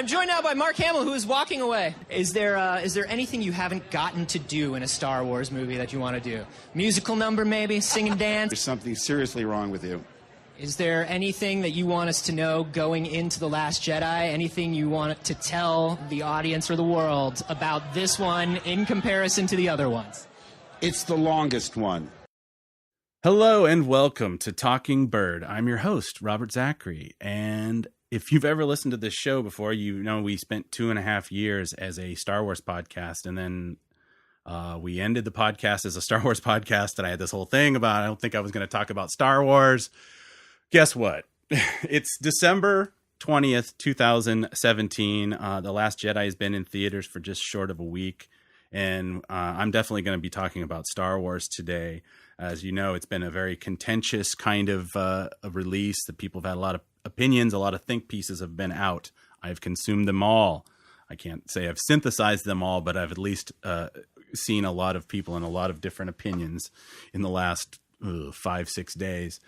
I'm joined now by Mark Hamill, who is walking away. Is there anything you haven't gotten to do in a Star Wars movie that you want to do? Musical number, maybe? Sing and dance? There's something seriously wrong with you. Is there anything that you want us to know going into The Last Jedi? Anything you want to tell the audience or the world about this one in comparison to the other ones? It's the longest one. Hello and welcome to Talking Bird. I'm your host, Robert Zachary, and if you've ever listened to this show before, you know we spent 2.5 years as a Star Wars podcast, and then we ended the podcast as a Star Wars podcast, and I had this whole thing about I don't think I was going to talk about Star Wars. Guess what? It's December 20th, 2017. The Last Jedi has been in theaters for just short of a week, and I'm definitely going to be talking about Star Wars today. As you know, it's been a very contentious kind of a release that people have had a lot of opinions, a lot of think pieces have been out. I've consumed them all. I can't say I've synthesized them all, but I've at least seen a lot of people and a lot of different opinions in the last 5-6 days.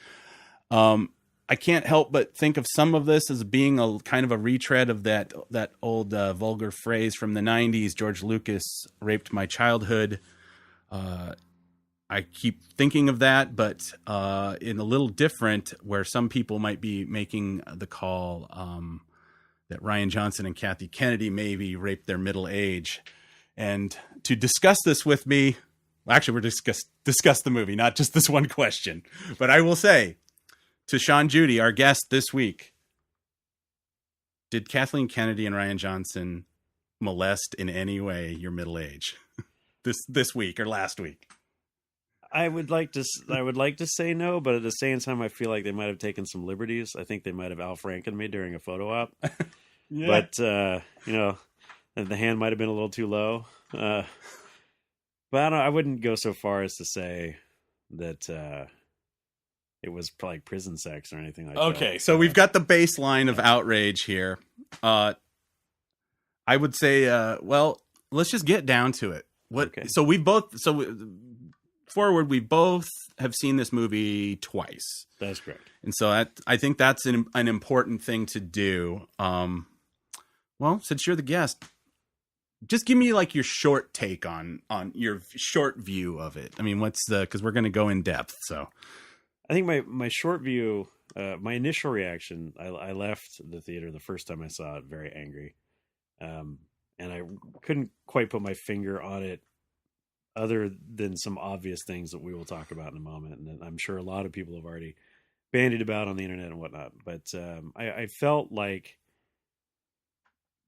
I can't help but think of some of this as being a kind of a retread of that old vulgar phrase from the 90s, George Lucas raped my childhood. I keep thinking of that, but in a little different, where some people might be making the call that Rian Johnson and Kathy Kennedy maybe raped their middle age. And to discuss this with me, actually, we're discuss the movie, not just this one question. But I will say to Sean Judy, our guest this week, did Kathleen Kennedy and Rian Johnson molest in any way your middle age this week or last week? I would like to say no, but at the same time, I feel like they might have taken some liberties. I think they might have Al Franken me during a photo op. Yeah. But the hand might have been a little too low. But I wouldn't go so far as to say that it was like prison sex or anything like that. Okay, so we've got the baseline of outrage here. I would say, let's just get down to it. Okay. So we both have seen this movie twice. That's correct. And so I think that's an important thing to do. Well, since you're the guest, just give me like your short take on your short view of it. I mean, because we're going to go in depth. So I think my short view, my initial reaction, I left the theater the first time I saw it very angry. And I couldn't quite put my finger on it, other than some obvious things that we will talk about in a moment. And I'm sure a lot of people have already bandied about on the internet and whatnot. But I felt like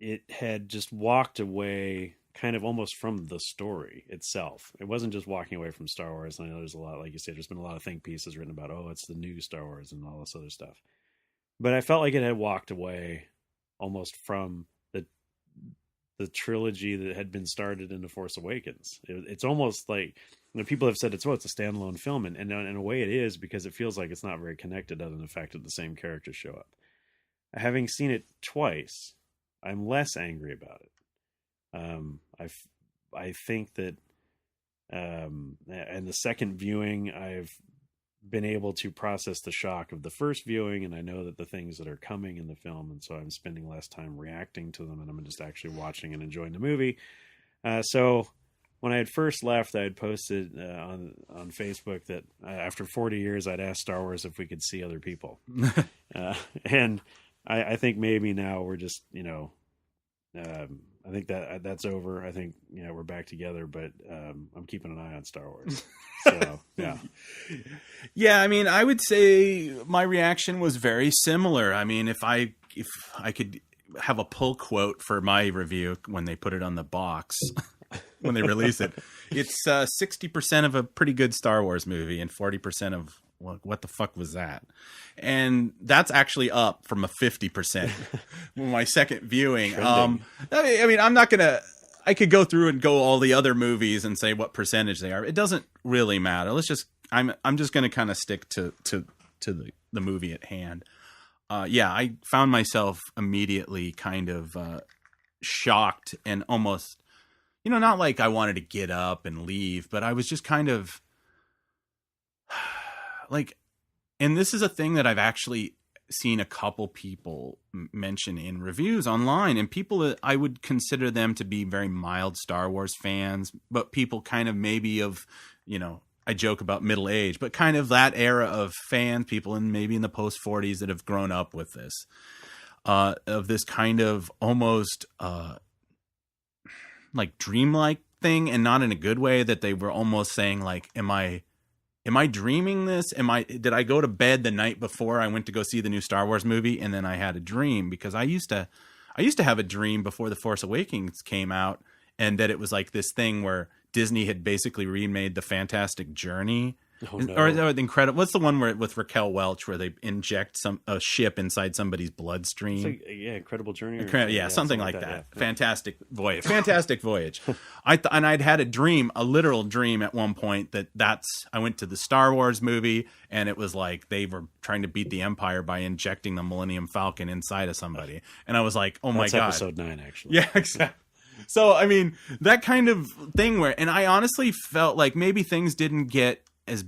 it had just walked away kind of almost from the story itself. It wasn't just walking away from Star Wars. And I know there's a lot, like you said, there's been a lot of think pieces written about, it's the new Star Wars and all this other stuff. But I felt like it had walked away almost from the trilogy that had been started in The Force Awakens. It's almost like, people have said it's a standalone film, and in a way it is, because it feels like it's not very connected other than the fact that the same characters show up. Having seen it twice, I'm less angry about it. I think that in the second viewing, I've been able to process the shock of the first viewing, and I know that the things that are coming in the film, and so I'm spending less time reacting to them, and I'm just actually watching and enjoying the movie. So when I had first left, I had posted on Facebook that after 40 years, I'd asked Star Wars if we could see other people. And I think maybe now we're just, I think that's over. I think, we're back together, but I'm keeping an eye on Star Wars. So, yeah. Yeah, I mean, I would say my reaction was very similar. I mean, if I could have a pull quote for my review when they put it on the box, when they release it, it's 60% of a pretty good Star Wars movie and 40% of what the fuck was that? And that's actually up from a 50% when my second viewing. I mean, I'm not gonna. I could go through and go all the other movies and say what percentage they are. It doesn't really matter. I'm just gonna kind of stick to the movie at hand. I found myself immediately kind of shocked and almost, not like I wanted to get up and leave, but I was just kind of like, and this is a thing that I've actually seen a couple people mention in reviews online, and people that I would consider them to be very mild Star Wars fans, but people kind of maybe of, I joke about middle age, but kind of that era of fans, people maybe in the post 40s that have grown up with this, of this kind of almost like dreamlike thing, and not in a good way, that they were almost saying like, am I dreaming this? Did I go to bed the night before I went to go see the new Star Wars movie and then I had a dream? Because I used to have a dream before The Force Awakens came out, and that it was like this thing where Disney had basically remade The Fantastic Journey. Oh, no. Or the Incredible. What's the one with Raquel Welch where they inject a ship inside somebody's bloodstream? It's like, Incredible Journey. Something like that. Yeah. Fantastic Voyage. Fantastic Voyage. And I'd had a literal dream at one point I went to the Star Wars movie, and it was like they were trying to beat the Empire by injecting the Millennium Falcon inside of somebody. And I was like, oh my God. That's episode 9, actually. Yeah, exactly. So, I mean, that kind of thing and I honestly felt like maybe things didn't get as,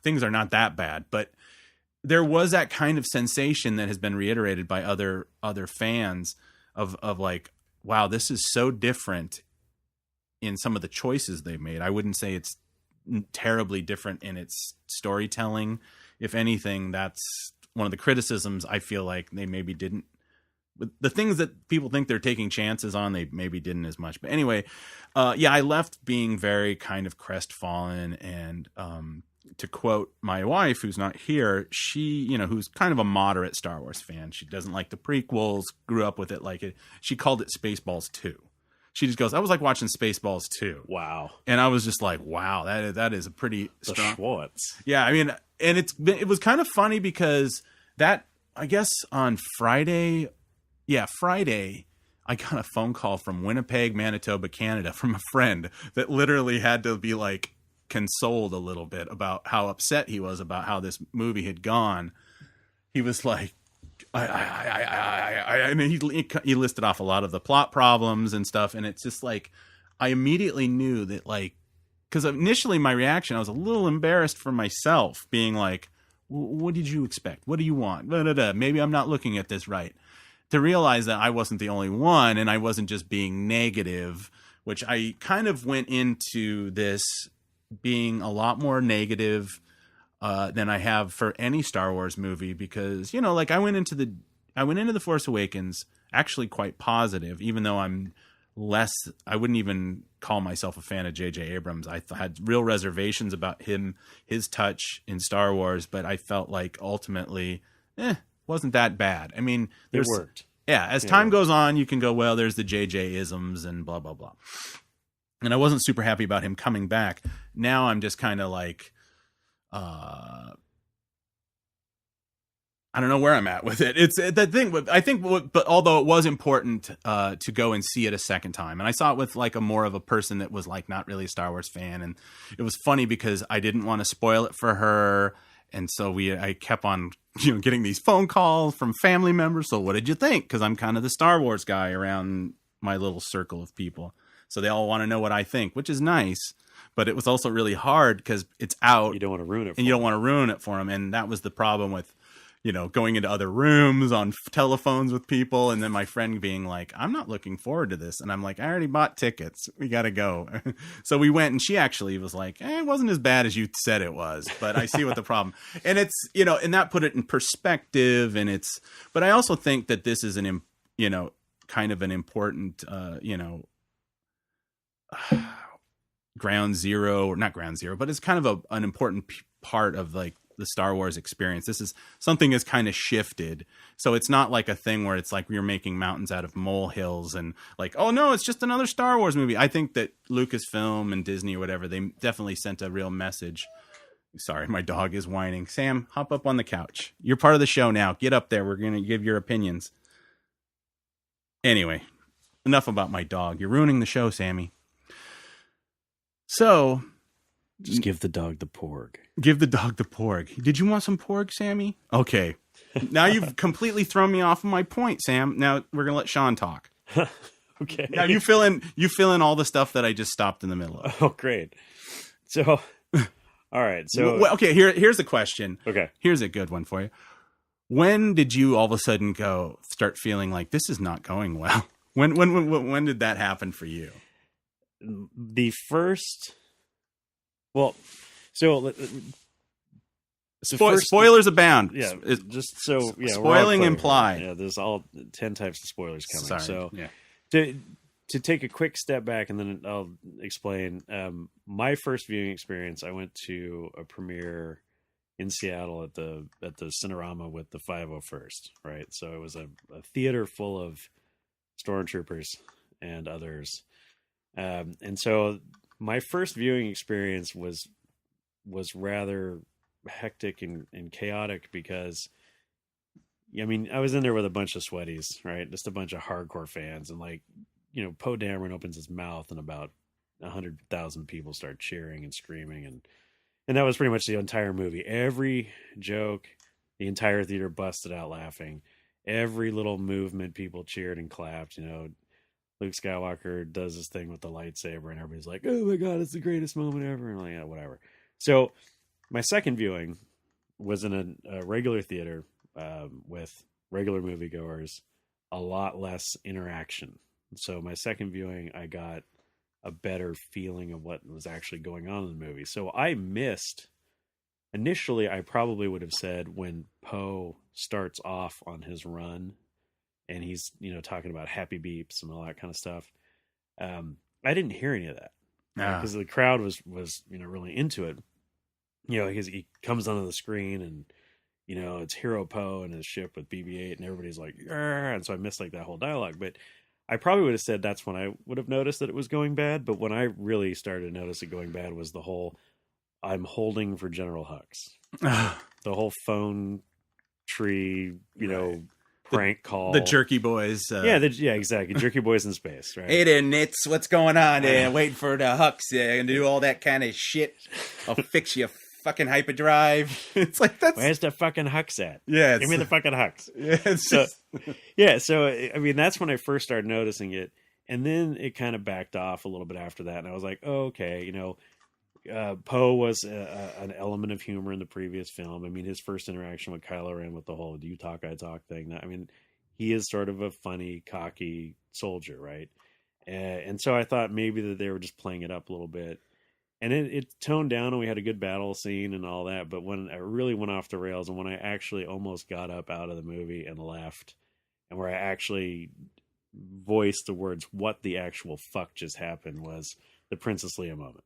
things are not that bad, but there was that kind of sensation that has been reiterated by other fans of like, wow, this is so different in some of the choices they've made. I wouldn't say it's terribly different in its storytelling. If anything, that's one of the criticisms I feel like they maybe didn't. The things that people think they're taking chances on, they maybe didn't as much. But anyway, I left being very kind of crestfallen. And to quote my wife, who's not here, she, who's kind of a moderate Star Wars fan. She doesn't like the prequels, grew up with it like it. She called it Spaceballs 2. She just goes, I was like watching Spaceballs 2. Wow. And I was just like, wow, that is a pretty strong. Schwartz. Yeah, I mean, and it was kind of funny because that, I guess on Friday, I got a phone call from Winnipeg, Manitoba, Canada, from a friend that literally had to be like consoled a little bit about how upset he was about how this movie had gone. He was like, I mean, he listed off a lot of the plot problems and stuff, and it's just like, I immediately knew that, like, because initially my reaction, I was a little embarrassed for myself, being like, what did you expect? What do you want? Maybe I'm not looking at this right. To realize that I wasn't the only one, and I wasn't just being negative, which I kind of went into this being a lot more negative than I have for any Star Wars movie, because, like I went into The Force Awakens actually quite positive, even though I wouldn't even call myself a fan of J.J. Abrams. I had real reservations about his touch in Star Wars, but I felt like ultimately, wasn't that bad. I mean, it worked. Yeah, as time goes on, you can go, well, there's the JJ-isms and blah, blah, blah. And I wasn't super happy about him coming back. Now I'm just kind of like, I don't know where I'm at with it. It's that thing. I think, but although it was important to go and see it a second time, and I saw it with like more of a person that was like not really a Star Wars fan, and it was funny because I didn't want to spoil it for her. And so I kept on, getting these phone calls from family members. So what did you think? Because I'm kind of the Star Wars guy around my little circle of people. So they all want to know what I think, which is nice. But it was also really hard because it's out. You don't want to ruin it for them. And you don't want to ruin it for them. And that was the problem with, going into other rooms on telephones with people. And then my friend being like, I'm not looking forward to this. And I'm like, I already bought tickets. We got to go. So we went, and she actually was like, it wasn't as bad as you said it was, but I see what the problem. And it's, and that put it in perspective, and but I also think that this is kind of an important, ground zero, or not ground zero, but it's kind of an important part of like the Star Wars experience. This is something has kind of shifted. So it's not like a thing where it's like you're making mountains out of molehills and like, oh no, it's just another Star Wars movie. I think that Lucasfilm and Disney or whatever, they definitely sent a real message. Sorry, my dog is whining. Sam, hop up on the couch. You're part of the show now. Get up there. We're going to give your opinions. Anyway, enough about my dog. You're ruining the show, Sammy. So just give the dog the porg. Give the dog the porg. Did you want some porg, Sammy? Okay. Now you've completely thrown me off of my point, Sam. Now we're going to let Sean talk. Okay. Now you fill in all the stuff that I just stopped in the middle of. Oh, great. So, all right. So, okay, here's the question. Okay. Here's a good one for you. When did you all of a sudden start feeling like this is not going well? When did that happen for you? The first, well, so spoilers abound. Yeah, spoiling implied. Yeah, there's all 10 types of spoilers coming. Sorry. So yeah. To take a quick step back and then I'll explain. My first viewing experience, I went to a premiere in Seattle at the Cinerama with the 501st, right? So it was a theater full of stormtroopers and others. And so my first viewing experience was rather hectic and chaotic because, I mean, I was in there with a bunch of sweaties, right? Just a bunch of hardcore fans. And like, you know, Poe Dameron opens his mouth and about 100,000 people start cheering and screaming. And that was pretty much the entire movie. Every joke, the entire theater busted out laughing. Every little movement, people cheered and clapped. You know, Luke Skywalker does this thing with the lightsaber and everybody's like, oh my God, it's the greatest moment ever. And like, yeah, whatever. So my second viewing was in a regular theater with regular moviegoers, a lot less interaction. So my second viewing, I got a better feeling of what was actually going on in the movie. So I missed, initially, I probably would have said when Poe starts off on his run and he's, you know, talking about happy beeps and all that kind of stuff. I didn't hear any of that because the crowd was, you know, really into it. You know, because he comes onto the screen and, you know, it's Hero Poe and his ship with BB-8 and everybody's like, "Arr!" And so I missed like that whole dialogue. But I probably would have said that's when I would have noticed that it was going bad. But when I really started to notice it going bad was the whole I'm holding for General Hux. The whole phone tree, you know, prank call. The Jerky Boys. Yeah, exactly. Jerky Boys in space, right? Hey there, Nits. What's going on there? Waiting for the Hux and do all that kind of shit. I'll fix you fucking hyperdrive. It's like, that's... Where's the fucking Hux at? Yeah. Give me the fucking Hux. Yeah, so, I mean, that's when I first started noticing it. And then it kind of backed off a little bit after that. And I was like, oh, okay, you know, Poe was an element of humor in the previous film. I mean, his first interaction with Kylo Ren with the whole "do you talk, I talk" thing. I mean, he is sort of a funny, cocky soldier, right? And so I thought maybe that they were just playing it up a little bit. And it toned down, and we had a good battle scene and all that. But when it really went off the rails, and when I actually almost got up out of the movie and left, and where I actually voiced the words "what the actual fuck just happened," was the Princess Leia moment.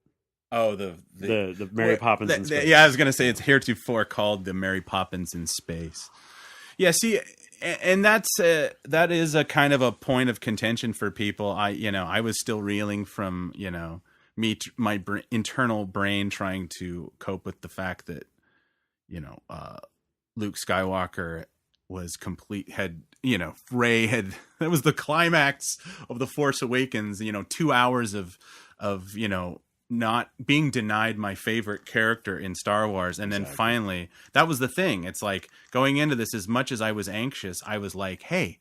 Oh, the Mary Poppins in space. Yeah, I was going to say it's heretofore called the Mary Poppins in space. Yeah, see, and that is a kind of a point of contention for people. I was still reeling from, you know, my internal brain trying to cope with the fact that, you know, Luke Skywalker was Rey had, that was the climax of The Force Awakens, you know, 2 hours of, you know, not being denied my favorite character in Star Wars. And then finally, that was the thing. It's like going into this, as much as I was anxious, I was like, hey,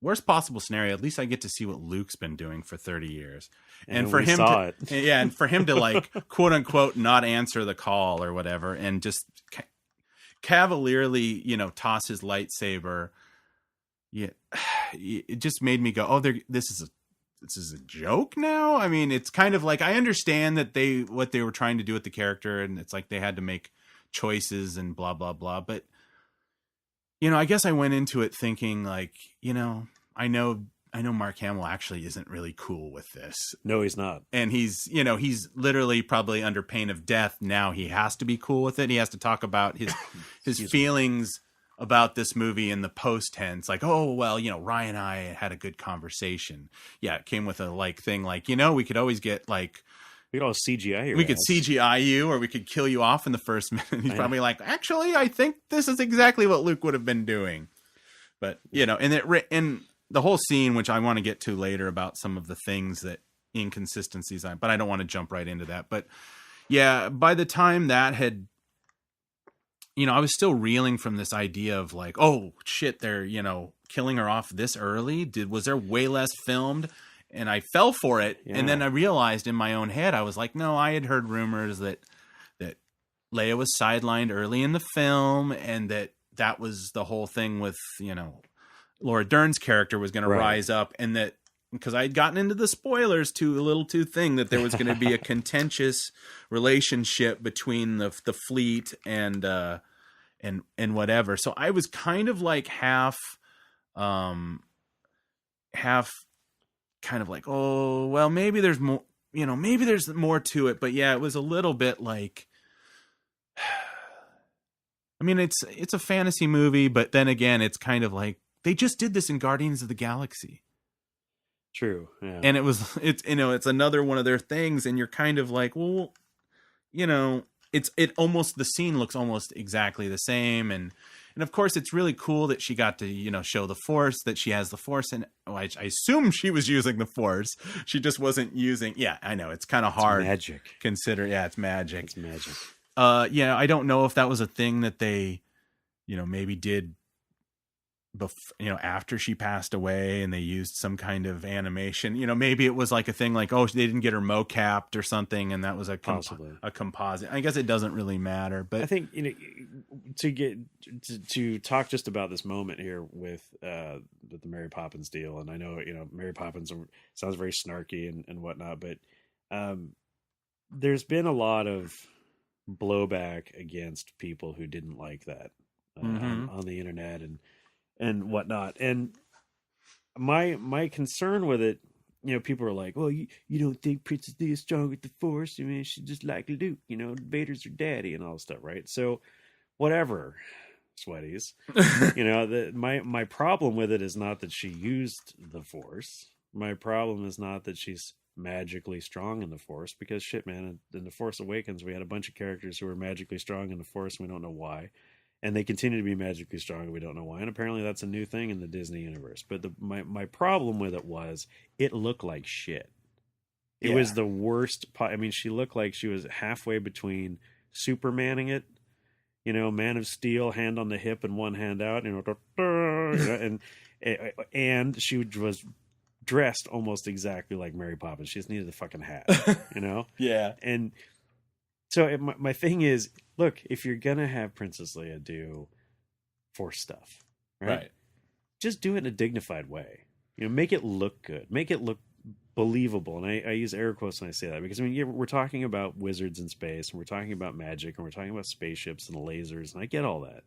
worst possible scenario, at least I get to see what Luke's been doing for 30 years. And for him to, yeah, and for him to like, quote unquote, not answer the call or whatever, and just cavalierly, you know, toss his lightsaber. Yeah. It just made me go, oh, this is a joke now. I mean, it's kind of like, I understand that what they were trying to do with the character, and it's like they had to make choices and blah, blah, blah. But, you know, I guess I went into it thinking like, you know, I know Mark Hamill actually isn't really cool with this. No, he's not. And he's literally probably under pain of death. Now he has to be cool with it. He has to talk about his feelings about this movie in the post tense, like, oh, well, you know, Ryan and I had a good conversation. Yeah, it came with a like thing, like, you know, we could always get like, we could always CGI you. We could CGI you, or we could kill you off in the first minute. He's probably like, actually, I think this is exactly what Luke would have been doing. But, you know, and the whole scene, which I want to get to later about some of the things that inconsistencies, but I don't want to jump right into that. But yeah, by the time that had, you know, I was still reeling from this idea of like, oh shit, they're, you know, killing her off this early. Was there way less filmed? And I fell for it. Yeah. And then I realized in my own head, I was like, no, I had heard rumors that Leia was sidelined early in the film, and that that was the whole thing with, Laura Dern's character was going to rise up, and that because I had gotten into the spoilers a little too thing that there was going to be a contentious relationship between the fleet and whatever. So I was kind of like half kind of like, oh, well, maybe there's more, maybe there's more to it. But yeah, it was a little bit like, I mean, it's a fantasy movie, but then again, it's kind of like they just did this in Guardians of the Galaxy. True. Yeah. And it's another one of their things. And you're kind of like, well, the scene looks almost exactly the same. And of course it's really cool that she got to, show the Force, that she has the Force. And I assume she was using the Force. She just wasn't using. Yeah, I know. It's kind of hard. It's magic. It's magic. It's magic. I don't know if that was a thing that they, maybe did after she passed away and they used some kind of animation, maybe it was like a thing like, oh, they didn't get her mocapped or something. And that was a composite. I guess it doesn't really matter, but I think, to talk just about this moment here with the Mary Poppins deal. And I know, Mary Poppins sounds very snarky and whatnot, but there's been a lot of blowback against people who didn't like that on the internet and whatnot. And my concern with it, people are like, well, you don't think Princess Leia's strong with the Force? I mean, she's just like Luke, Vader's her daddy and all this stuff, right? So whatever, sweaties. My problem with it is not that she used the Force. My problem is not that she's magically strong in the Force, because shit, man, in The Force Awakens, we had a bunch of characters who were magically strong in the Force, and we don't know why. And they continue to be magically strong, and we don't know why. And apparently that's a new thing in the Disney universe. But my problem with it was it looked like shit. It was the worst. I mean, she looked like she was halfway between Supermaning it, Man of Steel, hand on the hip and one hand out, and she was dressed almost exactly like Mary Poppins. She just needed a fucking hat, Yeah. And so my thing is, look, if you're going to have Princess Leia do Force stuff, right? Just do it in a dignified way. Make it look good. Make it look believable. And I use air quotes when I say that, because, we're talking about wizards in space, and we're talking about magic, and we're talking about spaceships and lasers, and I get all that.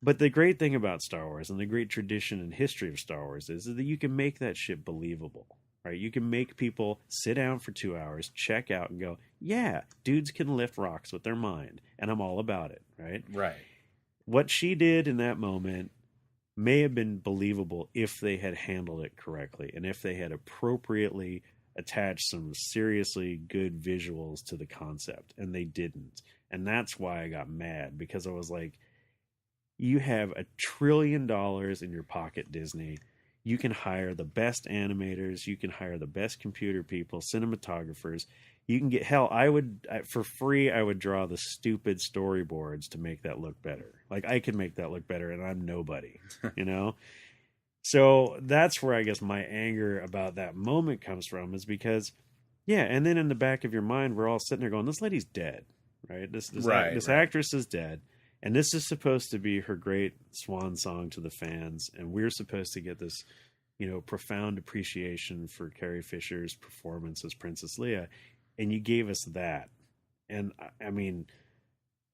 But the great thing about Star Wars, and the great tradition and history of Star Wars, is that you can make that shit believable. Right? You can make people sit down for 2 hours, check out, and go, yeah, dudes can lift rocks with their mind, and I'm all about it, right? Right. What she did in that moment may have been believable if they had handled it correctly, and if they had appropriately attached some seriously good visuals to the concept, and they didn't. And that's why I got mad, because I was like, you have $1 trillion in your pocket, Disney. You can hire the best animators. You can hire the best computer people, cinematographers. You can get, for free, I would draw the stupid storyboards to make that look better. Like, I could make that look better, and I'm nobody, So that's where I guess my anger about that moment comes from, is because, and then in the back of your mind, we're all sitting there going, this lady's dead, right? This actress is dead. And this is supposed to be her great swan song to the fans. And we're supposed to get this, profound appreciation for Carrie Fisher's performance as Princess Leia. And you gave us that. And I mean,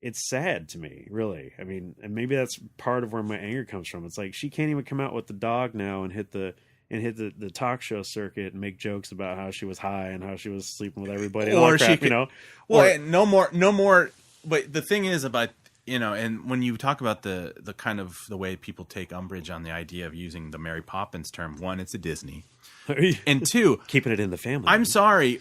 it's sad to me, really. I mean, and maybe that's part of where my anger comes from. It's like, she can't even come out with the dog now and hit the talk show circuit and make jokes about how she was high and how she was sleeping with everybody. Or she could, no more. But the thing is about, and when you talk about the kind of the way people take umbrage on the idea of using the Mary Poppins term, one, it's a Disney, and two, keeping it in the family. I'm sorry,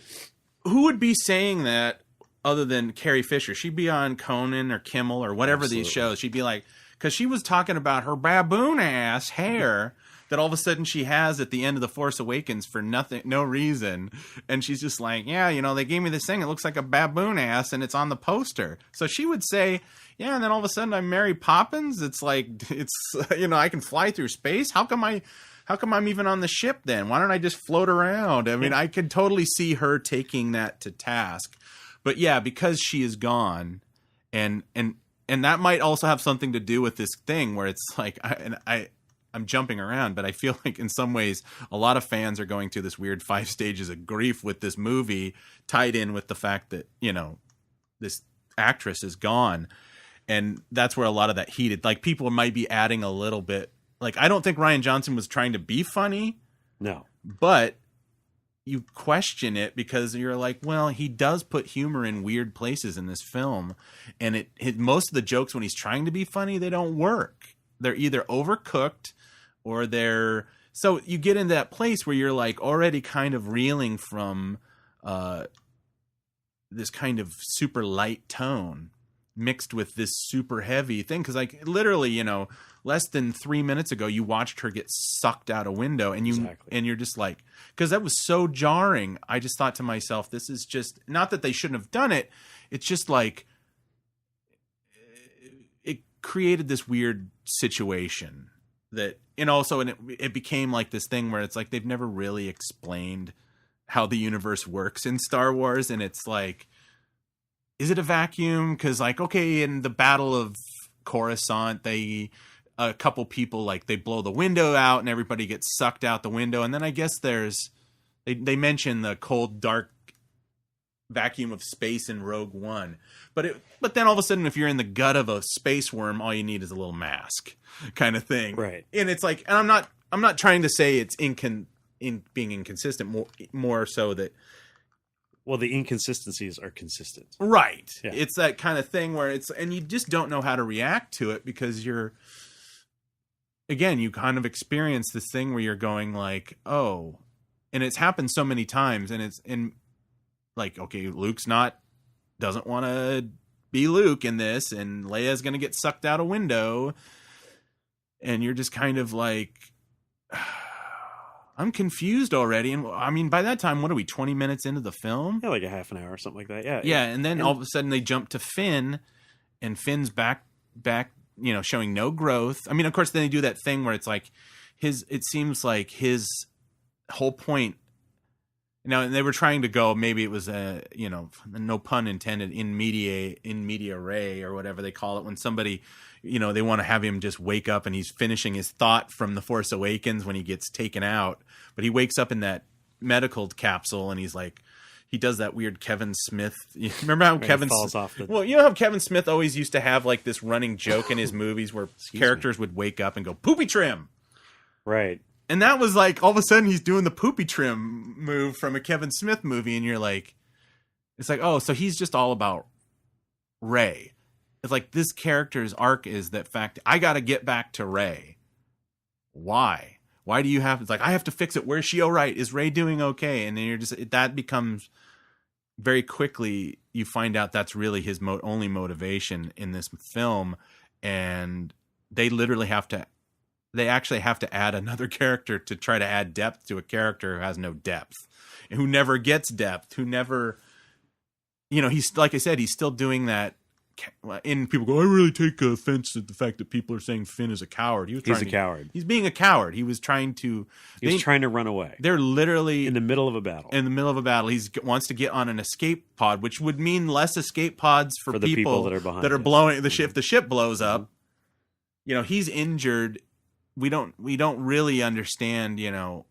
who would be saying that other than Carrie Fisher? She'd be on Conan or Kimmel or whatever these shows. She'd be like, because she was talking about her baboon ass hair that all of a sudden she has at the end of The Force Awakens for no reason. And she's just like, they gave me this thing. It looks like a baboon ass and it's on the poster. So she would say, and then all of a sudden I'm Mary Poppins. It's like, I can fly through space. How come I'm even on the ship then? Why don't I just float around? I mean, I could totally see her taking that to task. But yeah, because she is gone and and that might also have something to do with this thing where it's like, I'm jumping around, but I feel like in some ways a lot of fans are going through this weird 5 stages of grief with this movie, tied in with the fact that, you know, this actress is gone. And that's where a lot of that heated, like, people might be adding a little bit. Like, I don't think Rian Johnson was trying to be funny. No. But you question it because you're like, well, he does put humor in weird places in this film. And most of the jokes when he's trying to be funny, they don't work. They're either overcooked or they're... So you get into that place where you're like already kind of reeling from this kind of super light tone mixed with this super heavy thing. Because, like, literally, you know, less than 3 minutes ago, you watched her get sucked out a window, and you're just like, because that was so jarring. I just thought to myself, this is just not that they shouldn't have done it. It's just like it created this weird situation that, and also, and it became like this thing where it's like they've never really explained how the universe works in Star Wars, and it's like, is it a vacuum? Because, like, okay, in the Battle of Coruscant, a couple people, like, they blow the window out and everybody gets sucked out the window. And then I guess they mention the cold, dark vacuum of space in Rogue One. But then all of a sudden, if you're in the gut of a space worm, all you need is a little mask kind of thing. Right. And it's like, and I'm not trying to say it's in being inconsistent, more so that, well, the inconsistencies are consistent. Right. Yeah. It's that kind of thing where and you just don't know how to react to it because you kind of experience this thing where you're going like, oh, and it's happened so many times, and like, okay, Luke's doesn't want to be Luke in this, and Leia's going to get sucked out a window, and you're just kind of like, I'm confused already. And I mean, by that time, what are we, 20 minutes into the film? Yeah, like a half an hour or something like that. Yeah. Yeah. And then all of a sudden they jump to Finn, and Finn's back, you know, showing no growth. I mean, of course, then they do that thing where it's like it seems like his whole point, you know, and they were trying to go, maybe it was you know, no pun intended, in media res or whatever they call it, when somebody, you know, they want to have him just wake up and he's finishing his thought from The Force Awakens when he gets taken out, but he wakes up in that medical capsule and he's like, he does that weird Kevin Smith. You remember how Kevin falls off the... Well, you know how Kevin Smith always used to have like this running joke in his movies where characters would wake up and go poopy trim. Right. And that was like, all of a sudden he's doing the poopy trim move from a Kevin Smith movie. And you're like, it's like, oh, so he's just all about Rey. It's like this character's arc is that fact, I got to get back to Rey. Why? Why do you have, it's like, I have to fix it. Where's she all right? Is Rey doing okay? And then you're just, that becomes very quickly, you find out that's really his only motivation in this film. And they literally they actually have to add another character to try to add depth to a character who has no depth, and who never gets depth, who never, you know, he's, like I said, he's still doing that. And people go, I really take offense at the fact that people are saying Finn is a coward. He's a coward. He's being a coward. He was trying to run away. They're literally in the middle of a battle. In the middle of a battle. He wants to get on an escape pod, which would mean less escape pods for the people that are blowing the ship. If the ship blows up, you know, he's injured. We don't really understand, you know.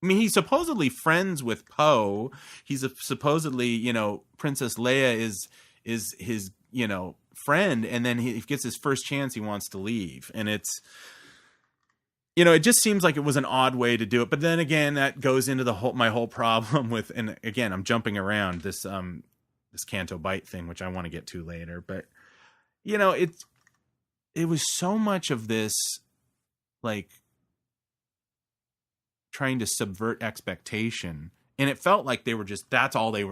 I mean, he's supposedly friends with Poe. He's supposedly, you know, Princess Leia is his, you know, friend, and then he gets his first chance, he wants to leave. And it's, you know, it just seems like it was an odd way to do it. But then again, that goes into my whole problem with, and again, I'm jumping around this Canto Bight thing, which I want to get to later. But, you know, it was so much of this, like, trying to subvert expectation, and it felt like they were just, that's all they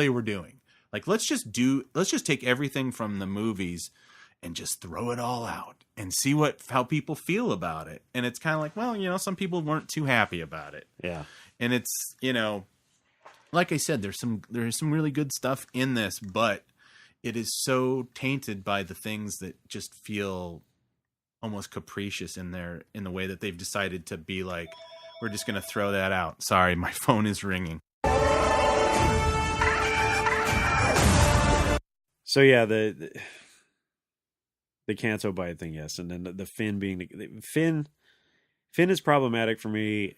were doing. Like, let's just take everything from the movies and just throw it all out and see how people feel about it. And it's kind of like, well, you know, some people weren't too happy about it. Yeah. And it's, you know, like I said, there's some really good stuff in this, but it is so tainted by the things that just feel almost capricious in the way that they've decided to be like, we're just going to throw that out. Sorry, my phone is ringing. So yeah, The Canto Bight thing, yes. And then the Finn being Finn is problematic for me.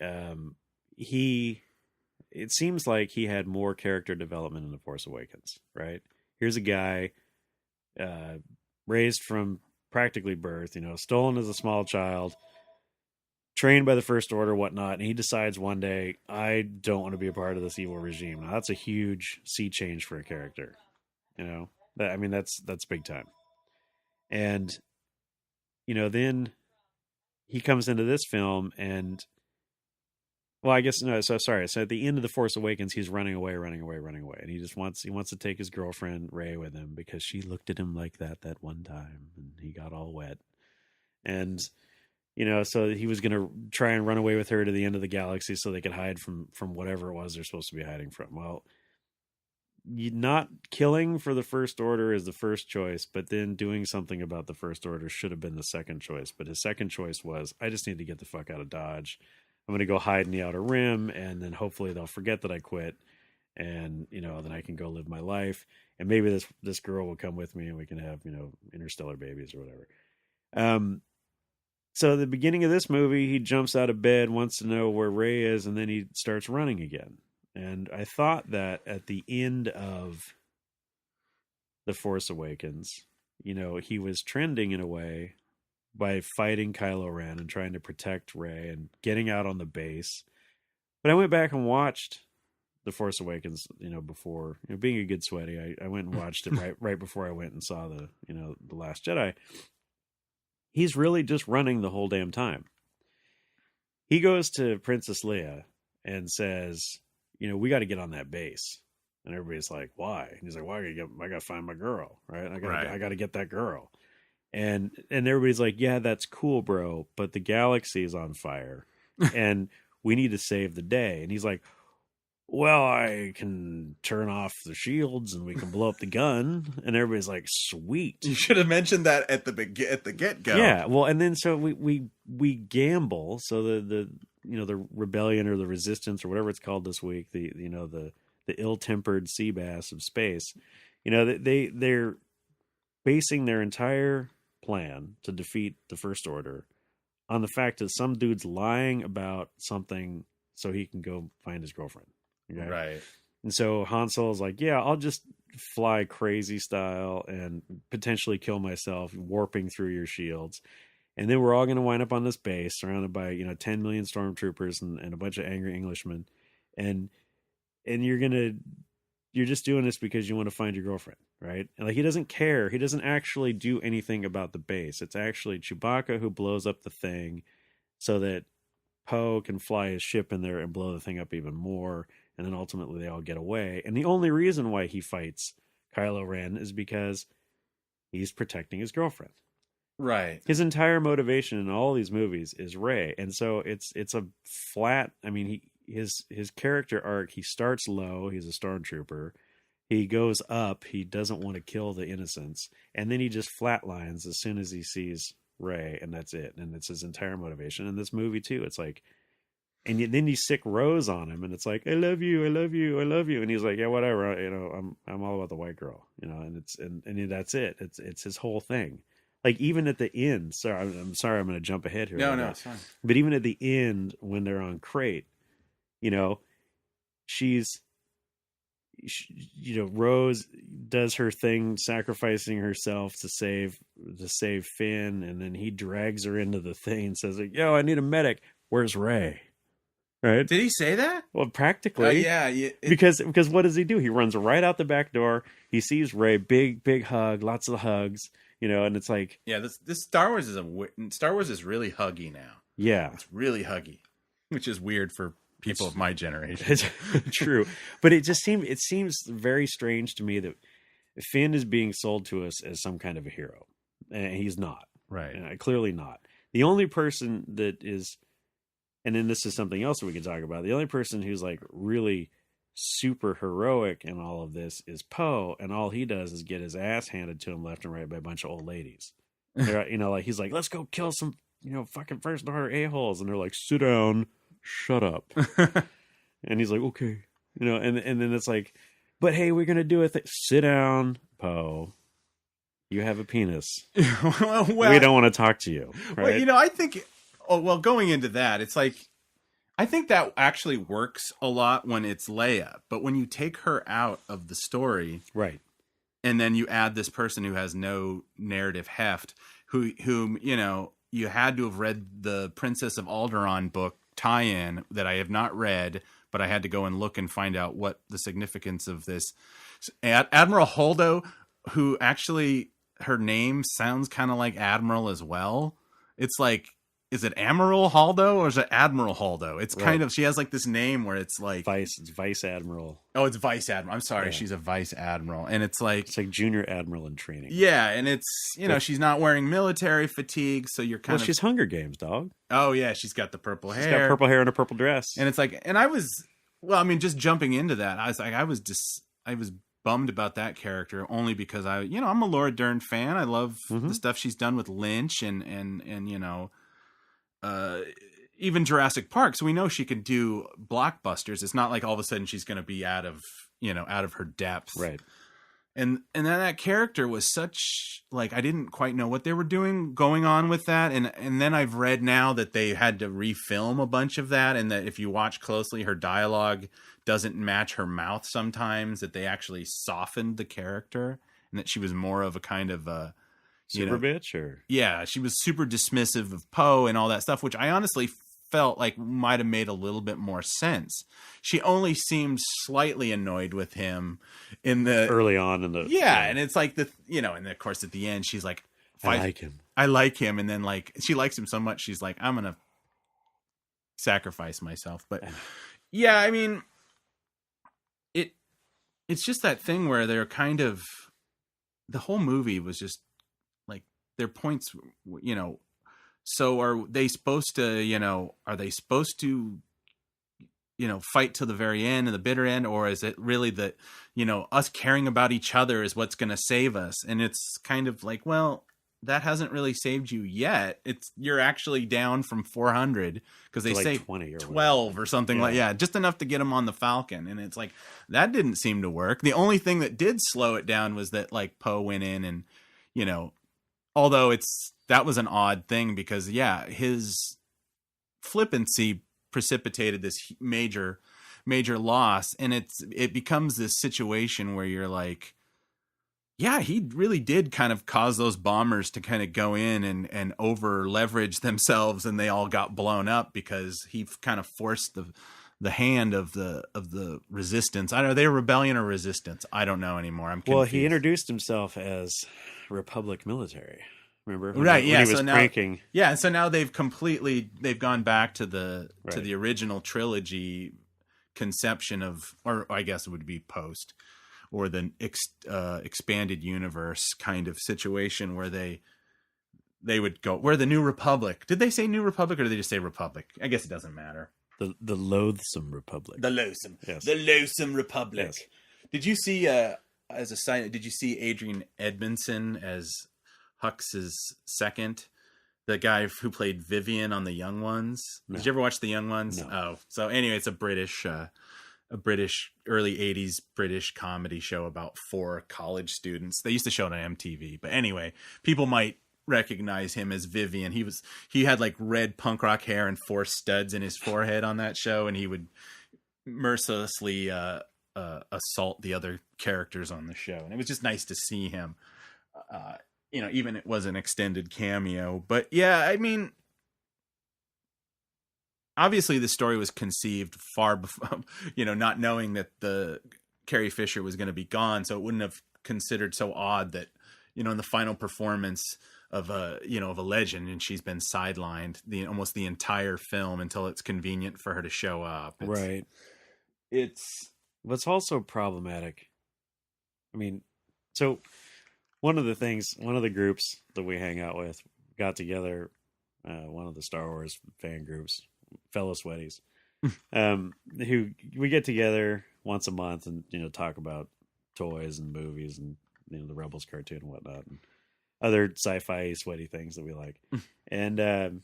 It seems like he had more character development in The Force Awakens, right? Here's a guy raised from practically birth, stolen as a small child, trained by the First Order, whatnot, and he decides one day, I don't want to be a part of this evil regime. Now, that's a huge sea change for a character, that's big time. And, then he comes into this film and, well, I guess, no, so sorry. So at the end of The Force Awakens, he's running away. And he wants to take his girlfriend, Rey, with him because she looked at him like that one time and he got all wet. And, so he was going to try and run away with her to the end of the galaxy so they could hide from whatever it was they're supposed to be hiding from. Well, not killing for the First Order is the first choice, but then doing something about the First Order should have been the second choice. But his second choice was, I just need to get the fuck out of Dodge. I'm going to go hide in the Outer Rim, and then hopefully they'll forget that I quit, and, then I can go live my life. And maybe this girl will come with me and we can have, interstellar babies or whatever. So at the beginning of this movie, he jumps out of bed, wants to know where Rey is, and then he starts running again. And I thought that at the end of The Force Awakens, he was trending in a way by fighting Kylo Ren and trying to protect Rey and getting out on the base. But I went back and watched The Force Awakens, before, being a good sweaty, I went and watched it right before I went and saw the Last Jedi. He's really just running the whole damn time. He goes to Princess Leia and says, we got to get on that base. And everybody's like, why? And he's like, well, I got to find my girl, right? I got to get that girl. And everybody's like, yeah, that's cool, bro, but the galaxy is on fire and we need to save the day. And he's like, well, I can turn off the shields and we can blow up the gun. And everybody's like, sweet. You should have mentioned that at the get-go. Yeah, well, and then so we gamble. So the rebellion or the resistance or whatever it's called this week, the ill-tempered sea bass of space, they're basing their entire plan to defeat the First Order on the fact that some dude's lying about something so he can go find his girlfriend. Okay? Right. And so Han Solo's like, yeah, I'll just fly crazy style and potentially kill myself warping through your shields. And then we're all going to wind up on this base surrounded by, 10 million stormtroopers and a bunch of angry Englishmen. And you're just doing this because you want to find your girlfriend, right? And he doesn't care. He doesn't actually do anything about the base. It's actually Chewbacca who blows up the thing so that Poe can fly his ship in there and blow the thing up even more. And then ultimately they all get away. And the only reason why he fights Kylo Ren is because he's protecting his girlfriend. Right. His entire motivation in all these movies is Rey. And so it's a flat, his character arc, he starts low, he's a stormtrooper. He goes up, he doesn't want to kill the innocents, and then he just flatlines as soon as he sees Rey, and that's it. And it's his entire motivation. In this movie too, it's like, and then you sick Rose on him, and it's like, I love you, I love you, I love you, and he's like, yeah, whatever, I'm all about the white girl, and it's and that's it. It's his whole thing. Like even at the end, I'm sorry, I'm going to jump ahead here. No, it's fine. But even at the end, when they're on Crate, Rose does her thing, sacrificing herself to save Finn, and then he drags her into the thing and says, like, yo, I need a medic. Where's Rey? Right? Did he say that? Well, practically. Because what does he do? He runs right out the back door. He sees Rey, big hug, lots of hugs, and it's like, yeah, this Star Wars is really huggy now. Yeah, it's really huggy, which is weird for people of my generation. It's true, but it seems very strange to me that Finn is being sold to us as some kind of a hero, and he's not. Right, clearly not. The only person that is, and then this is something else that we can talk about. The only person who's like really super heroic in all of this is Poe, and all he does is get his ass handed to him left and right by a bunch of old ladies. He's like, let's go kill some, fucking First Order a-holes, and they're like, sit down, shut up. And he's like, okay, and then it's like, but hey, we're gonna do a thing. Sit down, Poe. You have a penis. well, We don't want to talk to you. Right? Well, I think. Oh, well, going into that, it's like I think that actually works a lot when it's Leia, but when you take her out of the story, right, and then you add this person who has no narrative heft, whom you had to have read the Princess of Alderaan book tie-in that I have not read, but I had to go and look and find out what the significance of this. Admiral Holdo, who actually her name sounds kind of like Admiral as well. It's like, is it Admiral Holdo or is it Admiral Holdo? It's kind of, she has like this name where it's like it's Vice Admiral. Oh, it's Vice Admiral. I'm sorry. She's a Vice Admiral. And it's like Junior Admiral in training. Yeah. And it's, she's not wearing military fatigue. So you're kind of. She's Hunger Games, dog. Oh, yeah. She's got the purple hair. She's got purple hair and a purple dress. And it's like, and I was, just jumping into that, I was like, I was bummed about that character only because I'm a Laura Dern fan. I love the stuff she's done with Lynch and even Jurassic Park. So we know she can do blockbusters. It's not like all of a sudden she's going to be out of her depth. Right. And then that character was such like, I didn't quite know what they were going on with that. And then I've read now that they had to refilm a bunch of that. And that if you watch closely, her dialogue doesn't match her mouth sometimes, that they actually softened the character and that she was more of a kind of a, super bitch, or she was super dismissive of Poe and all that stuff, which I honestly felt like might have made a little bit more sense. She only seemed slightly annoyed with him in the early on in the and it's like and of course at the end she's like, I like him, and then like she likes him so much she's like, I'm gonna sacrifice myself. But I mean, it's just that thing where they're kind of, the whole movie was just like their points, so are they supposed to, fight to the very end and the bitter end, or is it really that, us caring about each other is what's going to save us? And it's kind of like, well, that hasn't really saved you yet. You're actually down from 400 because they say 20 or 12 or something just enough to get them on the Falcon. And it's like, that didn't seem to work. The only thing that did slow it down was that like Poe went in and, although that was an odd thing because his flippancy precipitated this major loss. And it becomes this situation where you're like, he really did kind of cause those bombers to kind of go in and over leverage themselves, and they all got blown up because he kind of forced the hand of the resistance. I don't know, they were rebellion or resistance. I don't know anymore. I'm confused. Well, he introduced himself as Republic military. Remember? Right. When he was pranking. Yeah. So now they've gone back to the original trilogy conception of, or I guess it would be post, or the expanded universe kind of situation where they would go, we're the New Republic. Did they say New Republic or did they just say Republic? I guess it doesn't matter. The loathsome Republic. The loathsome. Yes. The loathsome Republic. Yes. Did you see, as a side note, did you see Adrian Edmondson as Hux's second? The guy who played Vivian on The Young Ones? No. Did you ever watch The Young Ones? No. Oh, so anyway, it's a British early 80s British comedy show about 4 college students. They used to show it on MTV. But anyway, people might recognize him as Vivian. He had like red punk rock hair and 4 studs in his forehead on that show, and he would mercilessly assault the other characters on the show. And it was just nice to see him. Even it was an extended cameo. But I mean, obviously the story was conceived far before, not knowing that the Carrie Fisher was going to be gone. So it wouldn't have considered so odd that, in the final performance of a legend, and she's been sidelined almost the entire film until it's convenient for her to show up. Right. What's also problematic. I mean, so one of the groups that we hang out with got together, one of the Star Wars fan groups, fellow sweaties, who we get together once a month and talk about toys and movies and the Rebels cartoon and whatnot and other sci-fi sweaty things that we like. And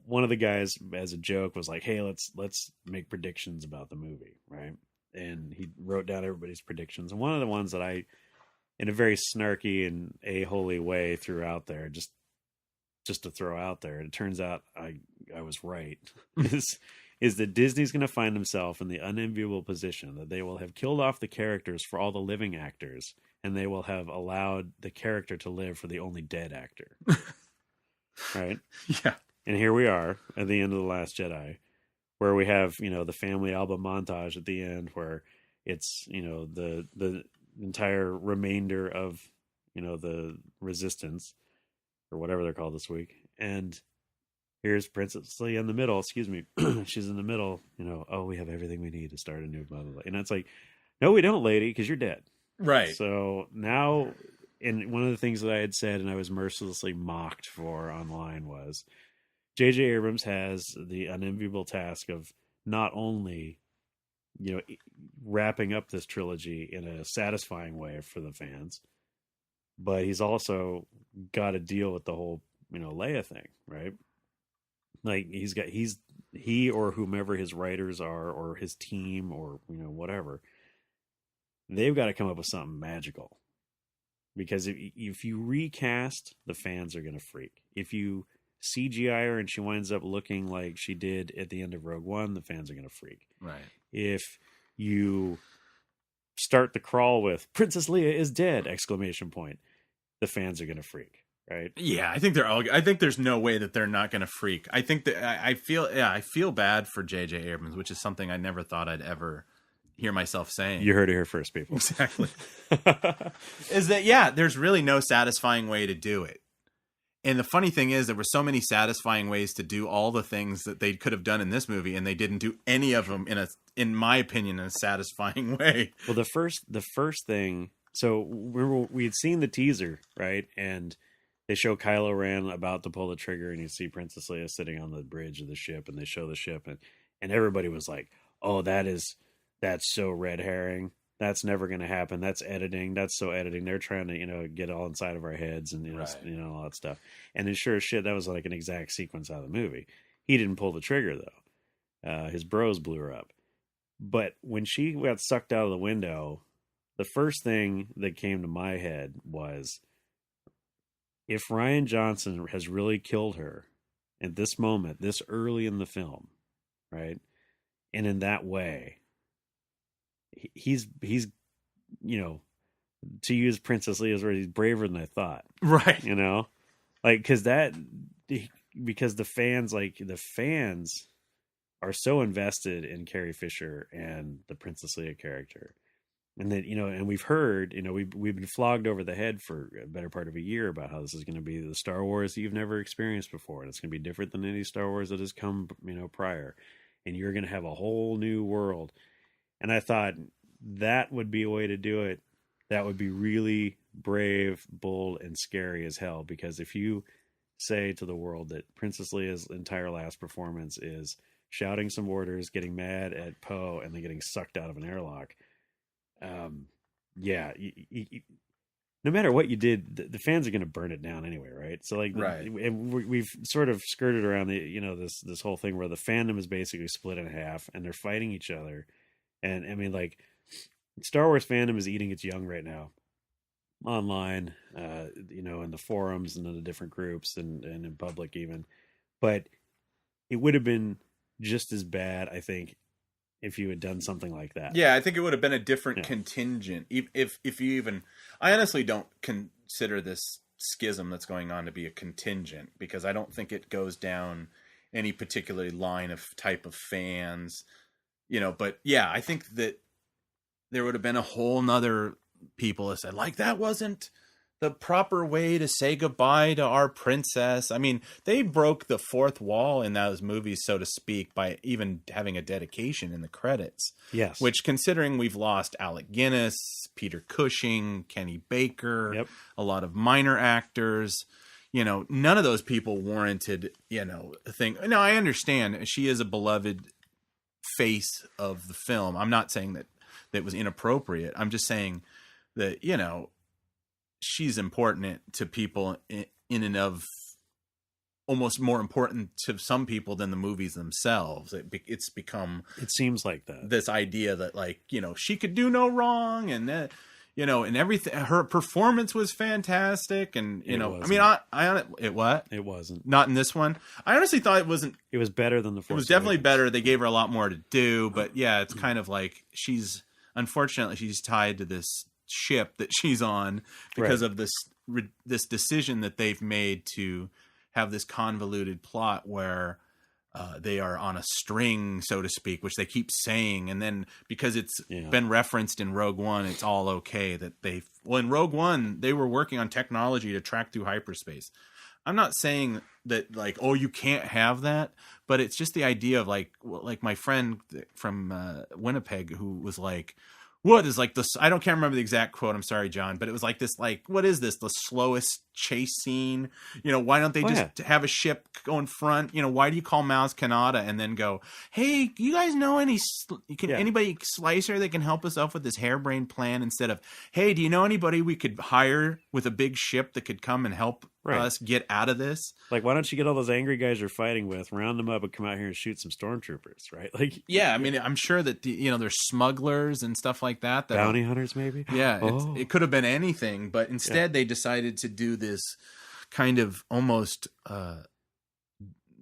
one of the guys as a joke was like, hey, let's make predictions about the movie, right? And he wrote down everybody's predictions, and one of the ones that I in a very snarky and a-holy way throughout there, just to throw out there. And it turns out I was right. is that Disney's going to find himself in the unenviable position that they will have killed off the characters for all the living actors, and they will have allowed the character to live for the only dead actor. Right? Yeah. And here we are at the end of The Last Jedi, where we have, the family album montage at the end, where it's, the entire remainder of, the Resistance, or whatever they're called this week. And here's Princess Leia in the middle. Excuse me. She's in the middle. We have everything we need to start a new blah, blah, blah. And it's like, no, we don't, lady, because you're dead. Right. So now, and one of the things that I had said and I was mercilessly mocked for online was J.J. Abrams has the unenviable task of not only, wrapping up this trilogy in a satisfying way for the fans, but he's also got to deal with the whole, Leia thing, right? Like he or whomever his writers are, or his team, or, whatever, they've got to come up with something magical. Because if you recast, the fans are going to freak. If you CGI her and she winds up looking like she did at the end of Rogue One, the fans are going to freak. Right. If you start the crawl with Princess Leia is dead! ! The fans are going to freak. Right. Yeah, I think there's no way that they're not going to freak. I think that I feel bad for J.J. Abrams, which is something I never thought I'd ever hear myself saying. You heard it here first, people. Exactly. Is that, there's really no satisfying way to do it. And the funny thing is, there were so many satisfying ways to do all the things that they could have done in this movie, and they didn't do any of them in my opinion, in a satisfying way. Well, the first thing, so we had seen the teaser, right? And they show Kylo Ren about to pull the trigger, and you see Princess Leia sitting on the bridge of the ship, and they show the ship, and everybody was like, "Oh, that's so red herring. That's never going to happen. That's editing. That's so editing. They're trying to, get all inside of our heads and, Right. All that stuff." And then sure as shit, that was like an exact sequence out of the movie. He didn't pull the trigger, though. His bros blew her up. But when she got sucked out of the window, the first thing that came to my head was, if Rian Johnson has really killed her at this moment, this early in the film, right? And in that way, he's to use Princess Leia's word, he's braver than I thought. Right. Because the fans are so invested in Carrie Fisher and the Princess Leia character. And then, and we've heard, we've been flogged over the head for a better part of a year about how this is going to be the Star Wars that you've never experienced before. And it's going to be different than any Star Wars that has come, prior. And you're going to have a whole new world. And I thought that would be a way to do it. That would be really brave, bold, and scary as hell. Because if you say to the world that Princess Leia's entire last performance is shouting some orders, getting mad at Poe, and then getting sucked out of an airlock, no matter what you did, the fans are going to burn it down anyway, right? So Right. And we've sort of skirted around the this whole thing where the fandom is basically split in half and they're fighting each other. And I mean, Star Wars fandom is eating its young right now, online, in the forums and in the different groups and in public even. But it would have been just as bad, I think, if you had done something like that. Yeah, I think it would have been a different contingent. If you even, I honestly don't consider this schism that's going on to be a contingent, because I don't think it goes down any particular line of type of fans, but yeah, I think that there would have been a whole nother people that said, that wasn't the proper way to say goodbye to our princess. I mean, they broke the fourth wall in those movies, so to speak, by even having a dedication in the credits. Yes. Which, considering we've lost Alec Guinness, Peter Cushing, Kenny Baker, a lot of minor actors, none of those people warranted, a thing. No, I understand. She is a beloved face of the film. I'm not saying that was inappropriate. I'm just saying that, she's important to people in and of, almost more important to some people than the movies themselves. It's become, it seems like that, this idea that she could do no wrong, and you know, and everything. Her performance was fantastic, and you know, wasn't. I mean, it wasn't. Not in this one. I honestly thought it wasn't. It was better than the Force. It was definitely Awakens. better. They gave her a lot more to do, but yeah, it's kind of like unfortunately she's tied to this ship that she's on because of this decision that they've made to have this convoluted plot where they are on a string, so to speak, which they keep saying. And then because it's been referenced in Rogue One, it's all okay that in Rogue One, they were working on technology to track through hyperspace. I'm not saying that like, oh, you can't have that, but it's just the idea of like my friend from Winnipeg who was like, what is like this? I can't remember the exact quote. I'm sorry, John, but it was like this, like, what is this? The slowest chase scene? You know, why don't they just have a ship go in front? You know, why do you call Maz Kanata and then go, hey, you guys know anybody slicer that can help us out with this harebrained plan instead of, hey, do you know anybody we could hire with a big ship that could come and help us get out of this? Like, why don't you get all those angry guys you're fighting with, round them up and come out here and shoot some stormtroopers, right? Like, yeah, I mean, I'm sure that there's smugglers and stuff like that. Bounty hunters, maybe. Yeah, it could have been anything, but instead they decided to do this kind of almost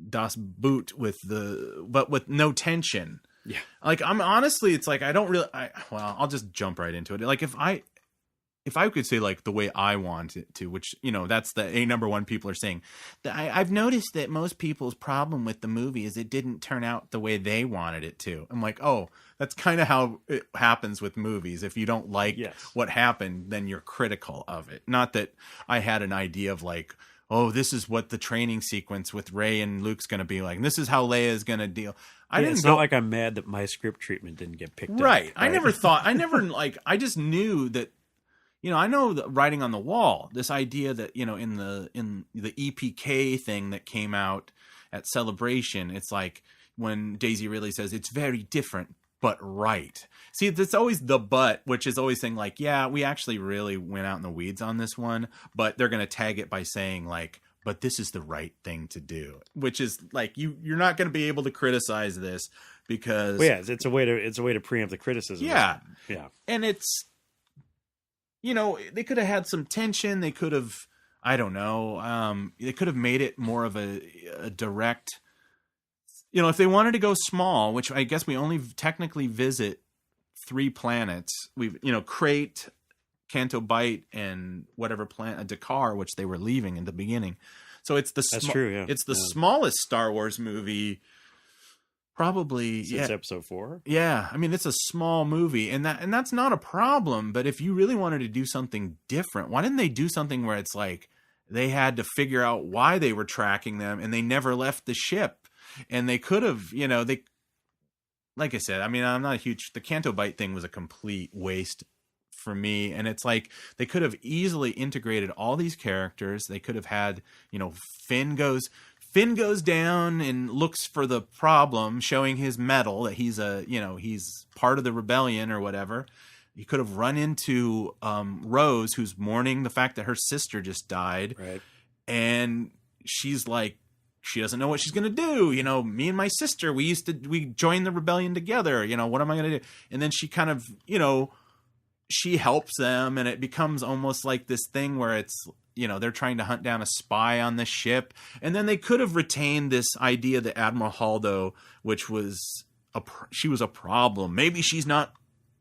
Das Boot but with no tension. Yeah, like it's like I'll just jump right into it. Like if I could say like the way I want it to, which, you know, that's the number one people are saying. I've noticed that most people's problem with the movie is it didn't turn out the way they wanted it to. I'm like, oh, that's kind of how it happens with movies. If you don't like what happened, then you're critical of it. Not that I had an idea of like, oh, this is what the training sequence with Rey and Luke's going to be like. And this is how Leia is going to deal. It's not like I'm mad that my script treatment didn't get picked up. Right. I just knew that. You know, I know the writing on the wall, this idea that, you know, in the EPK thing that came out at Celebration, it's like when Daisy Ridley says it's very different, but right. See, it's always the but, which is always saying like, yeah, we actually really went out in the weeds on this one, but they're going to tag it by saying like, but this is the right thing to do, which is like, you're not going to be able to criticize this because. Well, yeah, it's a way to preempt the criticism. Yeah. Yeah. And it's, you know, they could have had some tension. They could have, I don't know. They could have made it more of a direct, you know, if they wanted to go small, which I guess we only technically visit 3 planets. We've, you know, Crate, Canto Bight, and whatever planet, Dakar, which they were leaving in the beginning. So it's That's true, yeah. It's the smallest Star Wars movie probably since episode 4. Yeah, I mean, it's a small movie, and that's not a problem. But if you really wanted to do something different, why didn't they do something where it's like they had to figure out why they were tracking them, and they never left the ship, and they could have, you know, like I said, I mean, I'm not a huge. The Canto Bight thing was a complete waste for me, and it's like they could have easily integrated all these characters. They could have had, you know, Finn goes down and looks for the problem, showing his mettle that he's part of the rebellion or whatever. You could have run into Rose, who's mourning the fact that her sister just died. Right. And she's like, she doesn't know what she's going to do. You know, me and my sister, we joined the rebellion together. You know, what am I going to do? And then she kind of, you know, she helps them, and it becomes almost like this thing where it's, you know, they're trying to hunt down a spy on the ship. And then they could have retained this idea that Admiral Haldo, which was she was a problem. Maybe she's not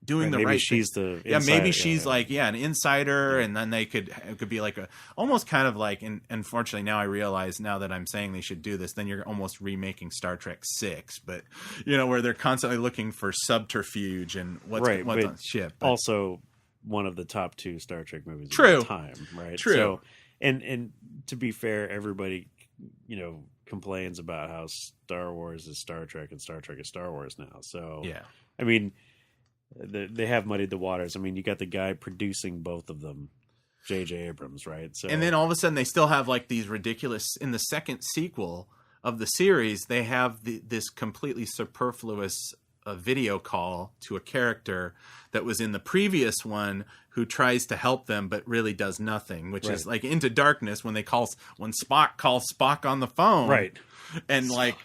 doing the right thing. Maybe she's the insider, maybe she's like an insider, and then it could be like almost kind of like, and unfortunately now I realize, now that I'm saying they should do this, then you're almost remaking Star Trek 6, but you know, where they're constantly looking for subterfuge and what's on the ship. But also one of the top 2 Star Trek movies of all time, right? True. So, and to be fair, everybody, you know, complains about how Star Wars is Star Trek and Star Trek is Star Wars now. So, yeah, I mean, they have muddied the waters. I mean, you got the guy producing both of them, J.J. Abrams, right? So, and then all of a sudden they still have like these ridiculous, in the second sequel of the series, they have this completely superfluous video call to a character that was in the previous one who tries to help them but really does nothing, which is like Into Darkness when Spock calls Spock on the phone, right? And like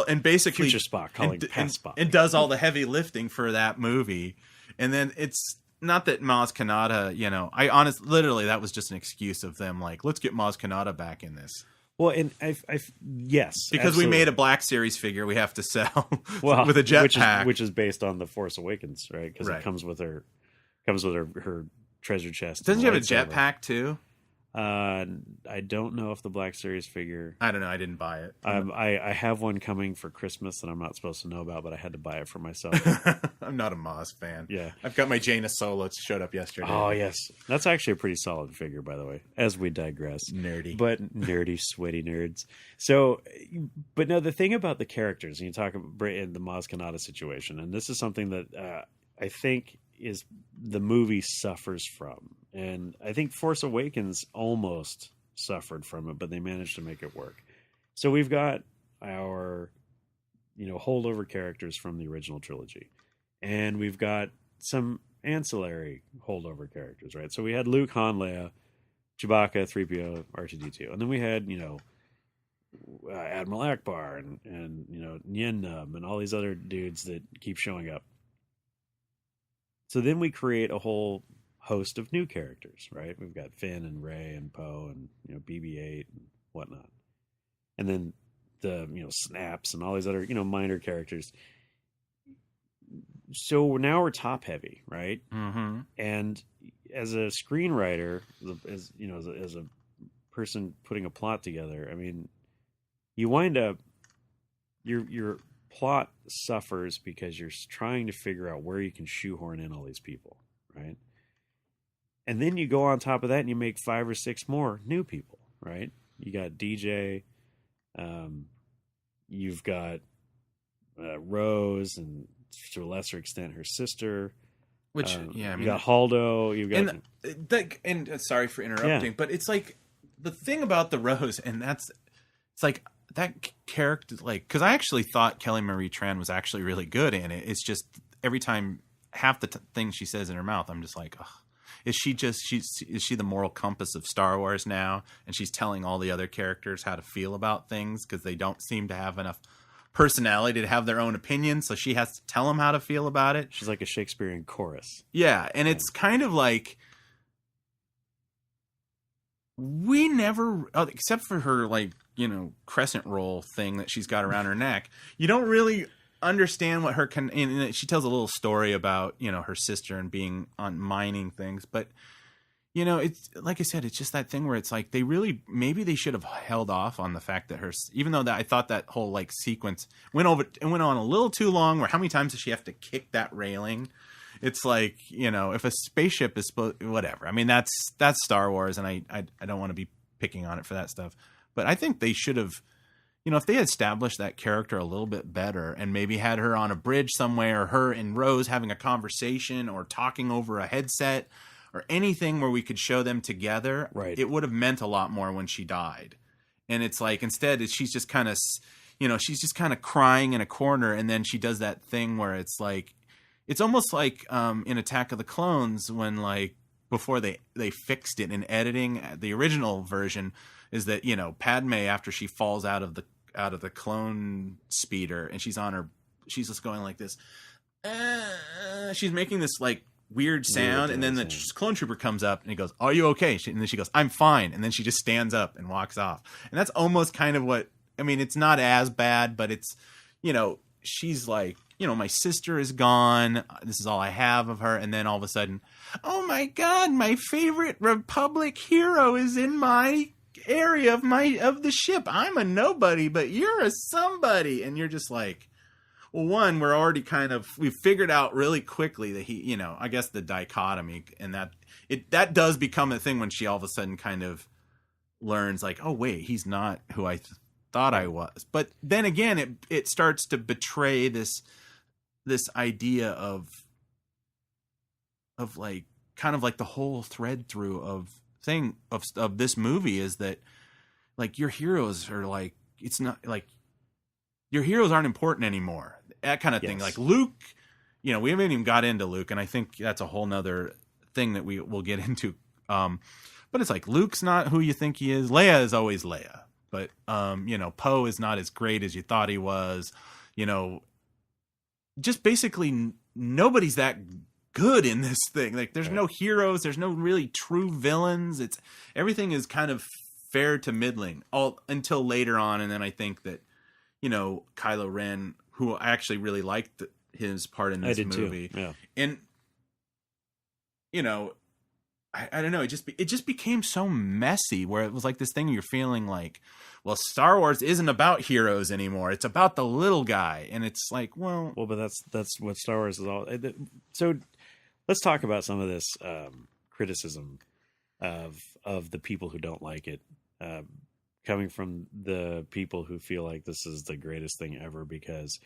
and basically future Spock calling past Spock, and does all the heavy lifting for that movie, and then it's not that Maz Kanata, literally that was just an excuse of them like, let's get Maz Kanata back in this. Well, and yes, because absolutely. we made a Black Series figure, we have to sell well, with a jetpack, which is based on the Force Awakens, right? Because it comes with her treasure chest. Doesn't she have a jetpack too? I don't know if the Black Series figure. I don't know. I didn't buy it. I have one coming for Christmas that I'm not supposed to know about, but I had to buy it for myself. I'm not a Maz fan. Yeah, I've got my Jaina Solo showed up yesterday. Oh yes, that's actually a pretty solid figure, by the way. As we digress, nerdy, sweaty nerds. So, but no, the thing about the characters, and you talk about in the Maz Kanata situation, and this is something that I think is the movie suffers from. And I think Force Awakens almost suffered from it, but they managed to make it work. So we've got our, holdover characters from the original trilogy. And we've got some ancillary holdover characters, right? So we had Luke, Han, Leia, Chewbacca, 3PO, R2-D2. And then we had, Admiral Akbar and Nien Nunb and all these other dudes that keep showing up. So then we create a whole host of new characters, right? We've got Finn and Rey and Poe and BB-8 and whatnot, and then the Snaps and all these other minor characters. So now we're top heavy, right? Mm-hmm. And as a screenwriter, as a person putting a plot together, I mean, you wind up your plot suffers because you're trying to figure out where you can shoehorn in all these people, right? And then you go on top of that and you make 5 or 6 more new people, right? You got DJ, you've got Rose, and to a lesser extent her sister. Which you got Haldo. You've got and sorry for interrupting, but it's like the thing about the Rose, and it's like that character, like, because I actually thought Kelly Marie Tran was actually really good in it. It's just every time half the things she says in her mouth, I'm just like, ugh. Is she the moral compass of Star Wars now? And she's telling all the other characters how to feel about things because they don't seem to have enough personality to have their own opinion. So she has to tell them how to feel about it. She's like a Shakespearean chorus. Yeah. And it's kind of like, we never, except for her, like, crescent roll thing that she's got around her neck, you don't really understand what her and she tells a little story about her sister and being on mining things, but it's like I said, it's just that thing where it's like maybe they should have held off on the fact that even though that I thought that whole like sequence went on a little too long, where how many times does she have to kick that railing? It's like, if a spaceship is supposed, whatever, I mean, that's Star Wars, and I don't want to be picking on it for that stuff, but I think they should have, if they had established that character a little bit better and maybe had her on a bridge somewhere, or her and Rose having a conversation or talking over a headset or anything where we could show them together, right, it would have meant a lot more when she died. And it's like, instead, she's just kind of, she's just kind of crying in a corner. And then she does that thing where it's like, it's almost like in Attack of the Clones, when like before they fixed it in editing, the original version is that, Padme, after she falls out of the clone speeder and she's just going like this, she's making this like weird sound, and then the clone trooper comes up and he goes, "Are you okay?" And then she goes, "I'm fine," and then she just stands up and walks off. And that's almost kind of what, I mean, it's not as bad, but it's, she's like, my sister is gone, this is all I have of her, and then all of a sudden, oh my god, my favorite Republic hero is in my area of the ship. I'm a nobody, but you're a somebody. And you're just like, well, one, we've figured out really quickly that he, I guess the dichotomy, and that does become a thing when she all of a sudden kind of learns like, oh wait, he's not who I thought I was. But then again, it starts to betray this idea of like, kind of like the whole thread through of this movie is that, like, your heroes are like, it's not like your heroes aren't important anymore, that kind of thing. Like Luke, we haven't even got into Luke, and I think that's a whole nother thing that we'll get into, but it's like Luke's not who you think he is. Leia is always Leia, but Poe is not as great as you thought he was. Just basically nobody's that good in this thing. Like there's Right. no heroes, there's no really true villains. It's everything is kind of fair to middling all until later on, and then I think that Kylo Ren, who I actually really liked his part in this movie, too. Yeah. and I don't know, it just became so messy where it was like this thing you're feeling like, well, Star Wars isn't about heroes anymore. It's about the little guy. And it's like, well, but that's what Star Wars is all. So let's talk about some of this criticism of the people who don't like it, coming from the people who feel like this is the greatest thing ever, because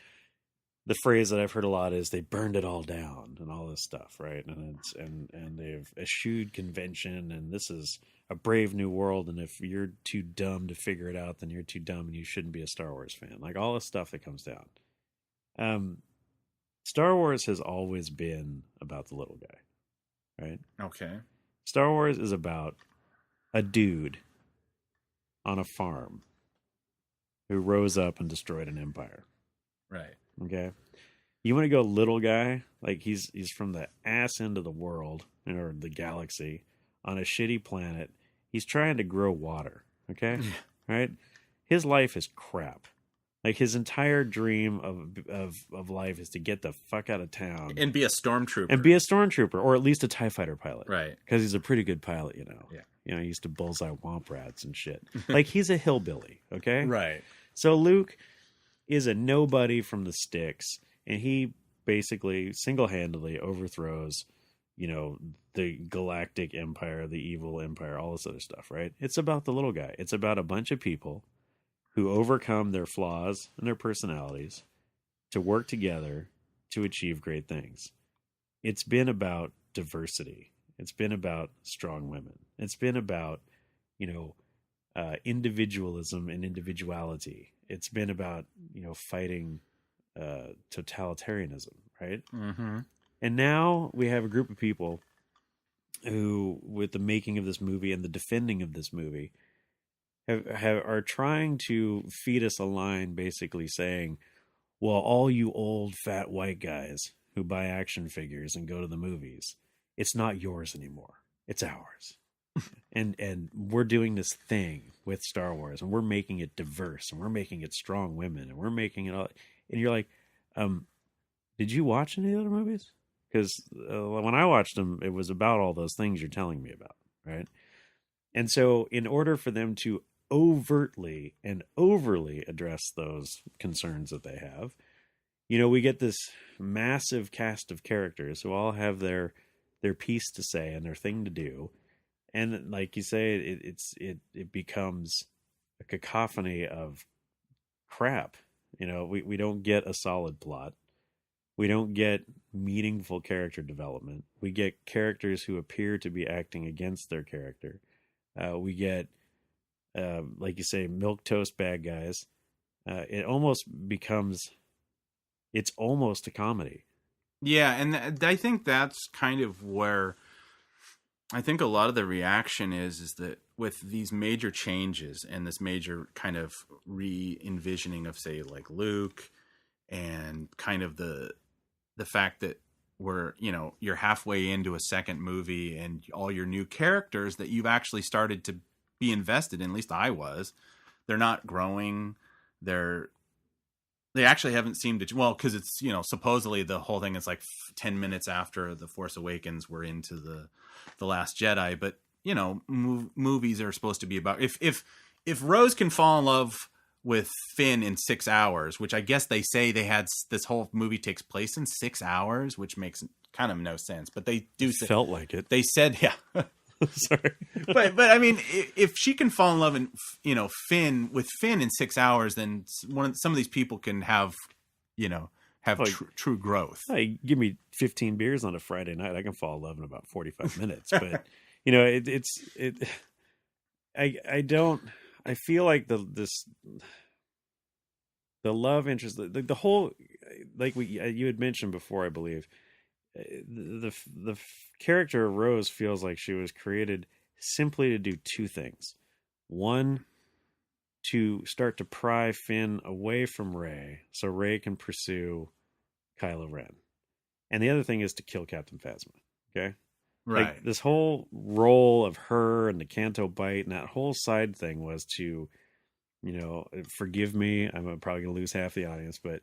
the phrase that I've heard a lot is they burned it all down and all this stuff, right? And it's and they've eschewed convention, and this is a brave new world, and if you're too dumb to figure it out, then you're too dumb and you shouldn't be a Star Wars fan. Like all this stuff that comes down. Star Wars has always been about the little guy, right? okay. Star Wars is about a dude on a farm who rose up and destroyed an empire. Right. Okay. You want to go little guy? Like he's from the ass end of the world or the galaxy on a shitty planet. He's trying to grow water. Okay. Right. His life is crap. Like his entire dream of life is to get the fuck out of town And be a stormtrooper. or at least a TIE fighter pilot. Right. Because he's a pretty good pilot, Yeah. He used to bullseye womp rats and shit. Like he's a hillbilly. Okay. Right. So Luke is a nobody from the sticks, and he basically single-handedly overthrows, the galactic empire, the evil empire, all this other stuff, right? It's about the little guy. It's about a bunch of people who overcome their flaws and their personalities to work together to achieve great things. It's been about diversity. It's been about strong women. It's been about, individualism and individuality. It's been about, fighting totalitarianism, right? Mm-hmm. And now we have a group of people who, with the making of this movie and the defending of this movie, are trying to feed us a line basically saying, well, all you old fat white guys who buy action figures and go to the movies, it's not yours anymore. It's ours. and we're doing this thing with Star Wars, and we're making it diverse, and we're making it strong women, and we're making it all. And you're like, did you watch any of the other movies? Because when I watched them, it was about all those things you're telling me about, right? And so in order for them to overtly and overly address those concerns that they have, we get this massive cast of characters who all have their piece to say and their thing to do. And like you say, it becomes a cacophony of crap. We don't get a solid plot. We don't get meaningful character development. We get characters who appear to be acting against their character. We get, like you say, milquetoast bad guys. It almost becomes, it's almost a comedy. Yeah, and I think that's kind of where I think a lot of the reaction is that with these major changes and this major kind of re-envisioning of, say, like Luke, and kind of the fact that we're, you're halfway into a second movie and all your new characters that you've actually started to be invested in, at least I was, they're not growing. They actually haven't seemed to, well, because it's, supposedly the whole thing is like 10 minutes after The Force Awakens, we're into the Last Jedi. But, movies are supposed to be about, if Rose can fall in love with Finn in 6 hours, which I guess they say they had, this whole movie takes place in 6 hours, which makes kind of no sense. But they do say, felt like it. They said, yeah. Sorry. but I mean, if she can fall in love in, Finn in 6 hours, then some of these people can have, true growth. Hey, give me 15 beers on a Friday night, I can fall in love in about 45 minutes. But I feel like the love interest, the whole, like you had mentioned before, I believe, the character of Rose feels like she was created simply to do two things. One, to start to pry Finn away from Rey so Rey can pursue Kylo Ren. And the other thing is to kill Captain Phasma. Okay. Right. Like this whole role of her and the Canto Bite and that whole side thing was to, forgive me, I'm probably going to lose half the audience, but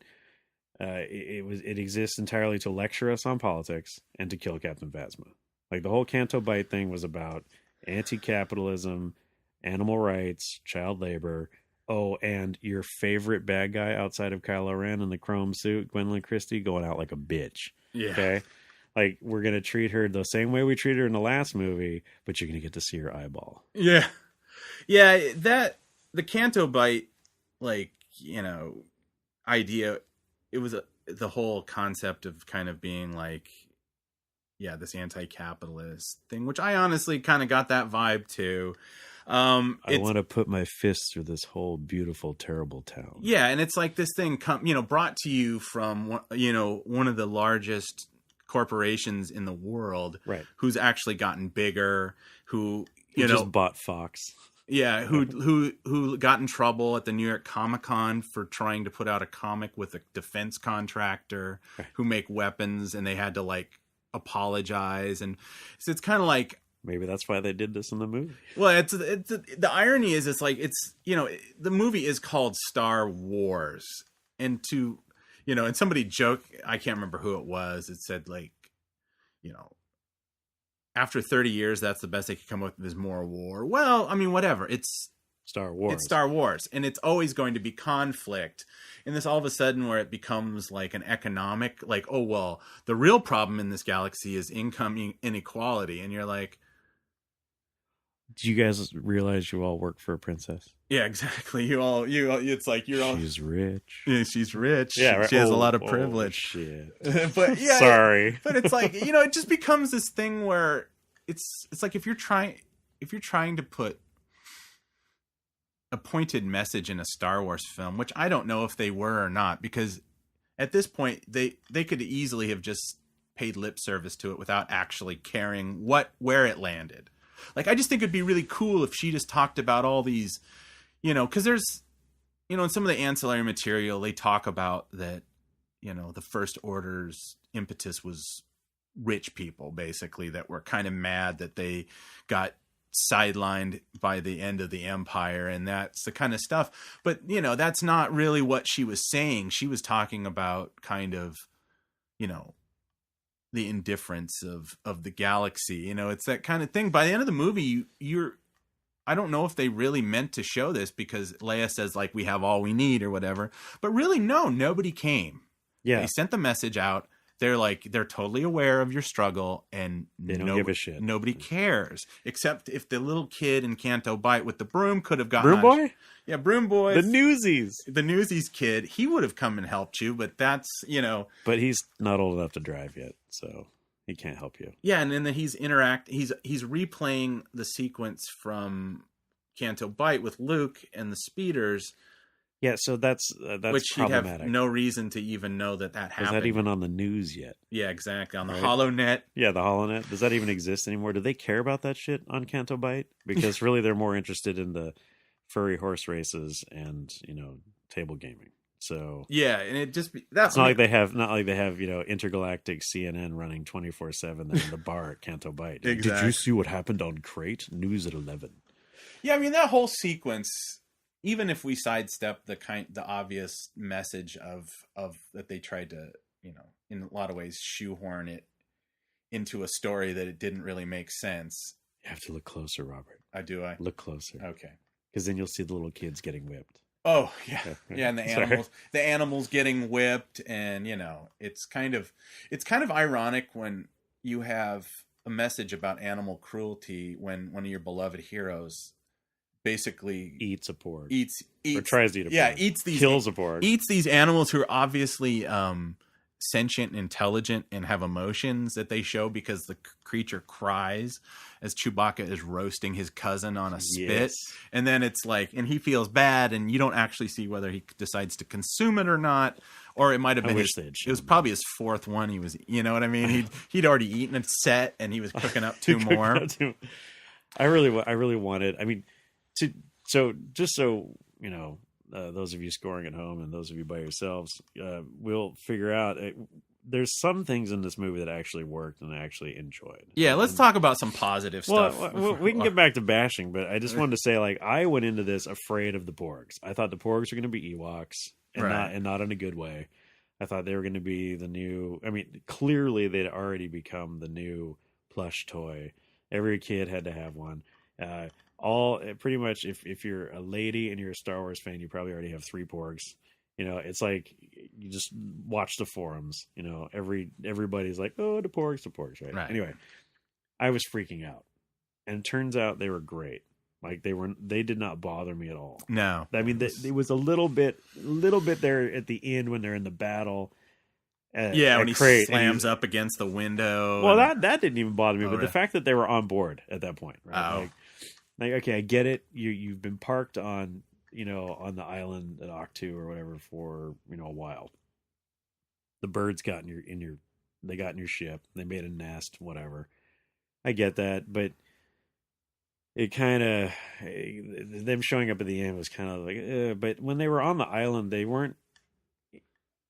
it exists entirely to lecture us on politics and to kill Captain Phasma. Like the whole Canto Bite thing was about anti-capitalism, animal rights, child labor. Oh, and your favorite bad guy outside of Kylo Ren in the chrome suit, Gwendolyn Christie, going out like a bitch. Yeah. Okay. Like, we're going to treat her the same way we treat her in the last movie, but you're going to get to see her eyeball. Yeah. Yeah. The Canto Bite, idea, it was the whole concept of kind of being like, this anti-capitalist thing, which I honestly kind of got that vibe too. I want to put my fist through this whole beautiful, terrible town. Yeah. And it's like this thing, brought to you from, one of the largest corporations in the world, right? Who's actually gotten bigger, who just bought Fox. Yeah, who got in trouble at the New York Comic-Con for trying to put out a comic with a defense contractor who make weapons, and they had to apologize, and so it's kind of like, maybe that's why they did this in the movie. Well, it's the irony is the movie is called Star Wars, and and somebody joked, I can't remember who it was, it said after 30 years, that's the best they could come up with is more war. Well, I mean, whatever. It's Star Wars. It's Star Wars. And it's always going to be conflict. And this all of a sudden where it becomes like an economic, the real problem in this galaxy is income inequality. And you're like, do you guys realize you all work for a princess? Yeah, exactly. It's like you're all. She's rich. Yeah, she's rich. Yeah, right. She has a lot of privilege. Shit. But yeah, sorry. But it's like, it just becomes this thing where it's like if you're trying to put a pointed message in a Star Wars film, which I don't know if they were or not, because at this point they could easily have just paid lip service to it without actually caring where it landed. Like, I just think it'd be really cool if she just talked about all these, because there's, in some of the ancillary material, they talk about that, the First Order's impetus was rich people, basically, that were kind of mad that they got sidelined by the end of the Empire, and that's the kind of stuff. But, that's not really what she was saying. She was talking about kind of, the indifference of the galaxy. It's that kind of thing. By the end of the movie, I don't know if they really meant to show this, because Leia says we have all we need or whatever, but really no, nobody came. Yeah. They sent the message out. They're totally aware of your struggle, and they don't give a shit. Nobody cares, except if the little kid in Canto Bite with the broom could have gotten Broom boy? Yeah, Broom boy. The Newsies kid. He would have come and helped you, but that's, But he's not old enough to drive yet, so he can't help you. Yeah, and then he's replaying the sequence from Canto Bite with Luke and the speeders. Yeah, so that's which problematic. He'd have no reason to even know that happened. Is that even on the news yet? Yeah, exactly. On the HoloNet. Yeah, the HoloNet. Does that even exist anymore? Do they care about that shit on Canto Bite? Because really, they're more interested in the furry horse races and table gaming. So yeah, and it just not like they have intergalactic CNN running 24/7 in the bar at Canto Bite. Exactly. Did you see what happened on Crate? News at 11. Yeah, I mean, that whole sequence, even if we sidestep the obvious message of that they tried to, in a lot of ways shoehorn it into a story that it didn't really make sense. You have to look closer, Robert. Do I? Look closer. Okay. Because then you'll see the little kids getting whipped. Oh yeah. Yeah. And the animals getting whipped, and it's kind of ironic when you have a message about animal cruelty when one of your beloved heroes basically eats a porg. Eats or tries to eat a porg. Yeah, kills a porg. Eats these animals who are obviously sentient and intelligent and have emotions that they show, because the creature cries as Chewbacca is roasting his cousin on a spit. Yes. And then it's and he feels bad, and you don't actually see whether he decides to consume it or not, or it might have been it was probably his fourth one. He was, you know what I mean? He'd already eaten a set, and he was cooking up two more. I really wanted, I mean, those of you scoring at home and those of you by yourselves, we'll figure out there's some things in this movie that actually worked and I actually enjoyed. Yeah, let's talk about some positive stuff. Well, we can get back to bashing, but I just wanted to say, like, I went into this afraid of the Porgs. I thought the Porgs were going to be Ewoks, and not in a good way. I thought they were going to be the new. I mean, clearly they'd already become the new plush toy. Every kid had to have one. All pretty much, if you're a lady and you're a Star Wars fan, you probably already have 3 Porgs. You know, it's like you just watch the forums. You know, everybody's like, "Oh, the Porgs, right?" Anyway, I was freaking out, and it turns out they were great. Like they did not bother me at all. No, I mean, it was a little bit there at the end when they're in the battle. When he slams up against the window. Well, that didn't even bother me, but the fact that they were on board at that point, right? Like, okay, I get it. You've been parked on, on the island at Octu or whatever for, a while. The birds got in your ship. They made a nest, whatever. I get that, but it kind of, them showing up at the end was kind of like, but when they were on the island, they weren't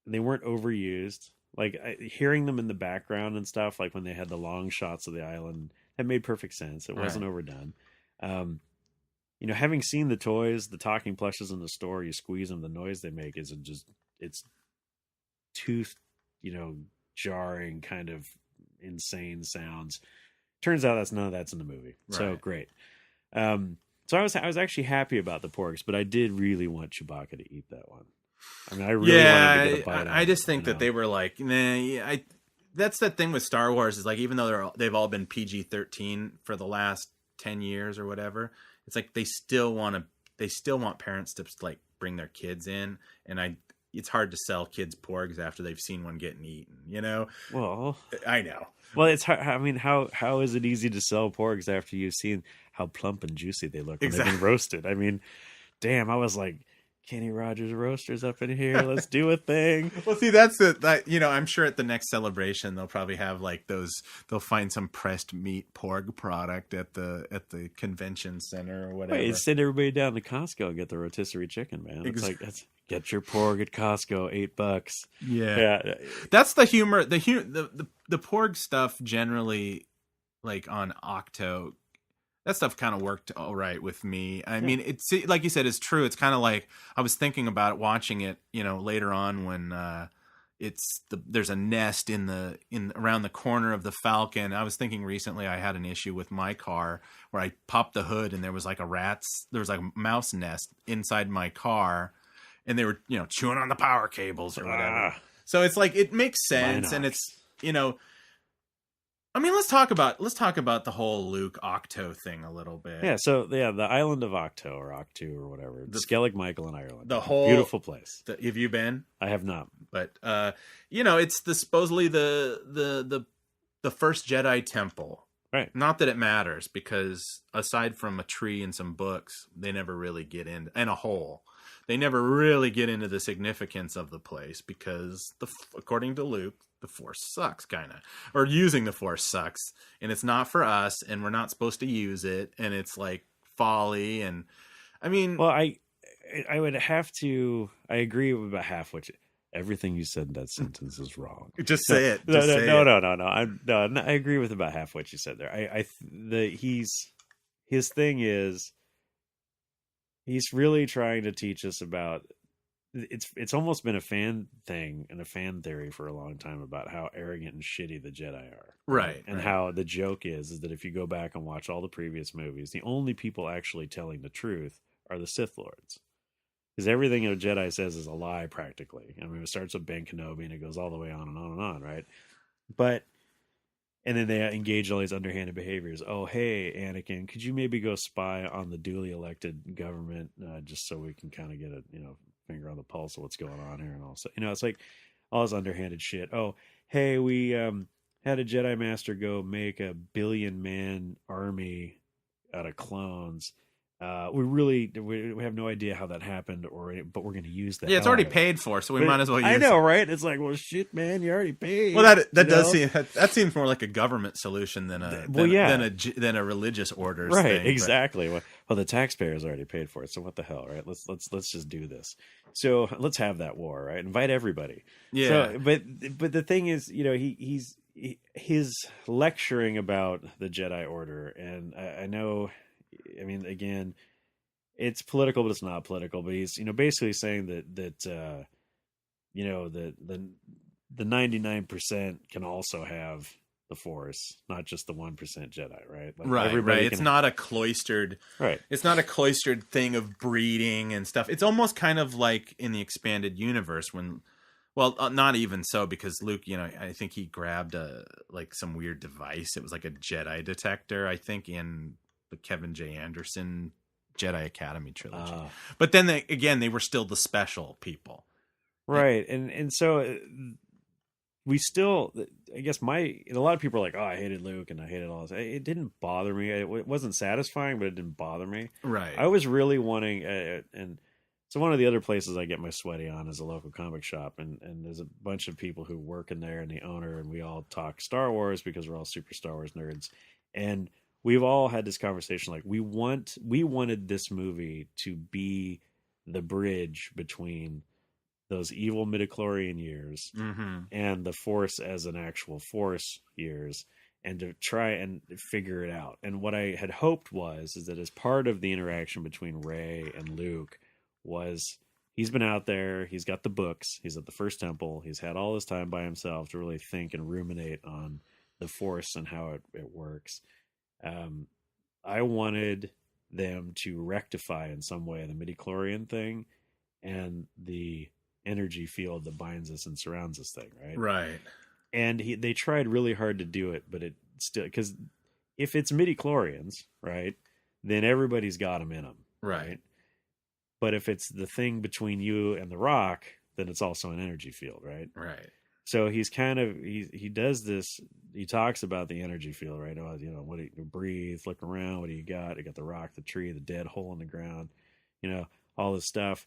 overused. Like hearing them in the background and stuff, like when they had the long shots of the island, that made perfect sense. It wasn't overdone. Having seen the toys, the talking plushes in the store, you squeeze them, the noise they make it's tooth, jarring kind of insane sounds. Turns out none of that's in the movie. Right. So great. So I was actually happy about the Porgs, but I did really want Chewbacca to eat that one. I mean, I really wanted to get a bite. I just think that they were like, nah. That's the thing with Star Wars is like, even though they've all been PG-13 for the last 10 years or whatever, it's like they still want parents to like bring their kids in, and it's hard to sell kids Porgs after they've seen one getting eaten. Well, I know. Well, it's hard. I mean, how is it easy to sell Porgs after you've seen how plump and juicy they look when they've been roasted? I mean, damn, I was like, Kenny Rogers Roasters up in here. Let's do a thing. Well, see, that's I'm sure at the next celebration they'll probably have like those. They'll find some pressed meat Porg product at the convention center or whatever. Wait, send everybody down to Costco and get the rotisserie chicken, man. It's like get your Porg at Costco, $8. Yeah, that's the humor. The Porg stuff generally, like on Octo. That stuff kind of worked all right with me. I mean, it's like you said, it's true. It's kind of like I was thinking about it, watching it, later on when there's a nest around the corner of the Falcon. I was thinking recently I had an issue with my car where I popped the hood and there was like a mouse nest inside my car, and they were chewing on the power cables or whatever. So it's like it makes sense, and it's I mean, let's talk about the whole Luke Octo thing a little bit. Yeah, so the island of Octo or Octu or whatever, Skellig Michael in Ireland, the whole beautiful place. Have you been? I have not, but it's supposedly the first Jedi temple. Right. Not that it matters, because aside from a tree and some books, they never really get in, and a hole. They never really get into the significance of the place because, according to Luke, the Force sucks, kind of. Or using the Force sucks. And it's not for us, and we're not supposed to use it, and it's like folly. And I mean... Well, I would have to... I agree with about half what everything you said in that sentence is wrong. Just say it. No. I agree with about half what you said there. His thing is... He's really trying to teach us about... It's almost been a fan thing and a fan theory for a long time about how arrogant and shitty the Jedi are. Right. And how the joke is that if you go back and watch all the previous movies, the only people actually telling the truth are the Sith Lords. Because everything a Jedi says is a lie, practically. I mean, it starts with Ben Kenobi and it goes all the way on and on and on, right? And then they engage all these underhanded behaviors. Oh, hey, Anakin, could you maybe go spy on the duly elected government just so we can kind of get a, finger on the pulse of what's going on here and all. So, it's like all this underhanded shit. Oh, hey, we had a Jedi Master go make a 1 billion-man army out of clones. we have no idea how that happened, but we're going to use that. Yeah, it's already paid for, so we might as well use it. I know, right? It's like, well, shit, man, you already paid. Well, that does seem that seems more like a government solution than a religious orders right? thing, Exactly. Well, the taxpayers already paid for it, so what the hell, right? Let's just do this. So let's have that war, right? Invite everybody. Yeah. So, but the thing is, he's lecturing about the Jedi Order, and I know. I mean, again, it's political, but it's not political. But he's, basically saying that the 99% can also have the Force, not just the 1% Jedi, right? Like right. It's not a cloistered, right? It's not a cloistered thing of breeding and stuff. It's almost kind of like in the expanded universe when. Well, not even so, because Luke, I think he grabbed some weird device. It was like a Jedi detector, I think, in the Kevin J. Anderson Jedi Academy trilogy. But then they were still the special people. Right. And so we still, I guess a lot of people are like, oh, I hated Luke and I hated all this. It didn't bother me. It wasn't satisfying, but it didn't bother me. Right. I was really wanting, and so one of the other places I get my sweaty on is a local comic shop, and there's a bunch of people who work in there and the owner, and we all talk Star Wars because we're all super Star Wars nerds. And we've all had this conversation, like we wanted this movie to be the bridge between those evil midichlorian years and the Force as an actual Force years, and to try and figure it out. And what I had hoped is that as part of the interaction between Rey and Luke was he's been out there, he's got the books, he's at the First Temple, he's had all this time by himself to really think and ruminate on the Force and how it works. I wanted them to rectify in some way the midichlorian thing and the energy field that binds us and surrounds us thing, right? Right. And they tried really hard to do it, but it still, because if it's midichlorians, right, then everybody's got them in them, right? But if it's the thing between you and the rock, then it's also an energy field, right? Right. So he's kind of he does this. He talks about the energy field, right? Oh, what do you breathe? Look around. What do you got? You got the rock, the tree, the dead hole in the ground. All this stuff.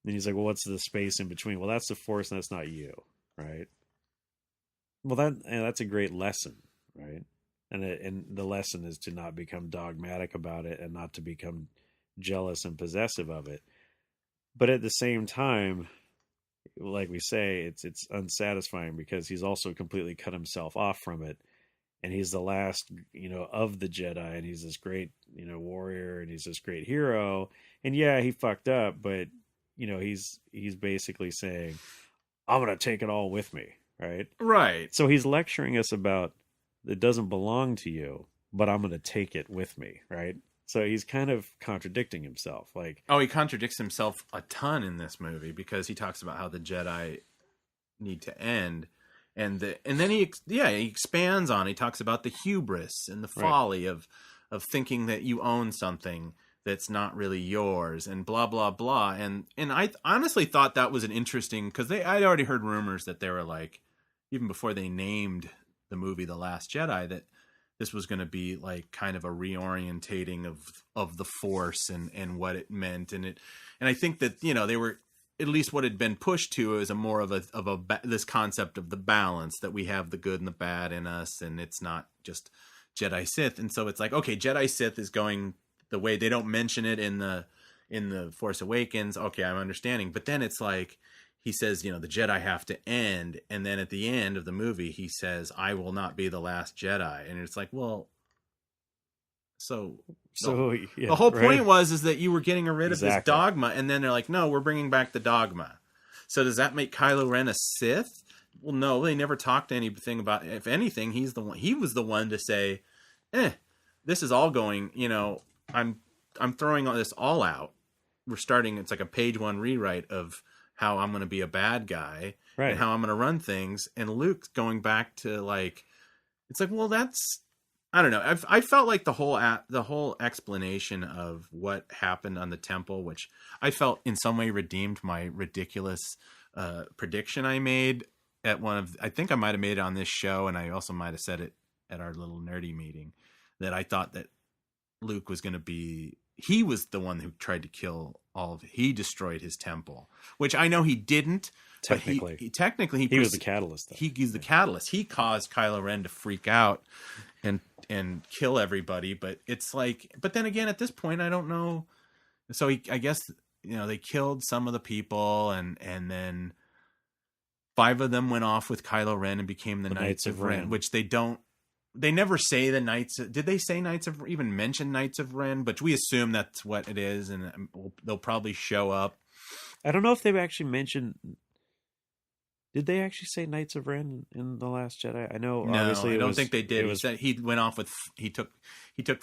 And he's like, well, what's the space in between? Well, that's the Force, and that's not you, right? Well, that's a great lesson, right? And the lesson is to not become dogmatic about it and not to become jealous and possessive of it. But at the same time, like we say, it's unsatisfying because he's also completely cut himself off from it, and he's the last of the Jedi, and he's this great warrior, and he's this great hero, and yeah, he fucked up, but he's basically saying, I'm gonna take it all with me, right? So he's lecturing us about it doesn't belong to you, but I'm gonna take it with me, right? So he's kind of contradicting himself. He contradicts himself a ton in this movie because he talks about how the Jedi need to end, and then he expands on. He talks about the hubris and the folly of thinking that you own something that's not really yours, and blah blah blah. And I honestly thought that was an interesting, because I'd already heard rumors that they were like, even before they named the movie The Last Jedi, that this was going to be like kind of a reorientating of the Force and what it meant. And I think that, they were, at least what had been pushed to is more of this concept of the balance, that we have the good and the bad in us. And it's not just Jedi Sith. And so it's like, okay, Jedi Sith is going the way, they don't mention it in the Force Awakens. Okay, I'm understanding. But then it's like, he says, the Jedi have to end. And then at the end of the movie, he says, I will not be the last Jedi. And it's like, well, the whole point is that you were getting rid of this dogma. And then they're like, no, we're bringing back the dogma. So does that make Kylo Ren a Sith? Well, no, they never talked anything about, if anything, he was the one to say, this is all going, I'm throwing all this all out. We're starting, it's like a page one rewrite of how I'm going to be a bad guy, right, and how I'm going to run things. And Luke's going back to it's like, well, that's, I don't know. I felt like the whole explanation of what happened on the temple, which I felt in some way redeemed my ridiculous prediction I made at I think I might've made it on this show. And I also might've said it at our little nerdy meeting, that I thought that Luke was going to be he was the one who tried to kill all of it. He destroyed his temple, which I know he didn't. Technically, he was the catalyst. Though. He's the catalyst. He caused Kylo Ren to freak out and kill everybody. But it's like, but then again, at this point, I don't know. So I guess, they killed some of the people, and then 5 of them went off with Kylo Ren and became the Knights of Ren, which they never say the Knights. Did they say even mention Knights of Ren? But we assume that's what it is, and they'll probably show up. I don't know if they've actually mentioned. Did they actually say Knights of Ren in The Last Jedi? I know. No, obviously I don't think they did. He went off with he took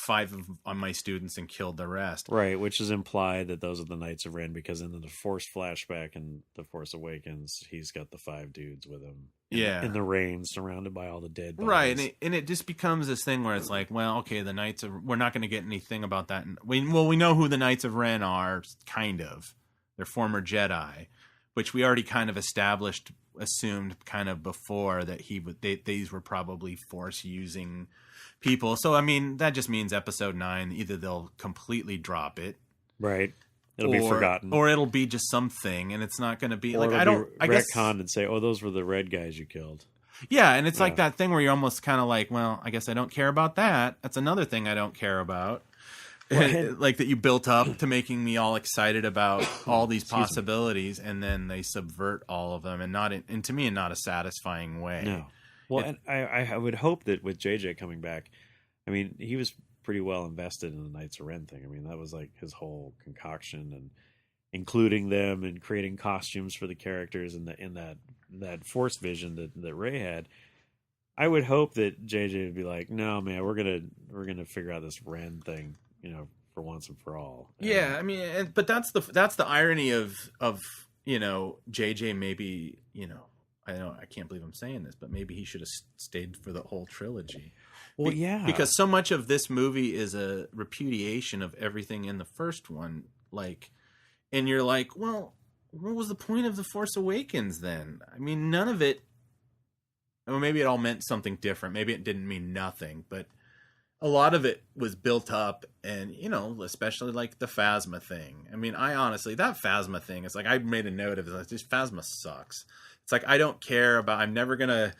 5 of my students and killed the rest. Right, which is implied that those are the Knights of Ren, because in the Force flashback in The Force Awakens, he's got the 5 dudes with him. In the rain, surrounded by all the dead bodies. Right, and it just becomes this thing where it's like, well, okay, the Knights of, we're not going to get anything about that. We know who the Knights of Ren are, kind of. They're former Jedi, which we already kind of assumed kind of before that these were probably Force using people. So I mean, that just means Episode 9, either they'll completely drop it, right? It'll be forgotten, or it'll be just something, and it's not going to be or like I guess retconned and say, oh, those were the red guys you killed. Yeah, and it's like that thing where you're almost kind of like, well, I guess I don't care about that. That's another thing I don't care about. Like that you built up to making me all excited about all these possibilities, and then they subvert all of them, and to me, in not a satisfying way. No. Well, and I would hope that with JJ coming back, I mean, he was pretty well invested in the Knights of Ren thing. I mean, that was like his whole concoction, and including them and creating costumes for the characters and in that Force vision that Rey had. I would hope that JJ would be like, no, man, we're gonna figure out this Ren thing. For once and for all. Yeah, I mean, but that's the irony of JJ. Maybe I can't believe I'm saying this, but maybe he should have stayed for the whole trilogy. Well, yeah, because so much of this movie is a repudiation of everything in the first one. Like, and you're like, well, what was the point of The Force Awakens then? I mean, none of it. Well, maybe it all meant something different. Maybe it didn't mean nothing, but a lot of it was built up, and especially like the Phasma thing. I mean, that Phasma thing is like, I made a note of it. Like, this Phasma sucks. It's like, I don't care about. I'm never gonna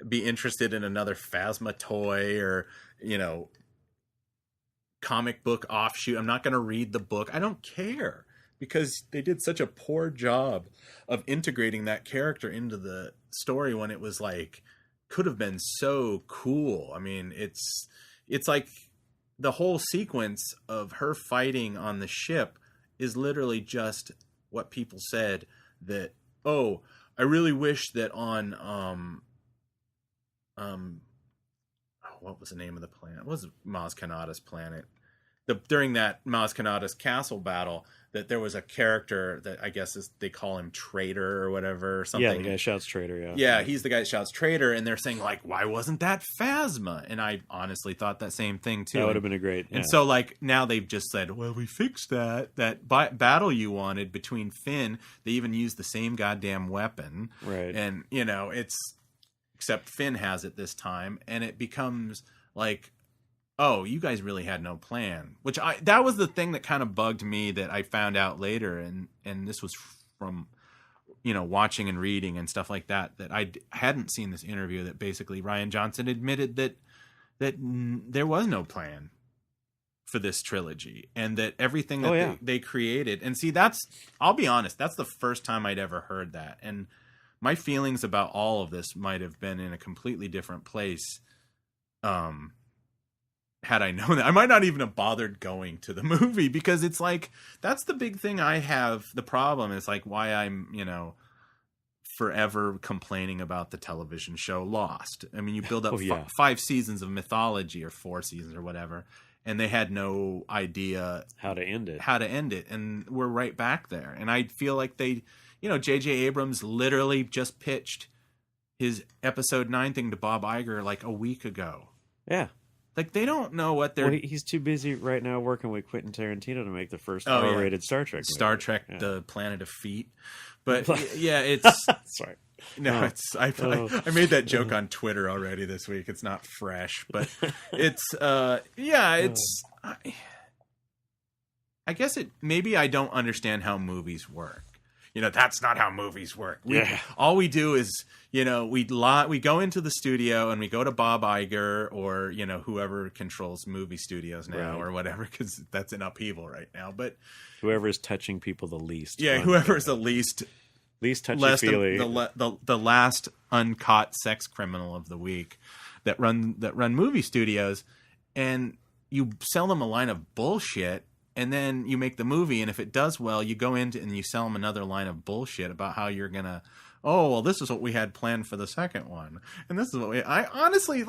be interested in another Phasma toy or comic book offshoot. I'm not gonna read the book. I don't care, because they did such a poor job of integrating that character into the story when it was like could have been so cool. I mean, it's like the whole sequence of her fighting on the ship is literally just what people said that, oh, I really wish that on what was the name of the planet? What was Maz Kanata's planet? During that Maz Kanata's castle battle, that there was a character that I guess they call him Traitor or whatever, or something. Yeah, the guy shouts Traitor, yeah. Yeah, he's the guy that shouts Traitor, and they're saying, like, why wasn't that Phasma? And I honestly thought that same thing, too. That would have been a great... And so, like, now they've just said, well, we fixed that. That battle you wanted between Finn, they even used the same goddamn weapon. Right. And, it's... Except Finn has it this time, and it becomes, like... Oh, you guys really had no plan. That was the thing that kind of bugged me that I found out later, and this was from, watching and reading and stuff like that I hadn't seen this interview that basically Rian Johnson admitted that there was no plan for this trilogy, and that everything that they created. And see, I'll be honest, that's the first time I'd ever heard that. And my feelings about all of this might have been in a completely different place. Had I known that, I might not even have bothered going to the movie, because it's like, that's the big thing I have. The problem is like why I'm, forever complaining about the television show Lost. I mean, you build up 5 seasons of mythology, or 4 seasons or whatever, and they had no idea how to end it. And we're right back there. And I feel like they, J.J. Abrams literally just pitched his Episode 9 thing to Bob Iger like a week ago. Yeah. Like, they don't know what they're... Well, he's too busy right now working with Quentin Tarantino to make the first R-rated Star Trek movie. Star Trek, The Planet of Feet. But, yeah, it's... Sorry. No, it's... I made that joke on Twitter already this week. It's not fresh, but it's... I guess maybe I don't understand how movies work. That's not how movies work. All we do is, we go into the studio and we go to Bob Iger or, whoever controls movie studios now or whatever, because that's in upheaval right now. But whoever is touching people the least. Yeah, whoever is the least touchy-feely. The last uncaught sex criminal of the week that run movie studios, and you sell them a line of bullshit. And then you make the movie, and if it does well, you go into and you sell them another line of bullshit about how you're gonna, this is what we had planned for the second one, and this is what I honestly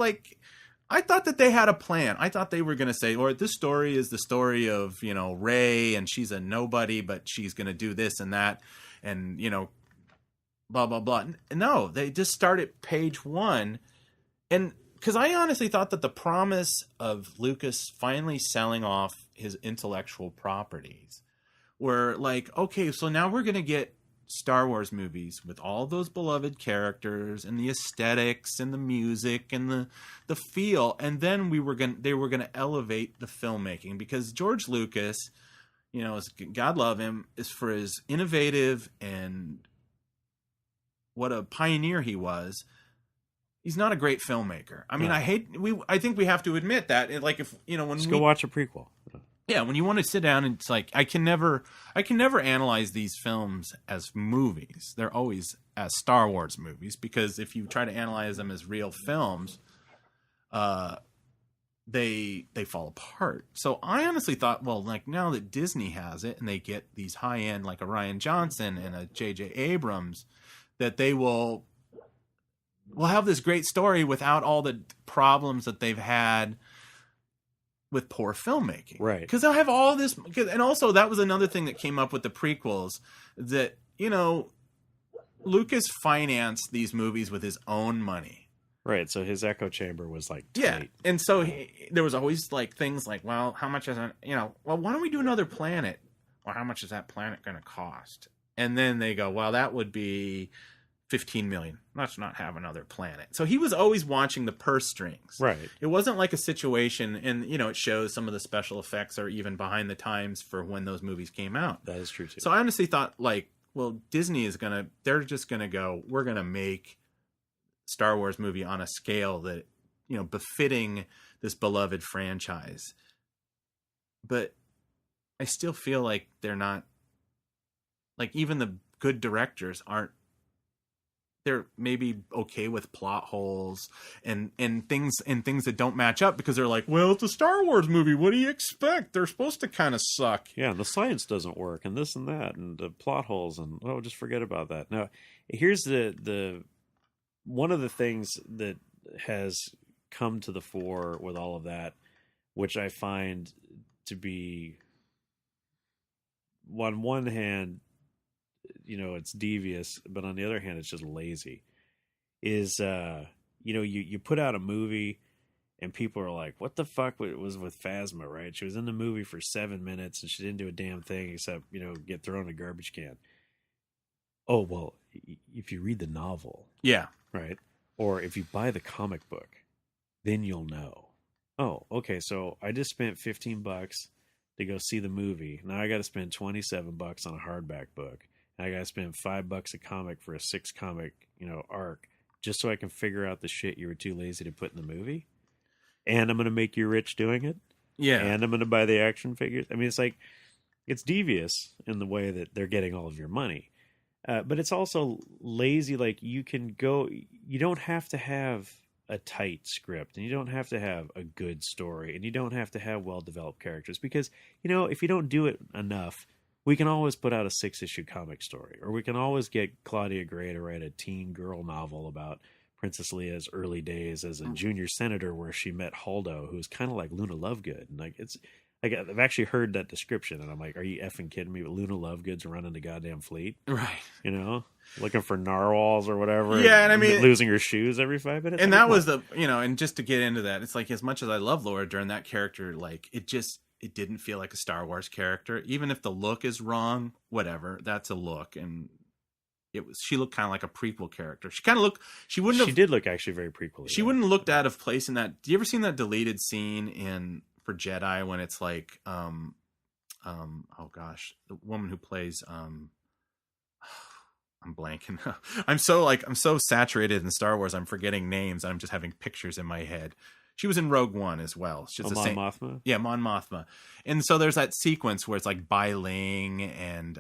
I thought that they had a plan. I thought they were gonna say, or this story is the story of Rey, and she's a nobody, but she's gonna do this and that, and blah blah blah. No, they just start at page 1, and because I honestly thought that the promise of Lucas finally selling off his intellectual properties were okay, so now we're going to get Star Wars movies with all those beloved characters and the aesthetics and the music and the feel, and then they were going to elevate the filmmaking, because George Lucas, God love him, is for his innovative and what a pioneer he was. He's not a great filmmaker. I mean, I think we have to admit that. When go watch a prequel. Yeah, when you want to sit down and it's I can never analyze these films as movies. They're always as Star Wars movies, because if you try to analyze them as real films, they fall apart. So I honestly thought, now that Disney has it and they get these high end like a Rian Johnson and a J.J. Abrams, that they will have this great story without all the problems that they've had with poor filmmaking. Right. Because they'll have all this. And also, that was another thing that came up with the prequels, that, Lucas financed these movies with his own money. Right. So his echo chamber was tight. Yeah. And so there was always things well, how much is why don't we do another planet? Well, how much is that planet going to cost? And then they go, well, that would be $15 million. Let's not have another planet. So he was always watching the purse strings. Right. It wasn't like a situation, and it shows some of the special effects are even behind the times for when those movies came out. That is true too. So I honestly thought Disney they're just gonna go, we're gonna make Star Wars movie on a scale that befitting this beloved franchise. But I still feel like they're not, even the good directors aren't. They're maybe okay with plot holes and things that don't match up, because they're well, it's a Star Wars movie. What do you expect? They're supposed to kind of suck. Yeah, and the science doesn't work, and this and that, and the plot holes, and just forget about that. Now, here's the one of the things that has come to the fore with all of that, which I find to be, on one hand, it's devious, but on the other hand, it's just lazy. Is you put out a movie and people are like, what the fuck was with Phasma, right? She was in the movie for 7 minutes and she didn't do a damn thing except get thrown in a garbage can. Oh, well, if you read the novel, yeah, right, or if you buy the comic book, then you'll know. Oh, okay, so I just spent $15 to go see the movie. Now I got to spend $27 on a hardback book. I gotta spend $5 a comic for a 6 comic, arc, just so I can figure out the shit you were too lazy to put in the movie. And I'm gonna make you rich doing it. Yeah. And I'm gonna buy the action figures. I mean, it's devious in the way that they're getting all of your money, but it's also lazy. You don't have to have a tight script, and you don't have to have a good story, and you don't have to have well-developed characters, because if you don't do it enough, we can always put out a 6-issue comic story, or we can always get Claudia Gray to write a teen girl novel about Princess Leia's early days as a junior senator, where she met Holdo, who's kind of like Luna Lovegood. And I've actually heard that description, and I'm like, are you effing kidding me? But Luna Lovegood's running the goddamn fleet, right? Looking for narwhals or whatever. Yeah, and I mean, losing her shoes every 5 minutes. And that was and just to get into that, it's as much as I love Laura Dern, that character, it didn't feel like a Star Wars character. Even if the look is wrong, whatever, that's a look. And she looked kind of like a prequel character. She did look actually very prequel. She wouldn't have looked out of place in that. Do you ever seen that deleted scene for Jedi when it's oh gosh, the woman who plays I'm blanking. I'm so saturated in Star Wars, I'm forgetting names. I'm just having pictures in my head. She was in Rogue One as well. She's the same. Mothma? Yeah, Mon Mothma. And so there's that sequence where it's like Bai Ling and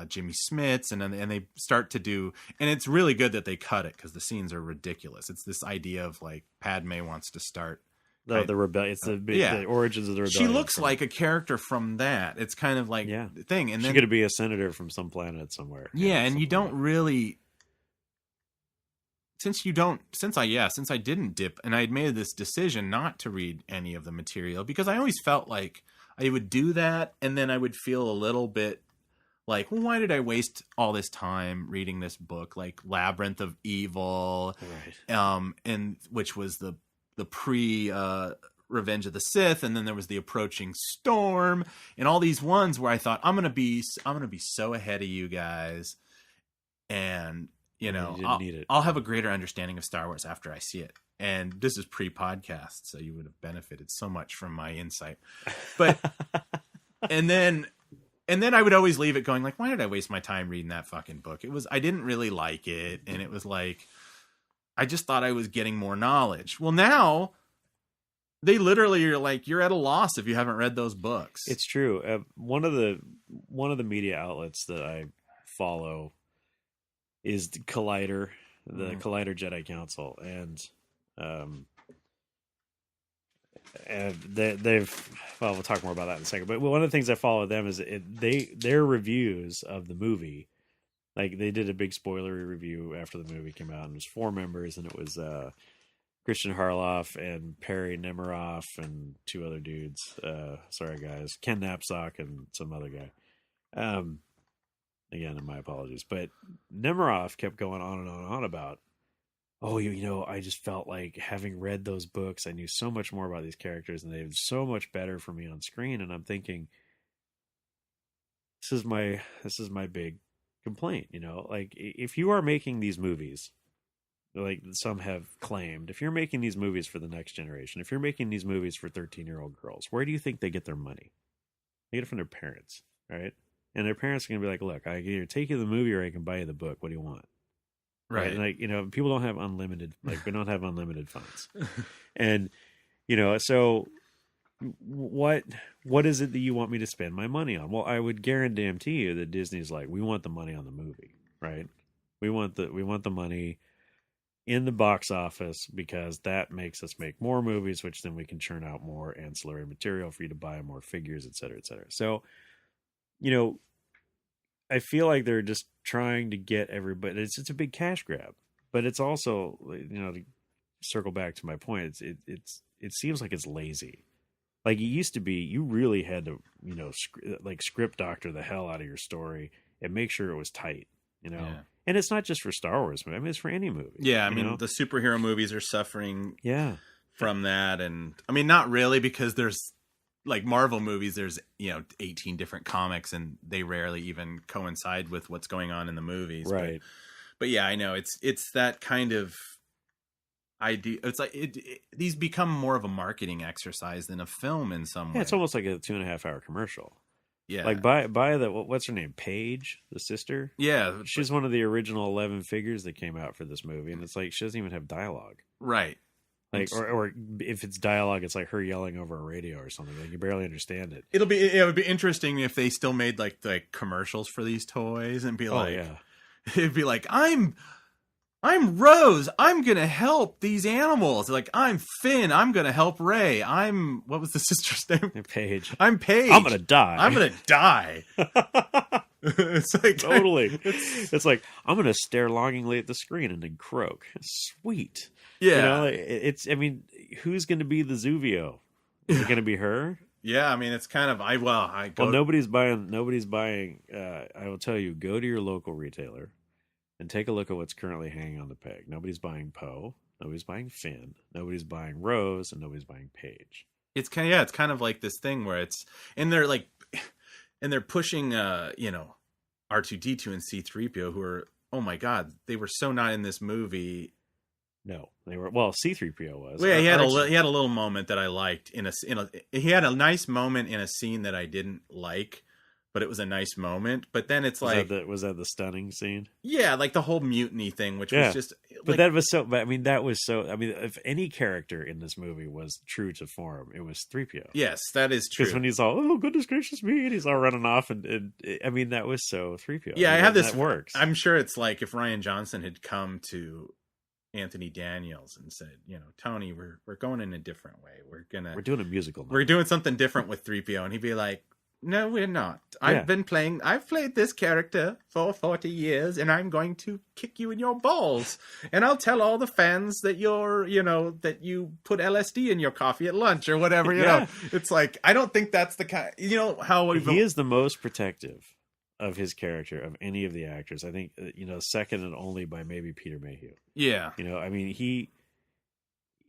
Jimmy Smits, and they start to do, and it's really good that they cut it because the scenes are ridiculous. It's this idea of like Padme wants to start the rebellion. It's the origins of the rebellion. She looks like a character from that. It's kind of like the thing. And she's then going to be a senator from some planet somewhere. Yeah, and you don't really. Since I didn't dip, and I had made this decision not to read any of the material because I always felt like I would do that and then I would feel a little bit like, well, why did I waste all this time reading this book like Labyrinth of Evil, right. And which was the pre Revenge of the Sith, and then there was the Approaching Storm, and all these ones where I thought I'm gonna be so ahead of you guys, and you know, I'll have a greater understanding of Star Wars after I see it. And this is pre-podcast, so you would have benefited so much from my insight. But and then I would always leave it going like, why did I waste my time reading that fucking book? I didn't really like it, and it was like I just thought I was getting more knowledge. Well, now they literally are like, you're at a loss if you haven't read those books. It's true. One of the media outlets that I follow is the Collider, Collider Jedi Council, and they've we'll talk more about that in a second. But one of the things I follow them is their reviews of the movie. Like they did a big spoilery review after the movie came out, and it was 4 members, and it was Christian Harloff and Perry Nemiroff and 2 other dudes. Sorry guys, Ken Knapsack and some other guy. Again, my apologies, but Nemiroff kept going on and on and on about, I just felt like having read those books, I knew so much more about these characters, and they were so much better for me on screen. And I'm thinking, this is my big complaint. Like if you are making these movies, like some have claimed, if you're making these movies for the next generation, if you're making these movies for 13-year-old girls, where do you think they get their money? They get it from their parents, right? And their parents are going to be like, look, I can either take you the movie or I can buy you the book. What do you want? Right. And like, people don't have unlimited, we don't have unlimited funds. And, so what is it that you want me to spend my money on? Well, I would guarantee you that Disney's like, we want the money on the movie, right? We want the money in the box office because that makes us make more movies, which then we can churn out more ancillary material for you to buy more figures, et cetera, et cetera. So, I feel like they're just trying to get everybody. It's a big cash grab, but it's also, to circle back to my point, it seems like it's lazy. Like it used to be, you really had to, script doctor the hell out of your story and make sure it was tight, Yeah. And it's not just for Star Wars. I mean, it's for any movie. Yeah, I mean, the superhero movies are suffering from that, and I mean, not really, because there's like Marvel movies, there's 18 different comics, and they rarely even coincide with what's going on in the movies. Right. But yeah, I know it's that kind of idea. It's like these become more of a marketing exercise than a film in some way. Yeah, it's almost like a 2.5-hour commercial. Yeah. Like buy the what's her name? Paige, the sister? Yeah. She's one of the original 11 figures that came out for this movie, and it's like she doesn't even have dialogue. Right. Like or if it's dialogue, it's like her yelling over a radio or something. Like you barely understand it. It would be interesting if they still made like commercials for these toys and be it'd be like, I'm Rose, I'm gonna help these animals. Like, I'm Finn, I'm gonna help Ray. What was the sister's name? Paige. I'm Paige. I'm gonna die. I'm gonna die. It's like totally. It's like I'm gonna stare longingly at the screen and then croak. Sweet. Yeah. It's. I mean, who's gonna be the Zuvio? Is it gonna be her? Yeah. I mean, it's kind of nobody's buying. I will tell you, go to your local retailer and take a look at what's currently hanging on the peg. Nobody's buying Poe. Nobody's buying Finn. Nobody's buying Rose, and nobody's buying Paige. It's kind of like this thing where they're pushing R2D2 and C3PO, who are, oh my god, they were so not in this movie, No, they were. Well, C-3PO was. Well, yeah, he had a little moment that I liked he had a nice moment in a scene that I didn't like, but it was a nice moment. But then it's was that the stunning scene? Yeah, like the whole mutiny thing, which was just. But that was so. But I mean, that was so. I mean, if any character in this movie was true to form, it was 3PO. Yes, that is true. Because when he's all, "Oh goodness gracious me," and he's all running off, and I mean, that was so 3PO. Yeah, I have this. That works. I'm sure it's like if Rian Johnson had come to Anthony Daniels and said, Tony, we're going in a different way. We're doing a musical now. We're doing something different with 3PO, and he'd be like, no, we're not. I've played this character for 40 years, and I'm going to kick you in your balls. And I'll tell all the fans that that you put LSD in your coffee at lunch or whatever, you know. It's like, I don't think that's the kind, how he is the most protective of his character of any of the actors. I think, second and only by maybe Peter Mayhew. Yeah. I mean,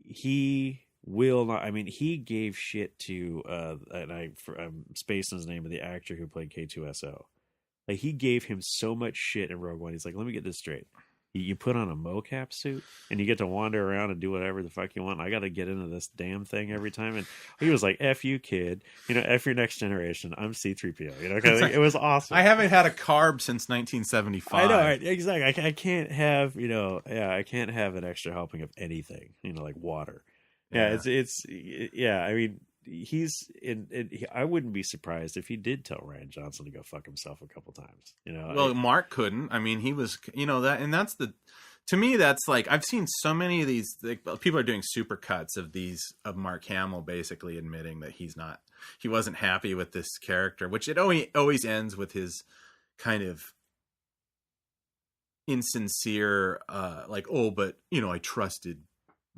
he will not. I mean, he gave shit to and I'm spacing his name, of the actor who played K2SO. Like, he gave him so much shit in Rogue One. He's like, let me get this straight. You put on a mocap suit and you get to wander around and do whatever the fuck you want. I got to get into this damn thing every time. And he was like, F you, kid. F your next generation. I'm C-3PO. Cause it was awesome. I haven't had a carb since 1975. I know, exactly. I can't have, I can't have an extra helping of anything, like water. Yeah, I mean, I wouldn't be surprised if he did tell Rian Johnson to go fuck himself a couple times. Well, Mark couldn't. I mean, he was, that, and that's to me, that's like, I've seen so many of these, people are doing super cuts of Mark Hamill basically admitting that he wasn't happy with this character, which it always ends with his kind of insincere, but I trusted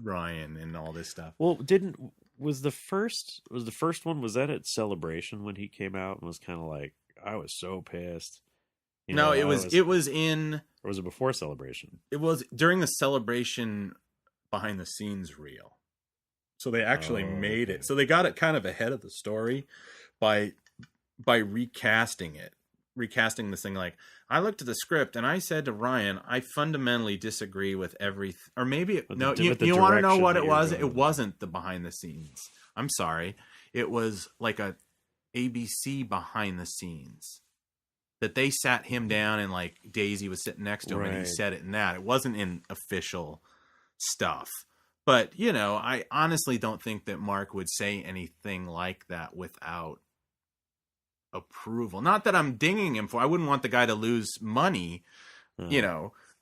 Ryan and all this stuff. Well, was the first one, was that at Celebration when he came out and was kind of like, I was so pissed? It was in, or was it before Celebration? It was during the Celebration behind the scenes reel. So they actually made it. So they got it kind of ahead of the story by recasting this thing. Like, I looked at the script and I said to Ryan, I fundamentally disagree with everything. Or maybe you want to know what it was? It wasn't the behind the scenes. I'm sorry. It was like a ABC behind the scenes that they sat him down and like Daisy was sitting next to him and he said it in that. It wasn't in official stuff. But, I honestly don't think that Mark would say anything like that without approval. Not that I'm dinging him for. I wouldn't want the guy to lose money,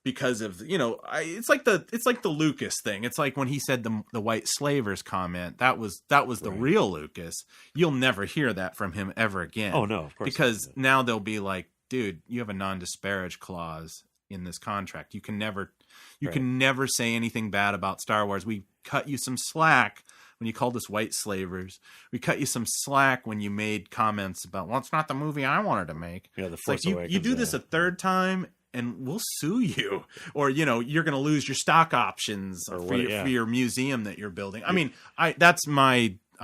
because of it's like the Lucas thing. It's like when he said the white slavers comment. That was the real Lucas. You'll never hear that from him ever again. Oh no, of course, because now they'll be like, dude, you have a non-disparage clause in this contract. You can never say anything bad about Star Wars. We cut you some slack when you called us white slavers. We cut you some slack when you made comments about, well, it's not the movie I wanted to make. Yeah, the Force Awakens, you do this a third time and we'll sue you. Or, you're going to lose your stock options for your museum that you're building. I mean, I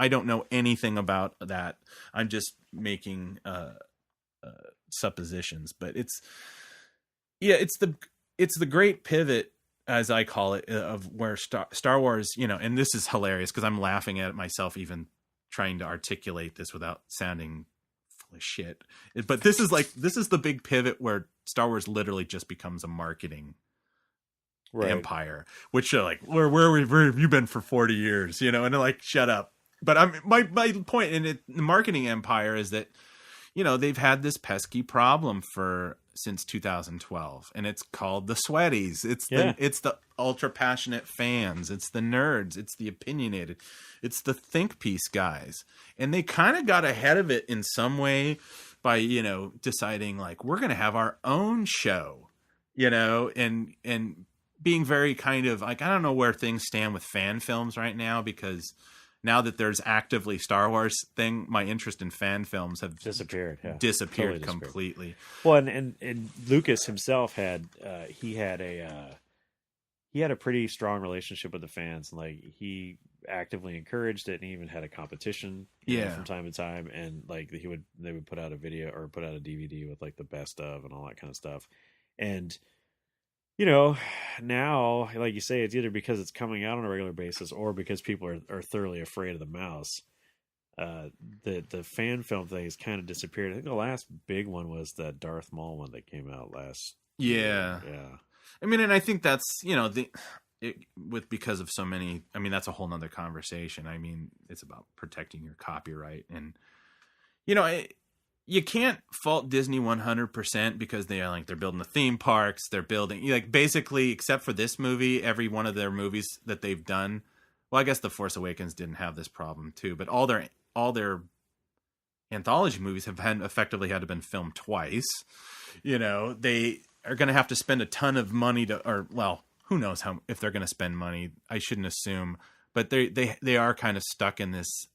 don't know anything about that. I'm just making suppositions, but it's the great pivot, as I call it, of where Star Wars, and this is hilarious because I'm laughing at it myself, even trying to articulate this without sounding full of shit. But this is the big pivot where Star Wars literally just becomes a marketing empire, which are like, where have you been for 40 years? And they're like, shut up. But my point in it, the marketing empire is that, they've had this pesky problem since 2012, and it's called the sweaties. It's the ultra passionate fans. It's the nerds. It's the opinionated. It's the think piece guys. And they kind of got ahead of it in some way by, deciding like, we're going to have our own show, and being very kind of like, I don't know where things stand with fan films right now, because now that there's actively Star Wars thing, my interest in fan films have disappeared. Yeah. Disappeared completely. Well, and Lucas himself had he had a pretty strong relationship with the fans, and like he actively encouraged it, and he even had a competition from time to time, and like they would put out a video or put out a DVD with like the best of and all that kind of stuff. And you know, now, like you say, it's either because it's coming out on a regular basis or because people are thoroughly afraid of the mouse. The fan film thing has kind of disappeared. I think the last big one was the Darth Maul one that came out last Yeah. year. Yeah. I mean, and I think that's, you know, because of so many, I mean, that's a whole nother conversation. I mean, it's about protecting your copyright, and, you know, you can't fault Disney 100% because they're building the theme parks. They're building, like, basically, except for this movie, every one of their movies that they've done. Well, I guess The Force Awakens didn't have this problem too, but all their anthology movies have effectively had to been filmed twice. You know, they are going to have to spend a ton of money who knows if they're going to spend money. I shouldn't assume, but they are kind of stuck in this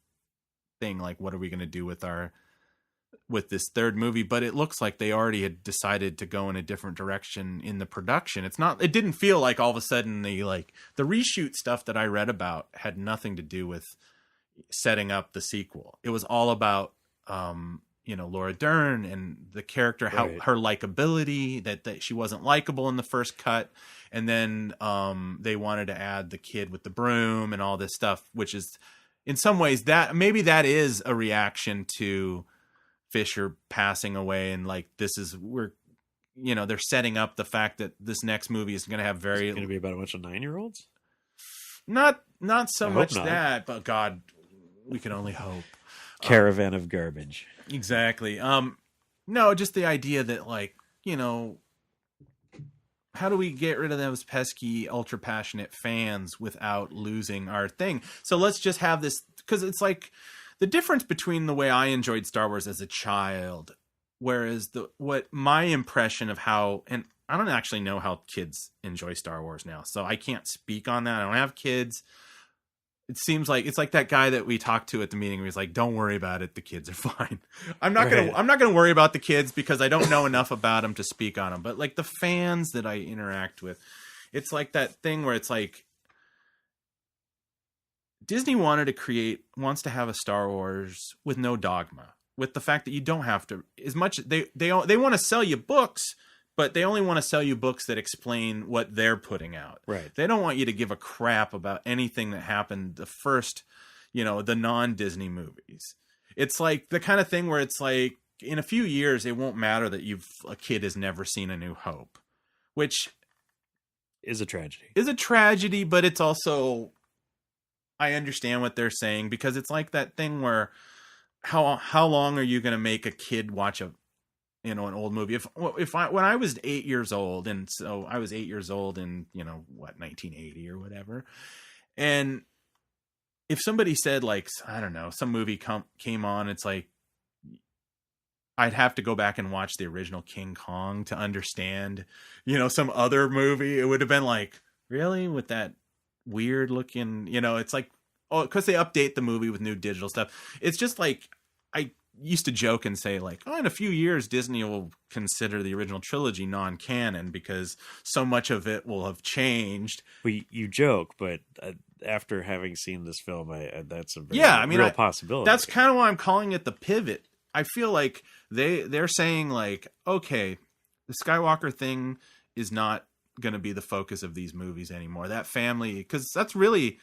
thing. Like, what are we going to do with this third movie? But it looks like they already had decided to go in a different direction in the production. It didn't feel like all of a sudden the reshoot stuff that I read about had nothing to do with setting up the sequel. It was all about, Laura Dern and the character, how her likability, that she wasn't likable in the first cut. And then they wanted to add the kid with the broom and all this stuff, which is in some ways maybe that is a reaction to Fisher passing away, and like they're setting up the fact that this next movie is going to have going to be about a bunch of 9-year-olds. Not so much not. that, but God, we can only hope. Caravan of garbage. Exactly. No, just the idea that, like, how do we get rid of those pesky, ultra passionate fans without losing our thing? So let's just have this, because it's like the difference between the way I enjoyed Star Wars as a child, whereas what my impression of how, and I don't actually know how kids enjoy Star Wars now, so I can't speak on that. I don't have kids. It seems like it's like that guy that we talked to at the meeting where he's like, "Don't worry about it. The kids are fine." I'm not gonna worry about the kids because I don't know enough about them to speak on them. But like the fans that I interact with, it's like that thing where it's like Disney wants to have a Star Wars with no dogma, with the fact that you don't have to, as much they want to sell you books, but they only want to sell you books that explain what they're putting out. Right. They don't want you to give a crap about anything that happened the first, the non-Disney movies. It's like the kind of thing where it's like in a few years, it won't matter that a kid has never seen A New Hope, which is a tragedy. But it's also, I understand what they're saying, because it's like that thing where how long are you going to make a kid watch an old movie? When I was 8 years old, and so I was 8 years old in 1980 or whatever, and if somebody said, like, I don't know, some movie came on, it's like I'd have to go back and watch the original King Kong to understand some other movie. It would have been like, really, with that weird looking, it's like, oh, because they update the movie with new digital stuff. It's just like, I used to joke and say, like, oh, in a few years Disney will consider the original trilogy non-canon because so much of it will have changed. Well, you joke, but after having seen this film, that's a real possibility. That's kind of why I'm calling it the pivot. I feel like they're saying, like, okay, the Skywalker thing is not going to be the focus of these movies anymore. That family, because that's really,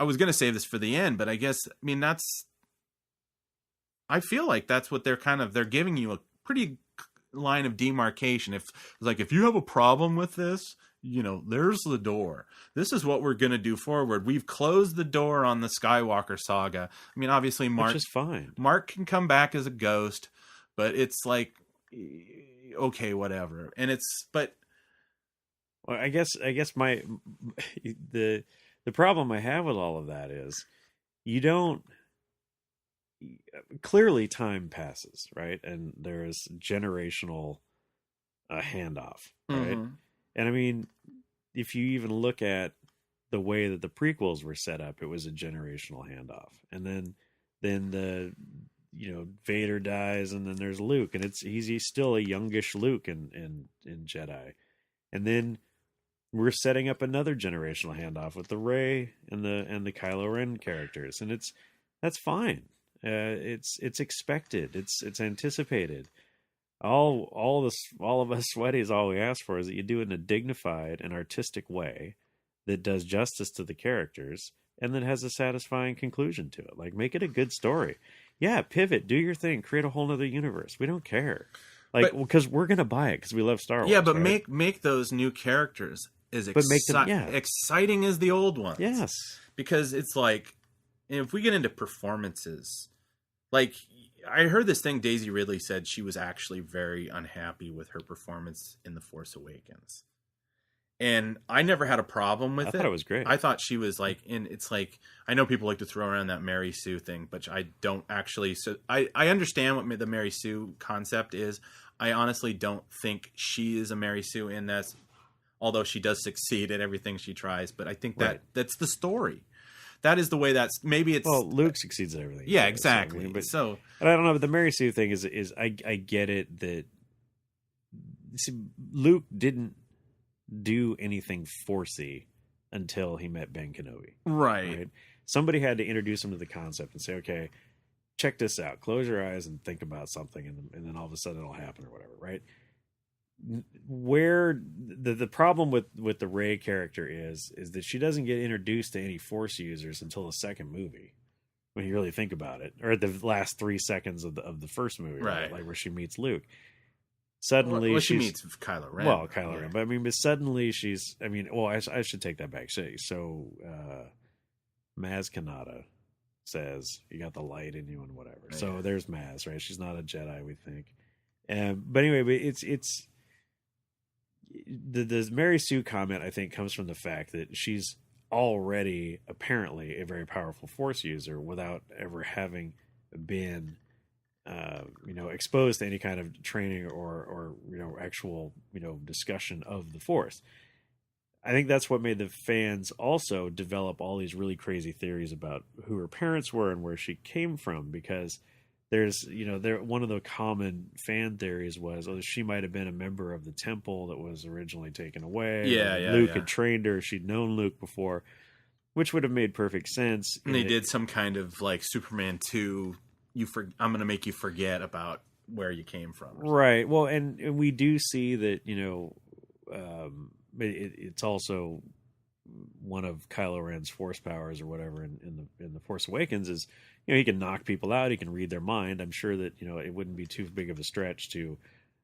I was going to save this for the end, but I guess, I feel like that's what they're giving you a pretty line of demarcation. If you have a problem with this, there's the door. This is what we're going to do forward. We've closed the door on the Skywalker saga. Obviously Mark, which is fine. Mark can come back as a ghost, but it's like, okay, whatever. And but well, I guess the problem I have with all of that is clearly time passes, right? And there is generational handoff, right? Mm-hmm. And if you even look at the way that the prequels were set up, it was a generational handoff. And then the Vader dies, and then there's Luke, and he's still a youngish Luke in Jedi. And then we're setting up another generational handoff with the Rey and the Kylo Ren characters, and that's fine. It's expected. It's anticipated. all of us sweaties, all we ask for is that you do it in a dignified and artistic way that does justice to the characters and that has a satisfying conclusion to it. Like, make it a good story. Yeah, pivot, do your thing, create a whole nother universe. We don't care. Like, because we're gonna buy it because we love Star Wars. Yeah, but right? make those new characters as exciting as the old ones. Yes, because it's like, if we get into performances, like, I heard this thing Daisy Ridley said she was actually very unhappy with her performance in The Force Awakens. And I never had a problem with it. I thought it was great. I thought she was like, and it's like, I know people like to throw around that Mary Sue thing, but I don't actually. So I understand what the Mary Sue concept is. I honestly don't think she is a Mary Sue in this, although she does succeed at everything she tries. But I think that's the story. That is the way maybe it's. Well, Luke succeeds at everything. Yeah, exactly. But I don't know. But the Mary Sue thing is I get it that Luke didn't do anything Forcey until he met Ben Kenobi. Right. Somebody had to introduce him to the concept and say, okay, check this out. Close your eyes and think about something, and then all of a sudden it'll happen or whatever, right? Where the problem with the Rey character is that she doesn't get introduced to any Force users until the second movie, when you really think about it, or the last 3 seconds of the first movie, right? Like where she meets Luke. Suddenly, she meets Kylo Ren. Well, Kylo Ren, but suddenly she's. I should take that back. So, Maz Kanata says you got the light in you and whatever. Yeah. So there's Maz, right? She's not a Jedi, we think. But anyway, it's the Mary Sue comment, I think, comes from the fact that she's already apparently a very powerful Force user without ever having been exposed to any kind of training or actual discussion of the Force. I think that's what made the fans also develop all these really crazy theories about who her parents were and where she came from, because there's one of the common fan theories was she might have been a member of the temple that was originally taken away. Luke had trained her, she'd known Luke before, which would have made perfect sense. And they did some kind of like Superman 2, I'm going to make you forget about where you came from. Right. Well, and we do see that, it's also one of Kylo Ren's Force powers or whatever in the Force Awakens is, he can knock people out. He can read their mind. I'm sure that, it wouldn't be too big of a stretch to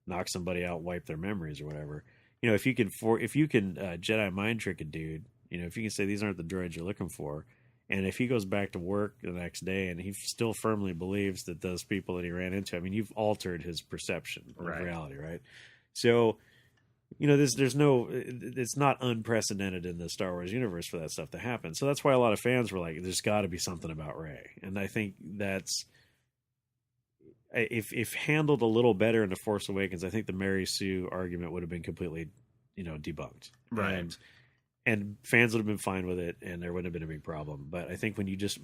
knock somebody out, wipe their memories or whatever. If you can Jedi mind trick a dude, if you can say these aren't the droids you're looking for, and if he goes back to work the next day and he still firmly believes that those people that he ran into, you've altered his perception of reality, right? So, it's not unprecedented in the Star Wars universe for that stuff to happen. So that's why a lot of fans were like, there's got to be something about Rey. And I think that's, if handled a little better in The Force Awakens, I think the Mary Sue argument would have been completely, debunked. Right. And fans would have been fine with it, and there wouldn't have been a big problem. But I think when you just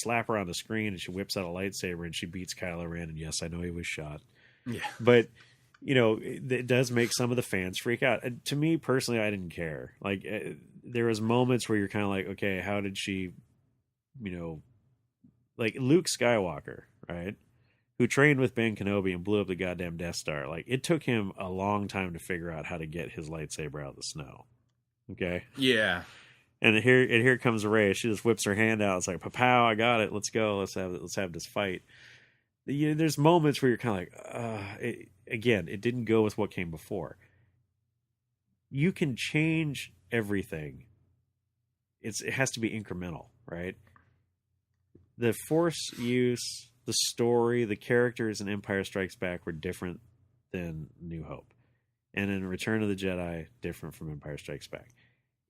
slap her on the screen and she whips out a lightsaber and she beats Kylo Ren, and yes, I know he was shot. Yeah. But, it does make some of the fans freak out. To me, personally, I didn't care. Like, there was moments where you're kind of like, okay, how did she, like Luke Skywalker, right? Who trained with Ben Kenobi and blew up the goddamn Death Star. Like, it took him a long time to figure out how to get his lightsaber out of the snow. Okay. Yeah. And here comes Rey. She just whips her hand out. It's like, "Pow! I got it. Let's go. Let's have this fight." There's moments where you're kind of like, again, it didn't go with what came before. You can change everything. It has to be incremental, right? The Force use, the story, the characters in Empire Strikes Back were different than New Hope. And in Return of the Jedi, different from Empire Strikes Back.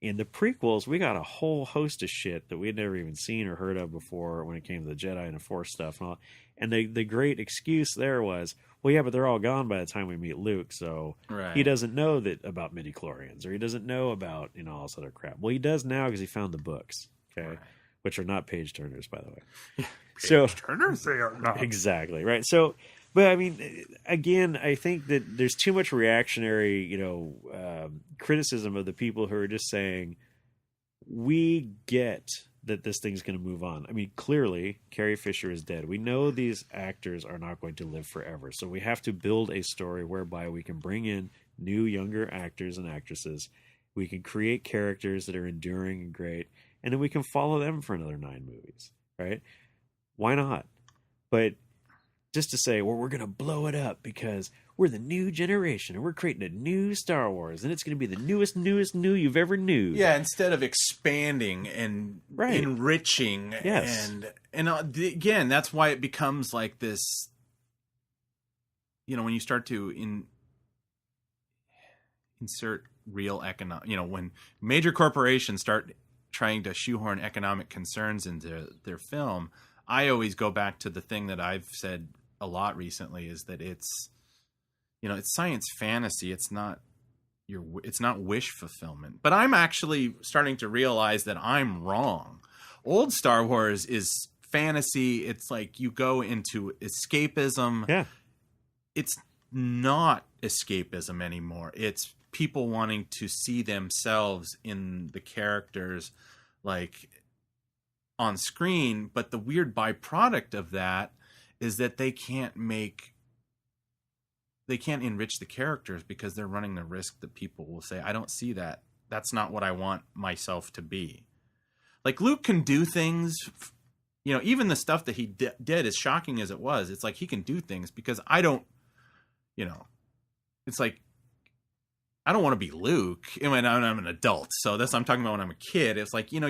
In the prequels, we got a whole host of shit that we had never even seen or heard of before when it came to the Jedi and the Force stuff and all. And the great excuse there was, well, yeah, but they're all gone by the time we meet Luke, so he doesn't know that about midichlorians, or he doesn't know about all this other crap. Well, he does now because he found the books, okay, which are not page turners, by the way. Page turners, they are not. Exactly, right. So, but again, I think that there's too much reactionary, criticism of the people who are just saying, we get that this thing's going to move on. I mean, clearly, Carrie Fisher is dead. We know these actors are not going to live forever. So we have to build a story whereby we can bring in new, younger actors and actresses. We can create characters that are enduring and great. And then we can follow them for another 9 movies, right? Why not? But just to say, well, we're going to blow it up because we're the new generation and we're creating a new Star Wars and it's going to be the newest new you've ever knew. Yeah, instead of expanding and enriching. Yes. And again, that's why it becomes like this, when you start to insert real economic, when major corporations start trying to shoehorn economic concerns into their film, I always go back to the thing that I've said a lot recently is that it's science fantasy. It's not wish fulfillment. But I'm actually starting to realize that I'm wrong. Old Star Wars is fantasy. It's like you go into escapism. Yeah. It's not escapism anymore. It's people wanting to see themselves in the characters like on screen, but the weird byproduct of that is that they can't enrich the characters because they're running the risk that people will say, I don't see that. That's not what I want myself to be. Like Luke can do things, even the stuff that he did, as shocking as it was, it's like he can do things because I don't, it's like, I don't want to be Luke. I'm an adult, so that's what I'm talking about when I'm a kid. It's like, you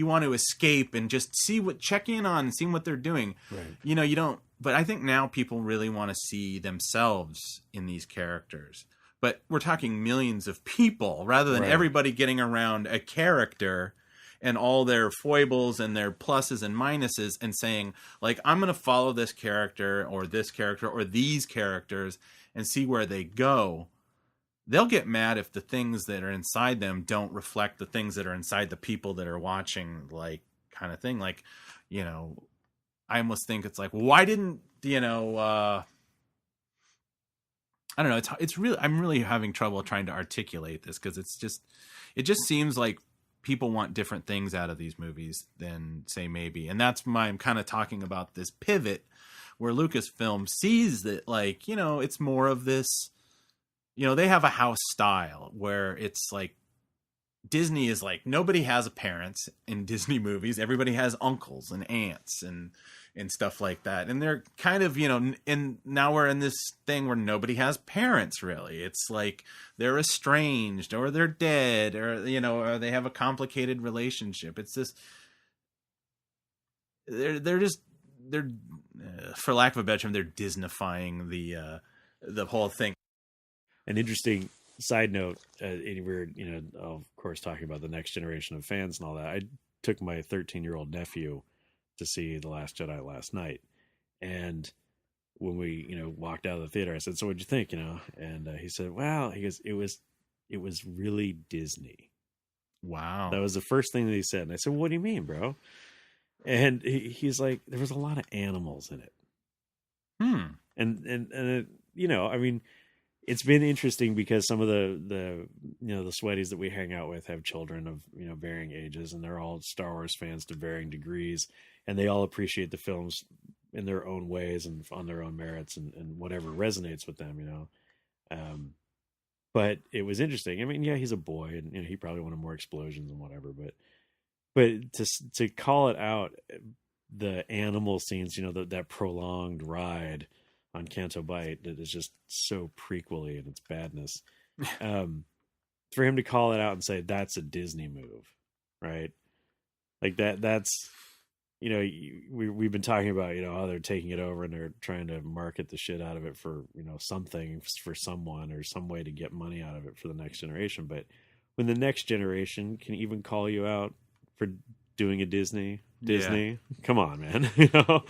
want to escape and just check in on and see what they're doing. Right. You don't, but I think now people really want to see themselves in these characters. But we're talking millions of people rather than everybody getting around a character and all their foibles and their pluses and minuses and saying, like, I'm going to follow this character or these characters and see where they go. They'll get mad if the things that are inside them don't reflect the things that are inside the people that are watching, like, kind of thing. Like, I almost think it's like, why didn't, I don't know. It's really, I'm really having trouble trying to articulate this because it just seems like people want different things out of these movies than say maybe. And that's why I'm kind of talking about this pivot where Lucasfilm sees that, like, it's more of this, they have a house style where it's like Disney is like nobody has a parents in Disney movies. Everybody has uncles and aunts and stuff like that. And they're kind of, and now we're in this thing where nobody has parents really. It's like they're estranged or they're dead or, or they have a complicated relationship. It's just, they're for lack of a better term, they're Disneyfying the whole thing. An interesting side note, we're, of course, talking about the next generation of fans and all that. I took my 13-year-old nephew to see The Last Jedi last night. And when we, walked out of the theater, I said, so what'd you think, And he said, wow, he goes, it was really Disney. Wow. That was the first thing that he said. And I said, what do you mean, bro? And he's like, there was a lot of animals in it. And it, I mean, it's been interesting because some of the sweaties that we hang out with have children of, varying ages, and they're all Star Wars fans to varying degrees, and they all appreciate the films in their own ways and on their own merits and whatever resonates with them, But it was interesting. I mean, yeah, he's a boy and he probably wanted more explosions and whatever, but to call it out, the animal scenes, that prolonged ride on Canto Bight that is just so prequely in its badness. For him to call it out and say that's a Disney move, right? Like that's we've been talking about how they're taking it over and they're trying to market the shit out of it for something for someone or some way to get money out of it for the next generation. But when the next generation can even call you out for doing a Disney, come on, man.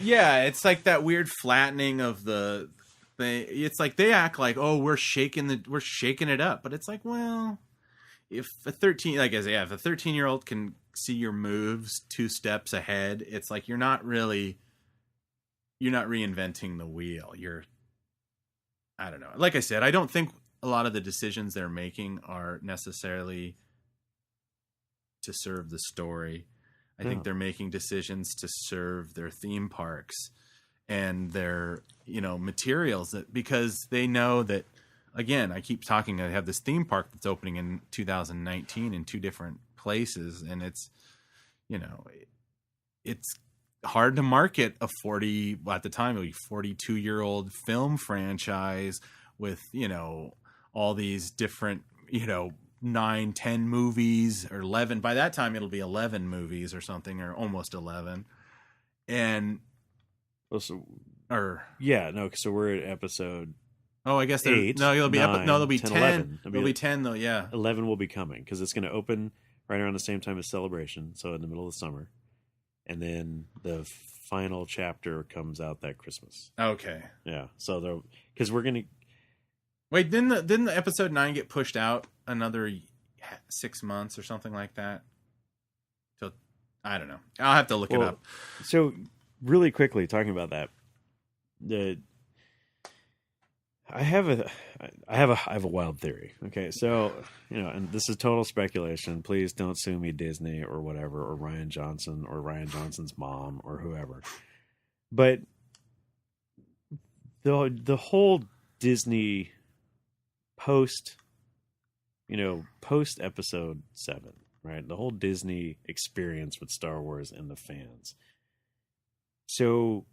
Yeah, it's like that weird flattening of the thing. It's like they act like, oh, we're shaking it up, but it's like, well, if a 13-year-old can see your moves 2 steps ahead, it's like you're not reinventing the wheel. I don't know. Like I said, I don't think a lot of the decisions they're making are necessarily to serve the story. I think they're making decisions to serve their theme parks and their, materials because they know that, again, I keep talking, I have this theme park that's opening in 2019 in 2 different places. And it's, it's hard to market a at the time, it was 42-year-old film franchise with, all these different, 9, 10 movies or 11. By that time, it'll be 11 movies or something, or almost 11. And, so we're at episode. Oh, I guess 8. There'll be 10, 10. 11. There'll be 10 though. Yeah. 11 will be coming because it's going to open right around the same time as Celebration. So in the middle of the summer. And then the final chapter comes out that Christmas. Okay. Yeah. So because we're going to, wait, didn't the episode 9 get pushed out another 6 months or something like that? So I don't know. I'll have to look it up. So really quickly talking about that, I have a wild theory. Okay, so and this is total speculation. Please don't sue me, Disney or whatever, or Ryan Johnson or Ryan Johnson's mom or whoever. But the whole Disney post episode 7, right? The whole Disney experience with Star Wars and the fans. So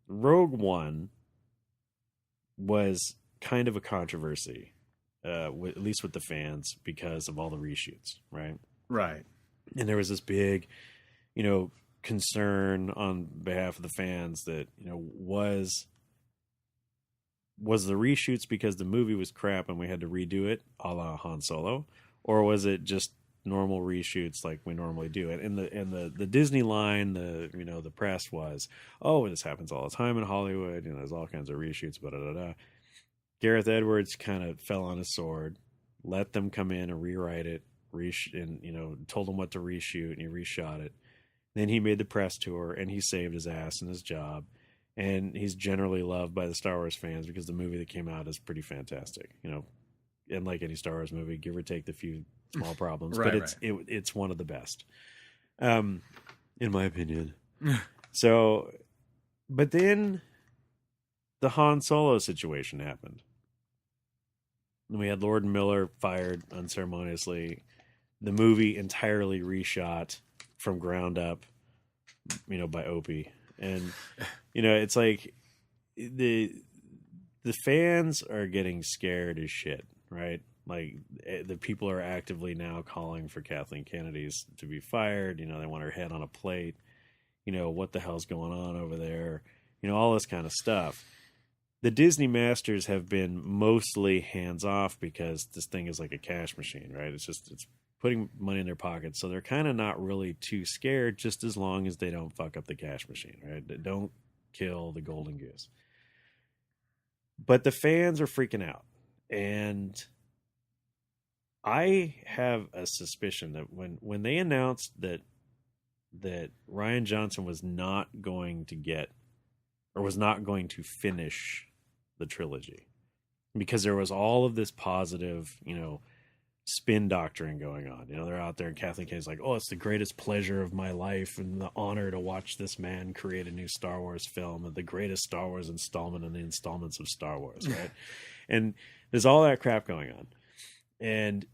Rogue One was kind of a controversy, at least with the fans, because of all the reshoots, right? Right. And there was this big, concern on behalf of the fans that, was the reshoots because the movie was crap and we had to redo it a la Han Solo, or was it just normal reshoots like we normally do it? And the Disney line, the press was, oh, this happens all the time in Hollywood, there's all kinds of reshoots, Gareth Edwards kind of fell on his sword, let them come in and rewrite it, and told them what to reshoot, and he reshot it. Then he made the press tour and he saved his ass and his job. And he's generally loved by the Star Wars fans because the movie that came out is pretty fantastic, and like any Star Wars movie, give or take the few small problems, right, but it's one of the best, in my opinion. So, but then the Han Solo situation happened. And we had Lord Miller fired unceremoniously. The movie entirely reshot from ground up, by Opie. And, it's like the fans are getting scared as shit, right? Like the people are actively now calling for Kathleen Kennedy to be fired. They want her head on a plate. What the hell's going on over there? All this kind of stuff. The Disney masters have been mostly hands off because this thing is like a cash machine, right? It's putting money in their pockets. So they're kind of not really too scared, just as long as they don't fuck up the cash machine, right? They don't kill the golden goose. But the fans are freaking out. And I have a suspicion that when they announced that Ryan Johnson was not going to finish the trilogy, because there was all of this positive, spin doctoring going on. They're out there and Kathleen Kennedy's like, oh, it's the greatest pleasure of my life and the honor to watch this man create a new Star Wars film and the greatest Star Wars installment in the installments of Star Wars, right? And there's all that crap going on. And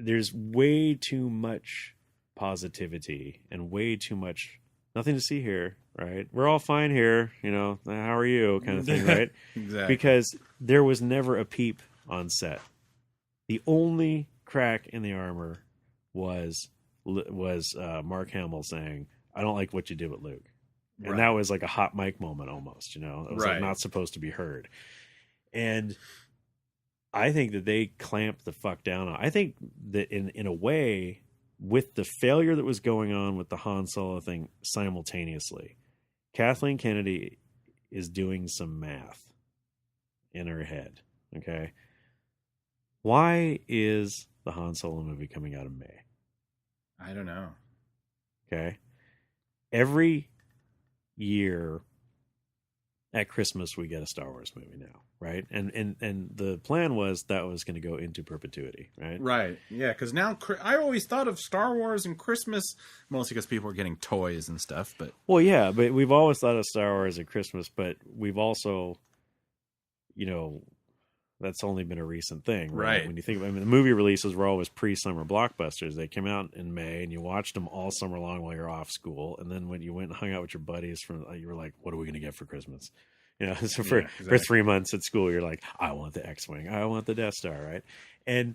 there's way too much positivity and way too much nothing to see here, right? We're all fine here, how are you kind of thing, right? Exactly. Because there was never a peep on set. The only crack in the armor was Mark Hamill saying, I don't like what you did with Luke. And that was like a hot mic moment almost, It was like not supposed to be heard. And I think that they clamped the fuck down on. I think that in a way, with the failure that was going on with the Han Solo thing simultaneously, Kathleen Kennedy is doing some math in her head. Okay. Why is the Han Solo movie coming out in May? I don't know. Okay. Every year at Christmas we get a Star Wars movie now, right? And the plan was that was going to go into perpetuity, right? Right. Yeah, because now I always thought of Star Wars and Christmas mostly because people were getting toys and stuff. But Well, yeah, but we've always thought of Star Wars at Christmas, but we've also, you know, that's only been a recent thing, right? When you think about, I mean, the movie releases were always pre-summer blockbusters. They came out in May, and you watched them all summer long while you're off school. And then when you went and hung out with your buddies, you were like, "What are we going to get for Christmas?" You know, so for 3 months at school, you're like, "I want the X-wing, I want the Death Star," right? And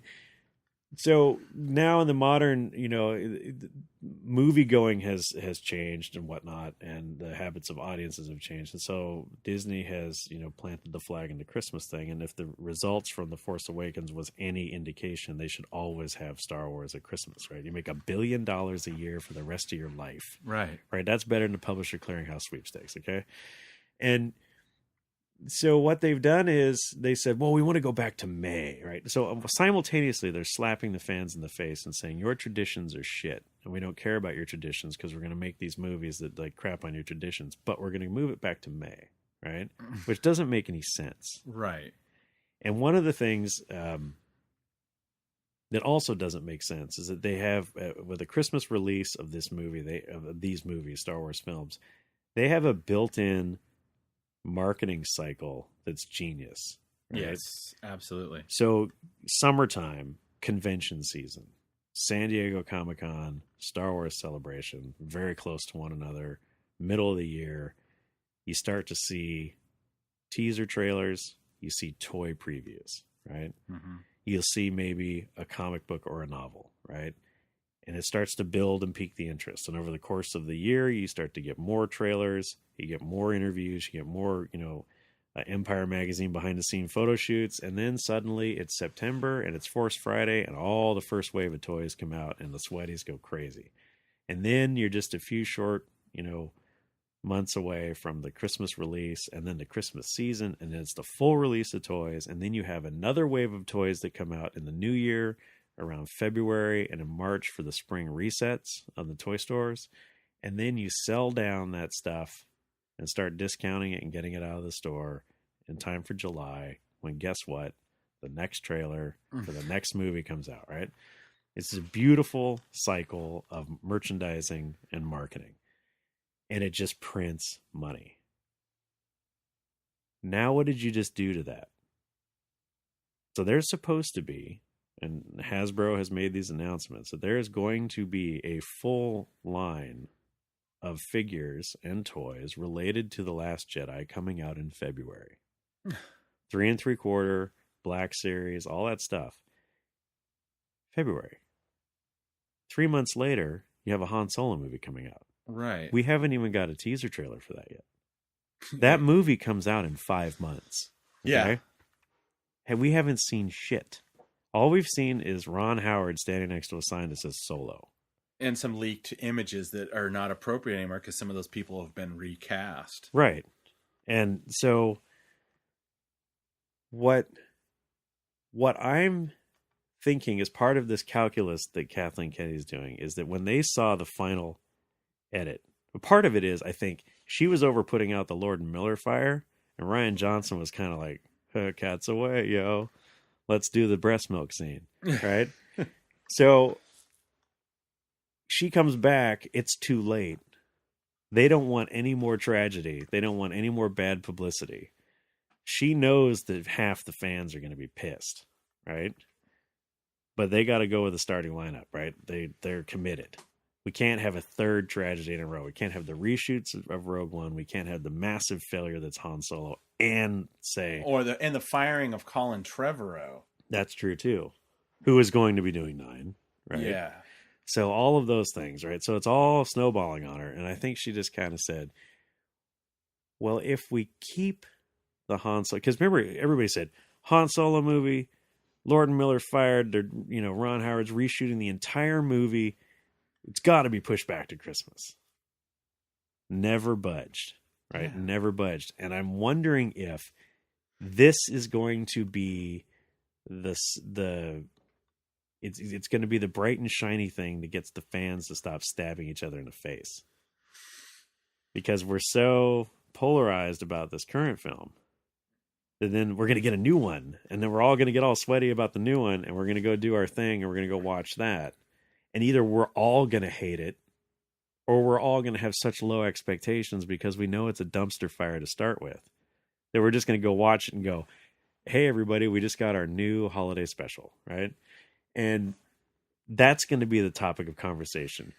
so now in the modern, you know, movie going has changed and whatnot, and the habits of audiences have changed. And so Disney has, you know, planted the flag in the Christmas thing. And if the results from The Force Awakens was any indication, they should always have Star Wars at Christmas, right? You make $1 billion a year for the rest of your life. right. That's better than the Publisher Clearinghouse sweepstakes. Okay. And so what they've done is they said, well, we want to go back to May, right? So simultaneously, they're slapping the fans in the face and saying, your traditions are shit, and we don't care about your traditions because we're going to make these movies that like crap on your traditions, but we're going to move it back to May, right? Which doesn't make any sense. Right. And one of the things that also doesn't make sense is that they have, with the Christmas release of this movie, of these movies, Star Wars films, they have a built-in marketing cycle that's genius. Right? Yes, absolutely. So summertime, convention season, San Diego Comic-Con, Star Wars Celebration, very close to one another. Middle of the year, you start to see teaser trailers, you see toy previews, right? Mm-hmm. You'll see maybe a comic book or a novel, right? And it starts to build and pique the interest. And over the course of the year, you start to get more trailers, you get more interviews, you get more, you know, Empire Magazine behind-the-scene photo shoots. And then suddenly it's September and it's Force Friday and all the first wave of toys come out and the sweaties go crazy. And then you're just a few short, you know, months away from the Christmas release and then the Christmas season. And then it's the full release of toys. And then you have another wave of toys that come out in the new year, around February and in March for the spring resets of the toy stores. And then you sell down that stuff and start discounting it and getting it out of the store in time for July, when guess what? The next trailer for the next movie comes out, right? It's a beautiful cycle of merchandising and marketing. And it just prints money. Now, what did you just do to that? So there's supposed to be, and Hasbro has made these announcements, that there is going to be a full line of figures and toys related to The Last Jedi coming out in February. 3 3/4, Black Series, all that stuff. February. 3 months later, you have a Han Solo movie coming out. Right. We haven't even got a teaser trailer for that yet. That movie comes out in 5 months. Okay? Yeah. And we haven't seen shit. All we've seen is Ron Howard standing next to a sign that says Solo. And some leaked images that are not appropriate anymore because some of those people have been recast. Right. And so what I'm thinking is part of this calculus that Kathleen Kennedy's doing is that when they saw the final edit, part of it is, I think, she was over putting out the Lord and Miller fire, and Ryan Johnson was kind of like, cat's away, yo. Let's do the breast milk scene, right? So she comes back. It's too late. They don't want any more tragedy. They don't want any more bad publicity. She knows that half the fans are going to be pissed, right? But they got to go with the starting lineup, right? They're committed. We can't have a third tragedy in a row. We can't have the reshoots of Rogue One. We can't have the massive failure that's Han Solo and the firing of Colin Trevorrow. That's true too. Who is going to be doing 9, right? Yeah. So all of those things, right? So it's all snowballing on her. And I think she just kind of said, well, if we keep the Han Solo, because remember, everybody said Han Solo movie, Lord and Miller fired, Ron Howard's reshooting the entire movie. It's got to be pushed back to Christmas. Never budged, right? Yeah. Never budged. And I'm wondering if this is going to be it's going to be the bright and shiny thing that gets the fans to stop stabbing each other in the face. Because we're so polarized about this current film, then we're going to get a new one, and then we're all going to get all sweaty about the new one, and we're going to go do our thing, and we're going to go watch that. And either we're all going to hate it, or we're all going to have such low expectations because we know it's a dumpster fire to start with, that we're just going to go watch it and go, hey, everybody, we just got our new holiday special, right? And that's going to be the topic of conversation.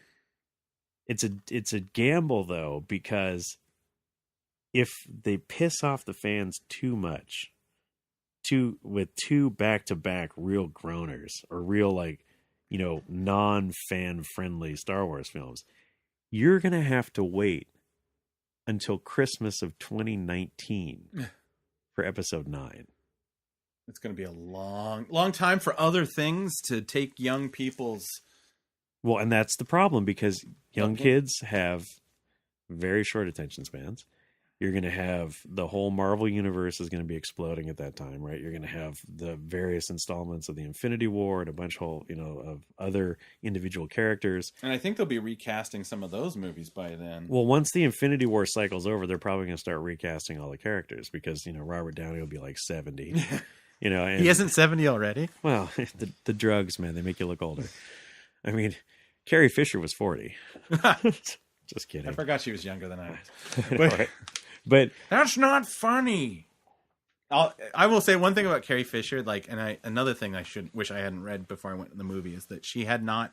It's a gamble, though, because if they piss off the fans too much, with two back-to-back real groaners, or real, like, non-fan friendly Star Wars films, you're going to have to wait until Christmas of 2019 for episode 9. It's going to be a long time for other things to take young people's. Well, and that's the problem, because young kids have very short attention spans. You're going to have the whole Marvel universe is going to be exploding at that time, right? You're going to have the various installments of the Infinity War and a bunch of other individual characters. And I think they'll be recasting some of those movies by then. Well, once the Infinity War cycle's over, they're probably going to start recasting all the characters, because, Robert Downey will be like 70, and, he isn't 70 already. Well, the drugs, man, they make you look older. I mean, Carrie Fisher was 40. Just kidding. I forgot she was younger than I was. Right. But that's not funny. I will say one thing about Carrie Fisher, another thing I wish I hadn't read before I went to the movie, is that she had not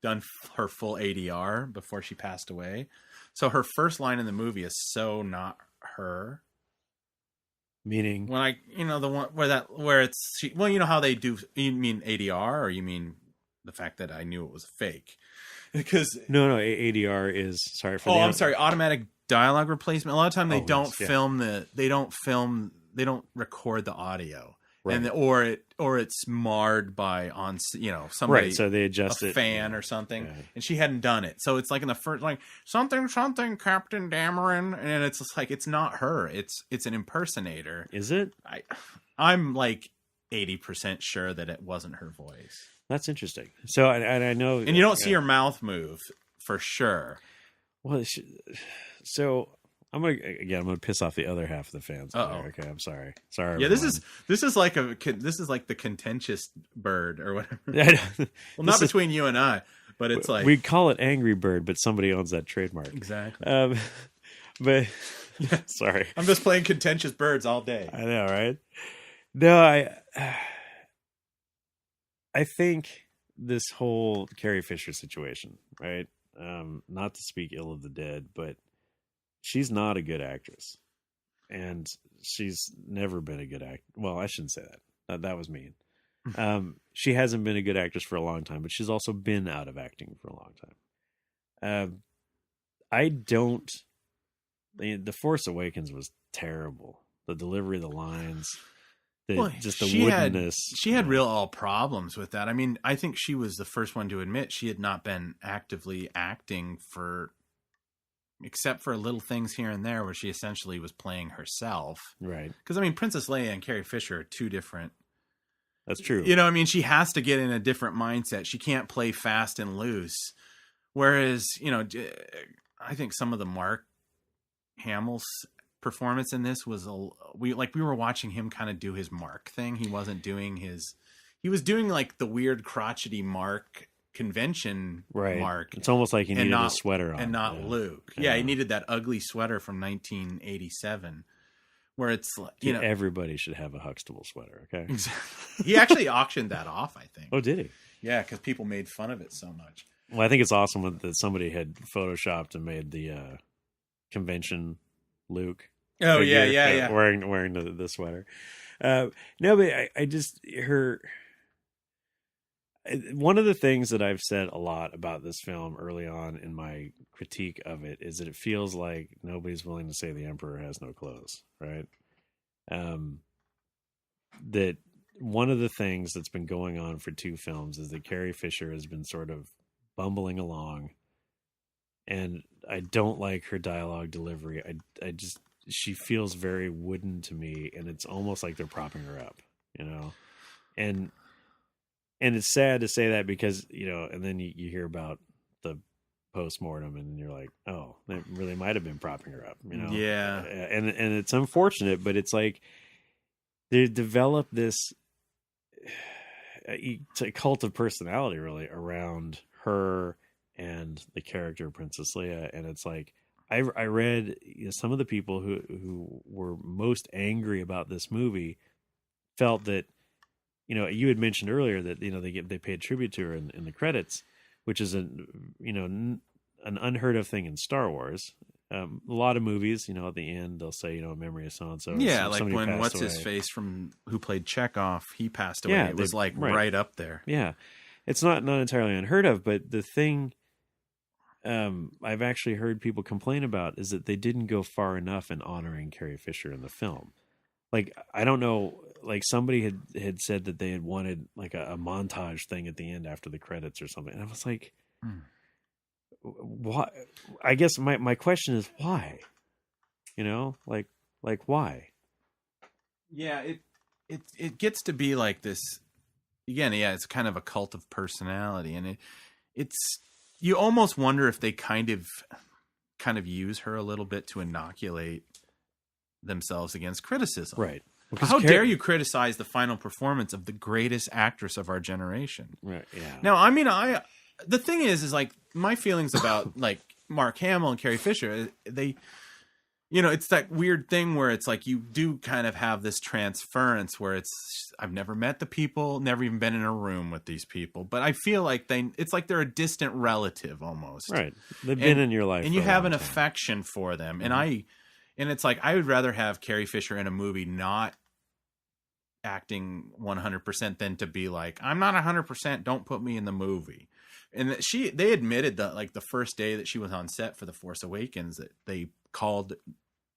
done her full ADR before she passed away. So her first line in the movie is so not her. Meaning, when the one where it's how they do. You mean ADR, or you mean the fact that I knew it was fake? Because no, ADR is I'm sorry, automatic dialogue replacement. A lot of time they don't record the audio, right. And or it's marred by somebody, right? So they adjust a fan or something, and she hadn't done it. So it's like in the first something Captain Dameron, and it's just like it's not her. It's an impersonator. Is it? I'm like 80% sure that it wasn't her voice. That's interesting. So, and I know, and you don't see her mouth move for sure. Well, so I'm gonna piss off the other half of the fans. Okay, I'm sorry. Sorry. Yeah, everyone. this is like the contentious bird or whatever. Well, not between you and I, but it's like we call it Angry Bird, but somebody owns that trademark. Exactly. But sorry, I'm just playing contentious birds all day. I know, right? No, I think this whole Carrie Fisher situation, right? Not to speak ill of the dead, but she's not a good actress, and she's never been a good actor. Well, I shouldn't say that. That was mean. She hasn't been a good actress for a long time, but she's also been out of acting for a long time. The Force Awakens was terrible. The delivery of the lines. The woodenness. She had real problems with that. I mean, I think she was the first one to admit she had not been actively acting except for little things here and there where she essentially was playing herself. Right. Because, I mean, Princess Leia and Carrie Fisher are two different. That's true. I mean, she has to get in a different mindset. She can't play fast and loose. Whereas, I think some of the Mark Hamill's performance in this was we were watching him kind of do his Mark thing. He wasn't doing he was doing like the weird crotchety Mark convention, right? Mark. It's almost like he needed a sweater on, and not Luke. Yeah, he needed that ugly sweater from 1987, where it's everybody should have a Huxtable sweater. Okay, exactly. He actually auctioned that off, I think. Oh, did he? Yeah, because people made fun of it so much. Well, I think it's awesome that somebody had photoshopped and made the convention Luke. Oh yeah. Wearing the sweater. No, but I just one of the things that I've said a lot about this film early on in my critique of it is that it feels like nobody's willing to say the Emperor has no clothes, right? That one of the things that's been going on for two films is that Carrie Fisher has been sort of bumbling along, and I don't like her dialogue delivery. She feels very wooden to me, and it's almost like they're propping her up, and it's sad to say that because, and then you hear about the post-mortem, and you're like, oh, they really might have been propping her up, you know? Yeah. And it's unfortunate, but it's like they develop this it's a cult of personality really around her and the character Princess Leia. And it's like, I read, you know, some of the people who were most angry about this movie felt that, you know, you had mentioned earlier that, you know, they paid tribute to her in the credits, which is an unheard of thing in Star Wars. A lot of movies, you know, at the end they'll say, you know, memory of so and so. Yeah, like when what's his face from who played Chekhov, he passed away. Yeah, it was like right up there. Yeah, it's not entirely unheard of, but the thing I've actually heard people complain about is that they didn't go far enough in honoring Carrie Fisher in the film. Like, I don't know, like somebody had said that they had wanted like a montage thing at the end after the credits or something, and I was like, why? I guess my question is why? You know, like why? Yeah, it gets to be like this again. Yeah, it's kind of a cult of personality, and it's you almost wonder if they kind of use her a little bit to inoculate themselves against criticism. Right. How dare you criticize the final performance of the greatest actress of our generation? Right. Yeah. Now, I mean, the thing is like my feelings about like Mark Hamill and Carrie Fisher, they, you know, it's that weird thing where it's like you do kind of have this transference where I've never met the people, never even been in a room with these people, but I feel like it's like they're a distant relative almost. Right. They've been in your life. And you have an time. affection for them. Mm-hmm. And it's like, I would rather have Carrie Fisher in a movie not acting 100% than to be like, I'm not 100%, don't put me in the movie. And they admitted that like the first day that she was on set for The Force Awakens that they called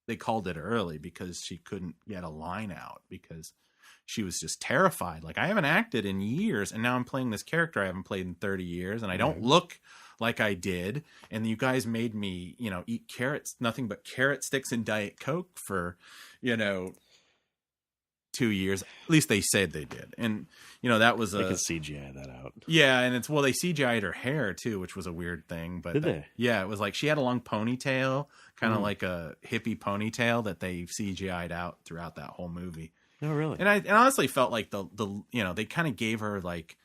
it early because she couldn't get a line out because she was just terrified. Like, I haven't acted in years and now I'm playing this character I haven't played in 30 years and I don't look like I did. And you guys made me, you know, eat nothing but carrot sticks and Diet Coke for, you know, 2 years. At least they said they did. And, you know, that was they could CGI that out. Yeah. And they CGI'd her hair too, which was a weird thing. But did they? Yeah. It was like she had a long ponytail, kind of like a hippie ponytail that they CGI'd out throughout that whole movie. Oh, really? And I honestly felt like the you know, they kind of gave her like,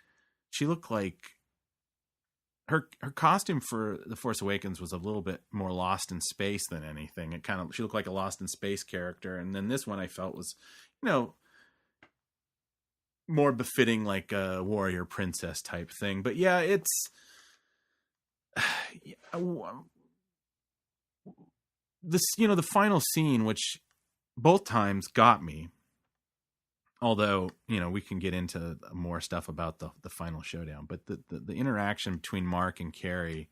she looked like her costume for The Force Awakens was a little bit more Lost in Space than anything. She looked like a Lost in Space character. And then this one I felt was, you know, more befitting like a warrior princess type thing. But yeah, it's this, you know, the final scene, which both times got me. Although, you know, we can get into more stuff about the final showdown, but the interaction between Mark and Carrie,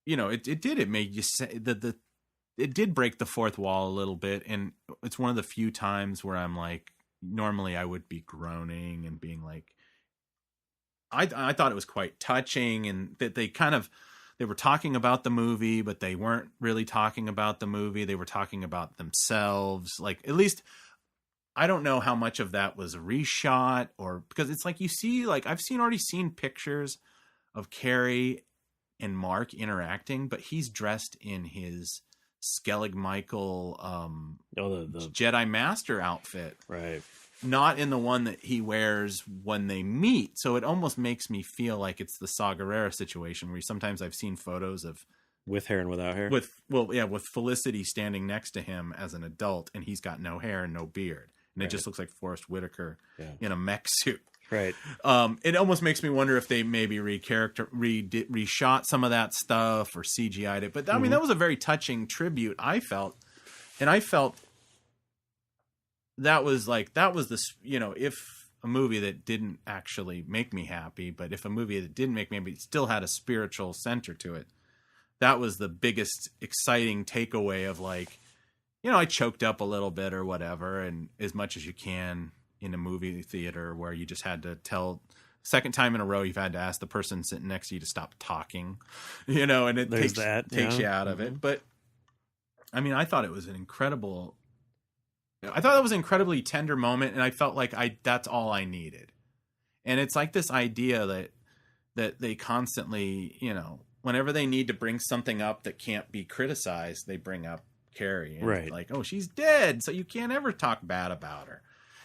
you know, it made you say it did break the fourth wall a little bit. And it's one of the few times where I'm like, normally I would be groaning and being like, I thought it was quite touching and that they were talking about the movie, but they weren't really talking about the movie. They were talking about themselves. Like, at least I don't know how much of that was reshot or because it's like you see, like I've already seen pictures of Carrie and Mark interacting, but he's dressed in his Skellig Michael the Jedi Master outfit. Right. Not in the one that he wears when they meet. So it almost makes me feel like it's the Saw Gerrera situation where sometimes I've seen photos of with hair and without hair. With Felicity standing next to him as an adult and he's got no hair and no beard. And it just looks like Forrest Whitaker in a mech suit. Right. It almost makes me wonder if they maybe reshot some of that stuff or CGI'd it. But I mean, that was a very touching tribute, I felt. And I felt that was this, you know, if a movie that didn't actually make me happy, but if a movie that didn't make me happy still had a spiritual center to it, that was the biggest exciting takeaway of like, you know, I choked up a little bit or whatever, and as much as you can in a movie theater where you just had to second time in a row, you've had to ask the person sitting next to you to stop talking, you know, and it takes you out of it. But I mean, I thought that was an incredibly tender moment, and I felt like that's all I needed. And it's like this idea that, that they constantly, whenever they need to bring something up that can't be criticized, they bring up Carrie. And Right. like, oh, she's dead, so you can't ever talk bad about her.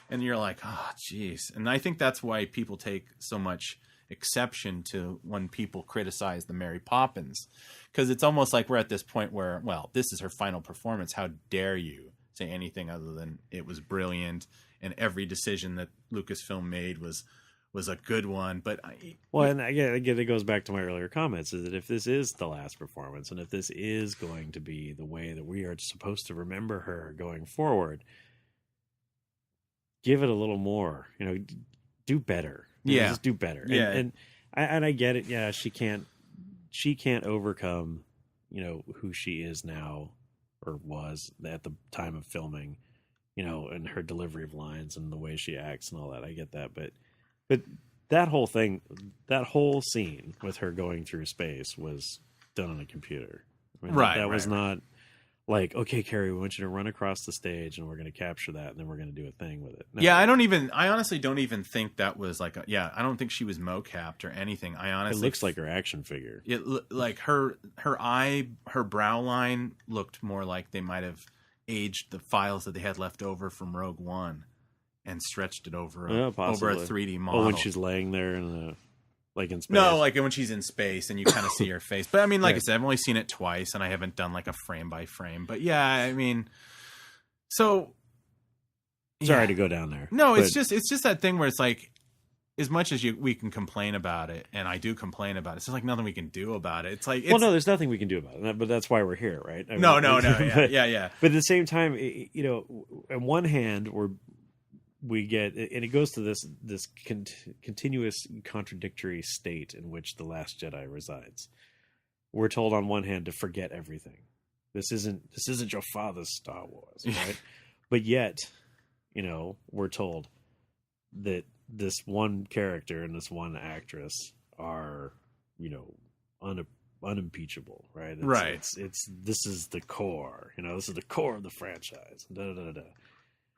And you're like, oh, geez. And I think that's why people take so much exception to when people criticize the Mary Poppins. Because it's almost like we're at this point where, well, this is her final performance. How dare you say anything other than it was brilliant and every decision that Lucasfilm made was a good one. But and again, it goes back to my earlier comments, is that if this is the last performance and if this is going to be the way that we are supposed to remember her going forward, give it a little more, do better. Just do better. Yeah. And I get it. Yeah. She can't overcome, who she is now or was at the time of filming, and her delivery of lines and the way she acts and all that. I get that. But that whole thing, that whole scene with her going through space was done on a computer. That was not like, okay, Carrie, we want you to run across the stage and we're going to capture that and then we're going to do a thing with it. No. Yeah, I honestly don't even think that was I don't think she was mocapped or anything. It looks like her action figure. Like her brow line looked more like they might have aged the files that they had left over from Rogue One and stretched it over a 3D model. Oh, when she's laying there in space. No, like when she's in space and you kind of see her face. But I mean, like I said, I've only seen it twice and I haven't done like a frame by frame. But yeah, I mean, so sorry to go down there. No, it's just that thing where it's like, as much as we can complain about it, and I do complain about it, it's just like nothing we can do about it. It's like, no, there's nothing we can do about it, but that's why we're here, right? No, yeah. But at the same time, on one hand, we get, and it goes to this continuous contradictory state in which the Last Jedi resides. We're told on one hand to forget everything. This isn't your father's Star Wars, right? But yet, we're told that this one character and this one actress are, unimpeachable, right? This is the core, this is the core of the franchise.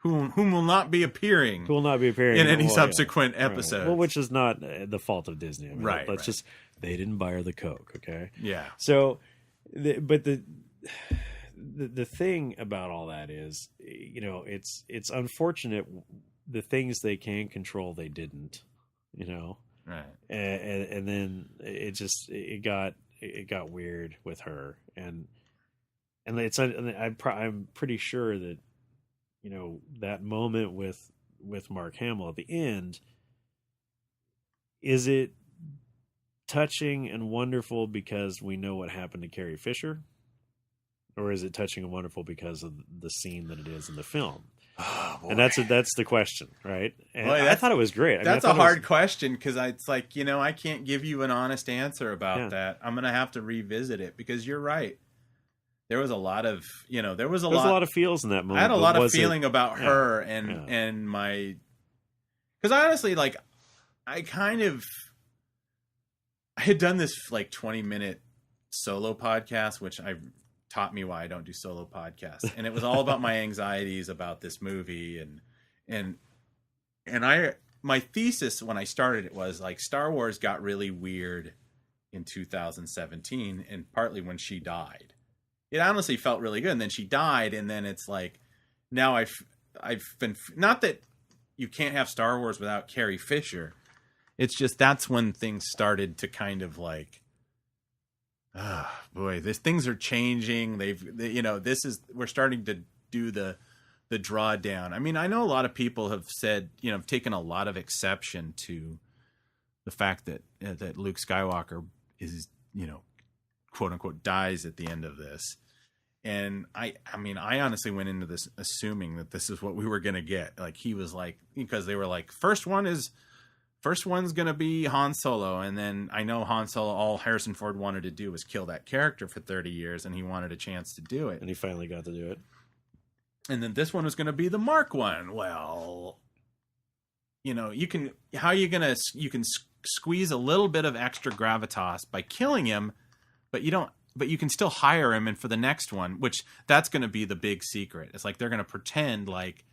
Whom will not be appearing. Who will not be appearing in any subsequent episode. Right. Well, which is not the fault of Disney. I mean, right. Let's just, they didn't buy her the Coke, okay? Yeah. So, but the thing about all that is, it's unfortunate. The things they can control, they didn't. Right. And then it got weird with her, and I'm pretty sure that. That moment with Mark Hamill at the end, is it touching and wonderful because we know what happened to Carrie Fisher? Or is it touching and wonderful because of the scene that it is in the film? Oh, boy. And that's the question, right? And boy, I thought it was great. That's a hard question because it's like, I can't give you an honest answer about that. I'm going to have to revisit it because you're right. There was a lot of, there was a lot of feels in that moment. I had a lot of feeling about her and my, because honestly, like, I had done this 20-minute solo podcast, which taught me why I don't do solo podcasts. And it was all about my anxieties about this movie. And my thesis when I started it was like, Star Wars got really weird in 2017 and partly when she died. It honestly felt really good. And then she died. And then it's like, now I've been, not that you can't have Star Wars without Carrie Fisher. It's just, that's when things started to kind of like, things are changing. We're starting to do the drawdown. I mean, I know a lot of people have said, have taken a lot of exception to the fact that Luke Skywalker is, quote unquote, dies at the end of this. And I mean, I honestly went into this assuming that this is what we were going to get. Like, he was like, because they were like, first one's going to be Han Solo. And then I know Han Solo, all Harrison Ford wanted to do was kill that character for 30 years. And he wanted a chance to do it. And he finally got to do it. And then this one was going to be the Mark one. Well, you can squeeze a little bit of extra gravitas by killing him, but you can still hire him. And for the next one, which that's going to be the big secret. It's like, they're going to pretend like,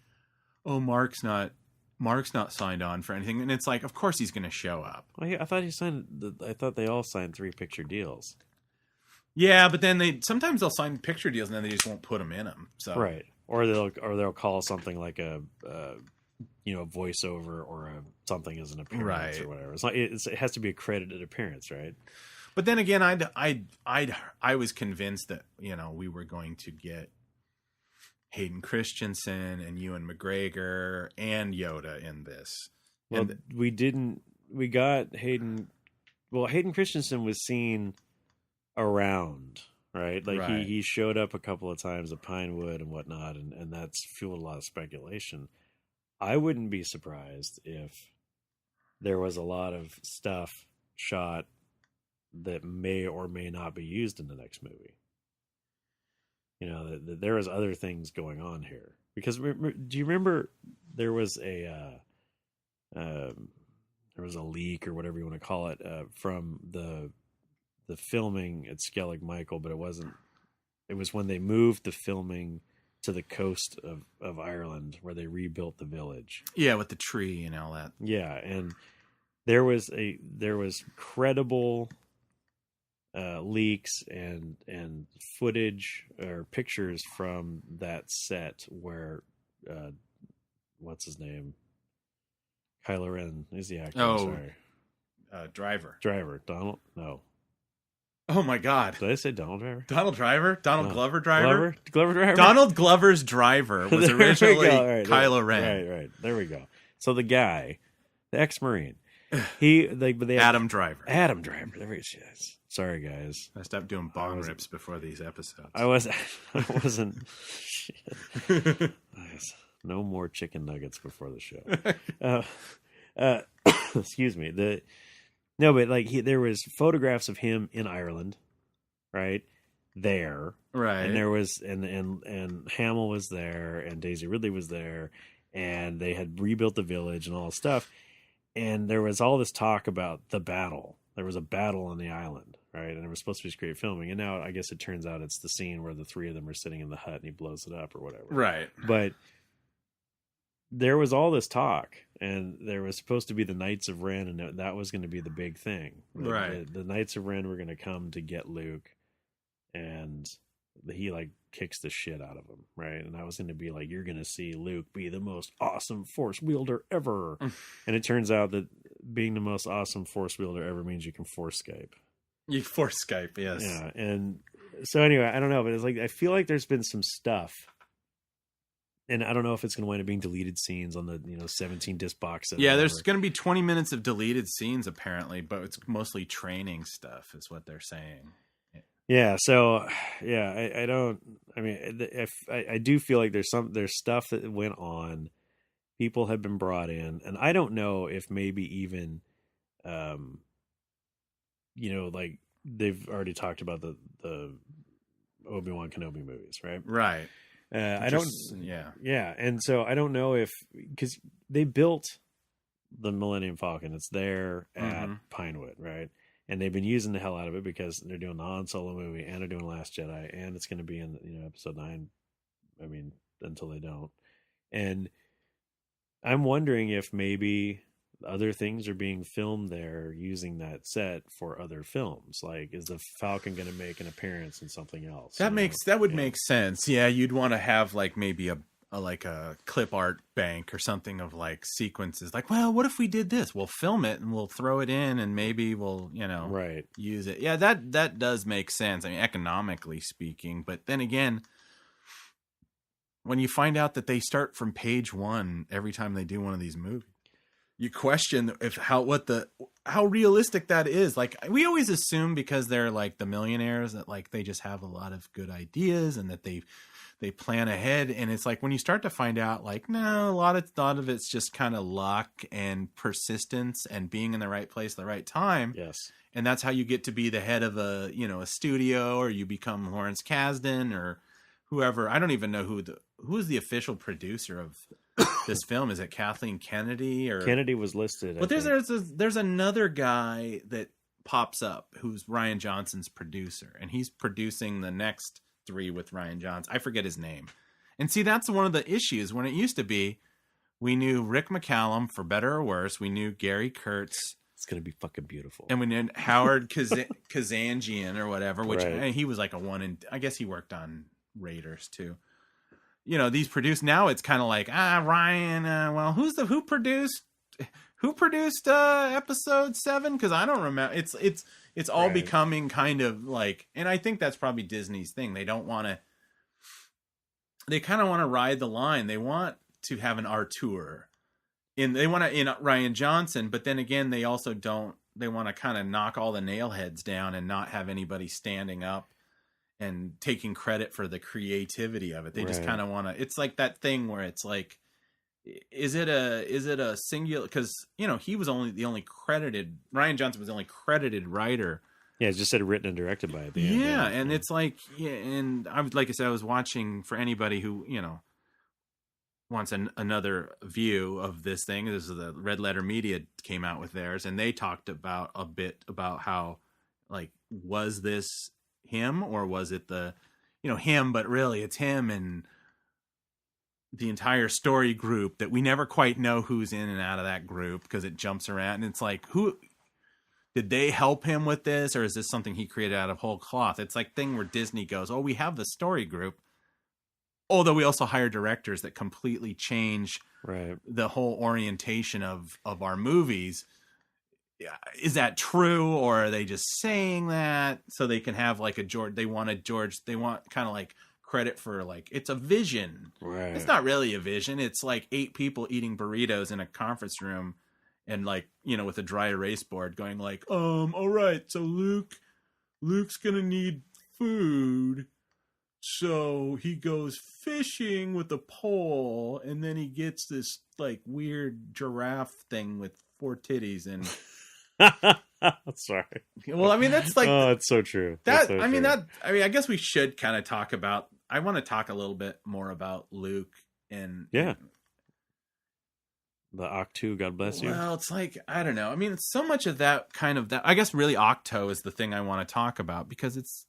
oh, Mark's not Mark's not signed on for anything, and it's like, of course he's going to show up. Well, I thought I thought they all signed 3-picture deals. Yeah, but then sometimes they'll sign picture deals and then they just won't put them in them. So Right, or they'll call something like a voiceover or something as an appearance Right. or whatever. It's not, it has to be a credited appearance, right? But then again, I was convinced that we were going to get Hayden Christensen and Ewan McGregor and Yoda in this. Well, And we didn't. We got Hayden. Well, Hayden Christensen was seen around, right? Like Right. he showed up a couple of times at Pinewood and whatnot, and that's fueled a lot of speculation. I wouldn't be surprised if there was a lot of stuff shot that may or may not be used in the next movie. That there was other things going on here. Because do you remember there was a leak or whatever you want to call it from the filming at Skellig Michael, but it wasn't. It was when they moved the filming to the coast of Ireland where they rebuilt the village. yeah, with the tree and all that. Yeah, and there was credible leaks and footage or pictures from that set where what's his name? Kylo Ren is the actor. Oh. I'm sorry. Driver. Donald? No. Oh my God. Did I say Donald Driver? Donald Driver? Donald No. Glover Driver? Glover Driver? Donald Glover's driver was There we originally go. All right, Kylo Ren. Right. There we go. So the guy, the ex-Marine, they Adam Driver. Adam Driver. There he is. Sorry, guys. I stopped doing bong rips before these episodes. I wasn't. Shit. Nice. No more chicken nuggets before the show. Excuse me. There was photographs of him in Ireland, right? There, Right. and there was and Hamill was there, and Daisy Ridley was there, and they had rebuilt the village and all this stuff, and there was all this talk about the battle. There was a battle on the island, right? And it was supposed to be great filming, and now I guess it turns out it's the scene where the three of them are sitting in the hut and he blows it up or whatever. Right. But there was all this talk, and there was supposed to be the Knights of Ren, and that was going to be the big thing. Right. The Knights of Ren were going to come to get Luke, and he kicks the shit out of him, right? And I was going to be like, you're going to see Luke be the most awesome Force wielder ever. And it turns out that being the most awesome Force wielder ever means you can Force Skype. You force Skype, yes. Yeah, and so anyway, I don't know, but it's I feel like there's been some stuff. And I don't know if it's going to wind up being deleted scenes on the 17 disc box set. Yeah, there's going to be 20 minutes of deleted scenes apparently, but it's mostly training stuff is what they're saying. Yeah, so yeah, I don't. I mean, if I do feel like there's stuff that went on. People have been brought in, and I don't know if maybe even, they've already talked about the Obi-Wan Kenobi movies, right? Right. Yeah, and so I don't know if because they built the Millennium Falcon, it's there at Pinewood, right? And they've been using the hell out of it because they're doing the Han Solo movie and they're doing Last Jedi, and it's going to be in episode 9. I mean, until they don't. And I'm wondering if maybe other things are being filmed there using that set for other films. Like, is the Falcon going to make an appearance in something else? That would make sense. Yeah, you'd want to have maybe a clip art bank or something of sequences. Well, what if we did this? We'll film it and we'll throw it in and maybe we'll, right. use it. Yeah, that does make sense. I mean, economically speaking, but then again, when you find out that they start from page 1 every time they do one of these movies, you question how realistic that is. We always assume because they're the millionaires that they just have a lot of good ideas and that they plan ahead. And it's when you start to find out no, a lot of it's just kind of luck and persistence and being in the right place at the right time. Yes. And that's how you get to be the head of a studio, or you become Lawrence Kasdan or whoever. I don't even know who is the official producer of this film. Is it Kathleen Kennedy or Kennedy was listed? But there's another guy that pops up who's Rian Johnson's producer, and he's producing the next 3 with Rian Johnson. I forget his name. And see, that's one of the issues when it used to be, We knew Rick McCallum, for better or worse. We knew Gary Kurtz. It's gonna be fucking beautiful. And we knew Howard Kazanjian or whatever, which Right. he was like a one in. I guess he worked on Raiders too. You know, these produced. Now it's kind of like Ryan. Well, who produced episode 7? Because I don't remember. It's all Right. becoming kind of like, and I think that's probably Disney's thing. They don't want to. They kind of want to ride the line. They want to have an auteur. They want to in Ryan Johnson, but then again, they also don't. They want to kind of knock all the nailheads down and not have anybody standing up and taking credit for the creativity of it. They just Right. kind of want to. It's like that thing where it's like, is it a singular? Because he was the only credited. Ryan Johnson was the only credited writer. Yeah, it just said written and directed by it. At the end. Yeah, and it's like, and I was, like I said, I was watching, for anybody who wants another view of this thing. This is the Red Letter Media came out with theirs, and they talked about a bit about how, like, was this him or was it him, but really it's him and the entire story group that we never quite know who's in and out of that group because it jumps around, and it's like, who did they help him with this, or is this something he created out of whole cloth? It's like thing where Disney goes, oh, we have the story group, although we also hire directors that completely change Right. the whole orientation of our movies. Is that true, or are they just saying that so they can have like they want kind of like credit for, like, it's a vision. Right. It's not really a vision. It's like 8 people eating burritos in a conference room and, like, with a dry erase board going like, all right, so Luke's gonna need food. So he goes fishing with a pole, and then he gets this, like, weird giraffe thing with 4 titties. And Sorry. well, I mean, that's like, Oh, it's so true. That's so true. I guess we should kind of talk about. I want to talk a little bit more about Luke and Yeah. The Octu, God bless you. Well, it's like, I don't know. I mean, it's so much of that kind of that. I guess really Octo is the thing I want to talk about, because it's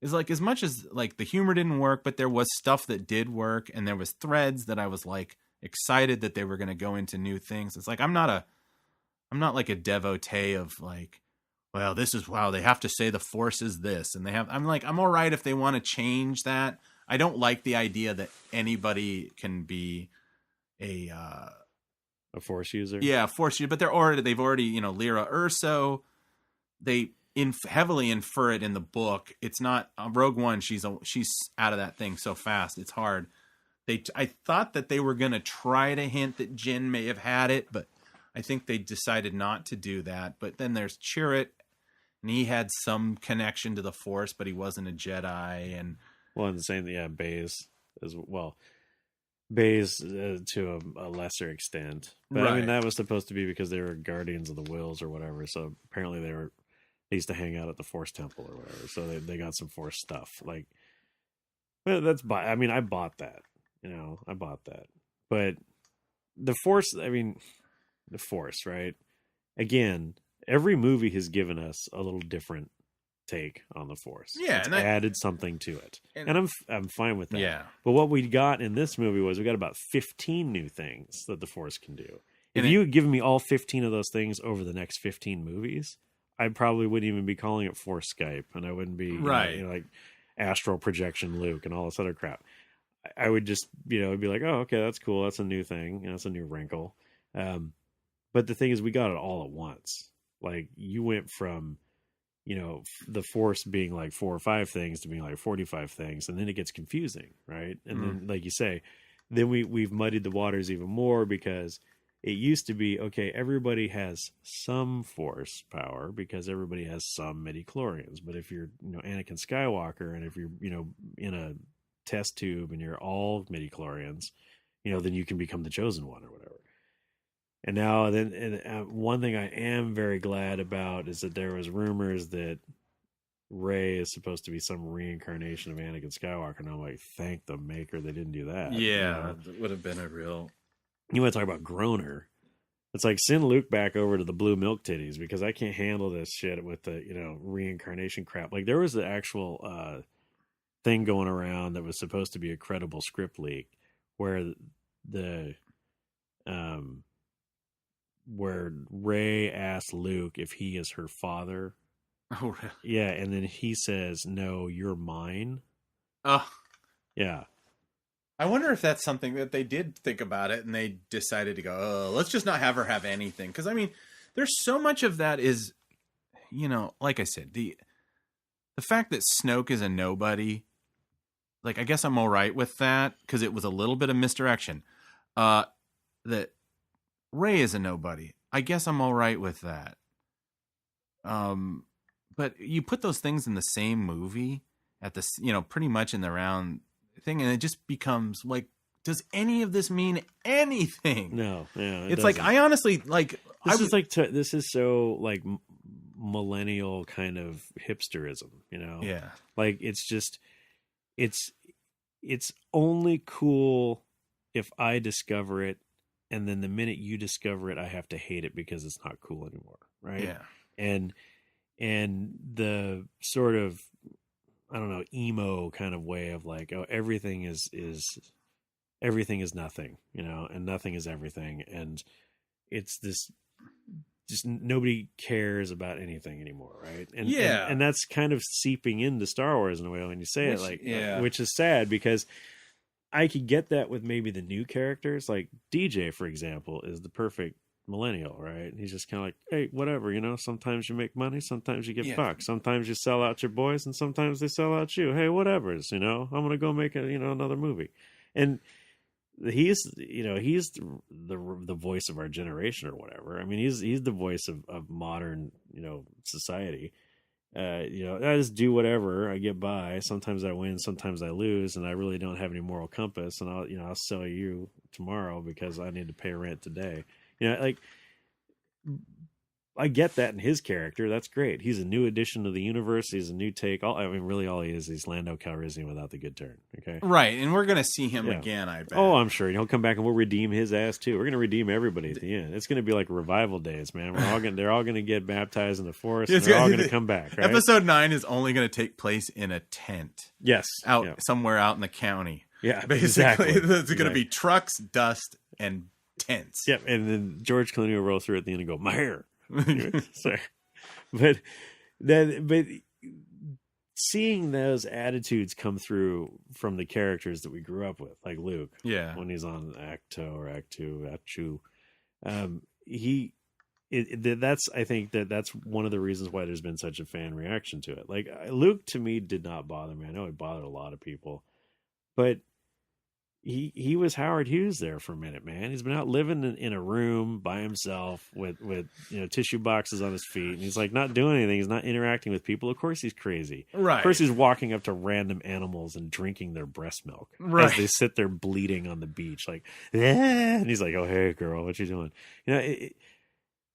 like, as much as, like, the humor didn't work, but there was stuff that did work, and there was threads that I was, like, excited that they were going to go into new things. It's like, I'm not like a devotee of, like, well, they have to say the Force is this, and I'm like, I'm all right if they want to change that. I don't like the idea that anybody can be a Force user. Yeah, Force user, but they've already Lyra Urso. They heavily infer it in the book. It's not Rogue One. She's out of that thing so fast. It's hard. I thought that they were going to try to hint that Jin may have had it, but I think they decided not to do that. But then there's Chirrut, and he had some connection to the Force, but he wasn't a Jedi. And the same, Baze as well. Baze to a lesser extent, but I mean, that was supposed to be because they were guardians of the Wills or whatever. So apparently they used to hang out at the Force Temple or whatever. So they got some Force stuff. Like, well, I bought that. I bought that. But the Force, the Force, right? Again, every movie has given us a little different take on the Force. Yeah, it's and added something to it, and I'm fine with that. Yeah. But what we got in this movie was we got about 15 new things that the Force can do. If you had given me all 15 of those things over the next 15 movies, I probably wouldn't even be calling it Force Skype, and I wouldn't be like astral projection Luke and all this other crap. I would just be like, oh, okay, that's cool. That's a new thing. That's a new wrinkle. But the thing is, we got it all at once. Like, you went from the Force being like 4 or 5 things to being like 45 things, and then it gets confusing, right? And then, like you say, then we've muddied the waters even more, because it used to be, okay, everybody has some Force power because everybody has some midichlorians. But if you're Anakin Skywalker, and if you're in a test tube and you're all midichlorians, then you can become the chosen one or whatever. And now, one thing I am very glad about is that there was rumors that Rey is supposed to be some reincarnation of Anakin Skywalker, and I'm like, thank the maker they didn't do that. Yeah, that would have been a real. You want to talk about groaner? It's like, send Luke back over to the blue milk titties, because I can't handle this shit with the reincarnation crap. Like, there was the actual thing going around that was supposed to be a credible script leak, where the where Rey asked Luke if he is her father. Oh, really? Yeah, and then he says, "No, you're mine." Oh, Yeah. I wonder if that's something that they did think about it and they decided to go, oh, let's just not have her have anything. Because, I mean, there's so much of that is, you know, like I said, the fact that Snoke is a nobody, like, I guess I'm all right with that because it was a little bit of misdirection. That Rey is a nobody. I guess I'm all right with that. But you put those things in the same movie at the, you know, pretty much in the round thing, and it just becomes like, does any of this mean anything? No, yeah. It's like, I honestly, like, this is so like millennial kind of hipsterism, you know? Yeah. Like, it's just, it's only cool if I discover it, and then the minute you discover it, I have to hate it because it's not cool anymore, right? Yeah. And the sort of, I don't know, emo kind of way of like, oh, everything is nothing, you know, and nothing is everything, and it's this, just nobody cares about anything anymore, right? And yeah, and that's kind of seeping into Star Wars in a way when you say it, like, which is sad because I could get that with maybe the new characters, like DJ, for example, is the perfect millennial, right? He's just kind of like, hey, whatever, you know, sometimes you make money, sometimes you get fucked, sometimes you sell out your boys, and sometimes they sell out you. Hey, whatever's, you know, I'm gonna go make another movie. And he's the voice of our generation or whatever. I mean, he's the voice of modern, you know, society. You know, I just do whatever, I get by. Sometimes I win, sometimes I lose, and I really don't have any moral compass, and I'll sell you tomorrow because I need to pay rent today. You know, like, I get that in his character. That's great. He's a new addition to the universe. He's a new take. All he is, he's Lando Calrissian without the good turn. Okay. Right. And we're going to see him again, I bet. Oh, I'm sure. He'll come back and we'll redeem his ass too. We're going to redeem everybody at the end. It's going to be like revival days, man. They're all going to get baptized in the forest. And they're all going to come back. Right? Episode 9 is only going to take place in a tent. Yes. Somewhere out in the county. Yeah. Basically, there's going to be trucks, dust, and tents. Yep. And then George Clooney will roll through at the end and go, my hair. Sorry. But seeing those attitudes come through from the characters that we grew up with, like Luke, when he's on Act 2, I think that's one of the reasons why there's been such a fan reaction to it. Like, Luke, to me, did not bother me. I know it bothered a lot of people, but he was Howard Hughes there for a minute, man. He's been out living in a room by himself with tissue boxes on his feet, and he's like not doing anything. He's not interacting with people. Of course he's crazy. Right. Of course he's walking up to random animals and drinking their breast milk as they sit there bleeding on the beach, like, and he's like, oh, hey girl, what you doing? You know,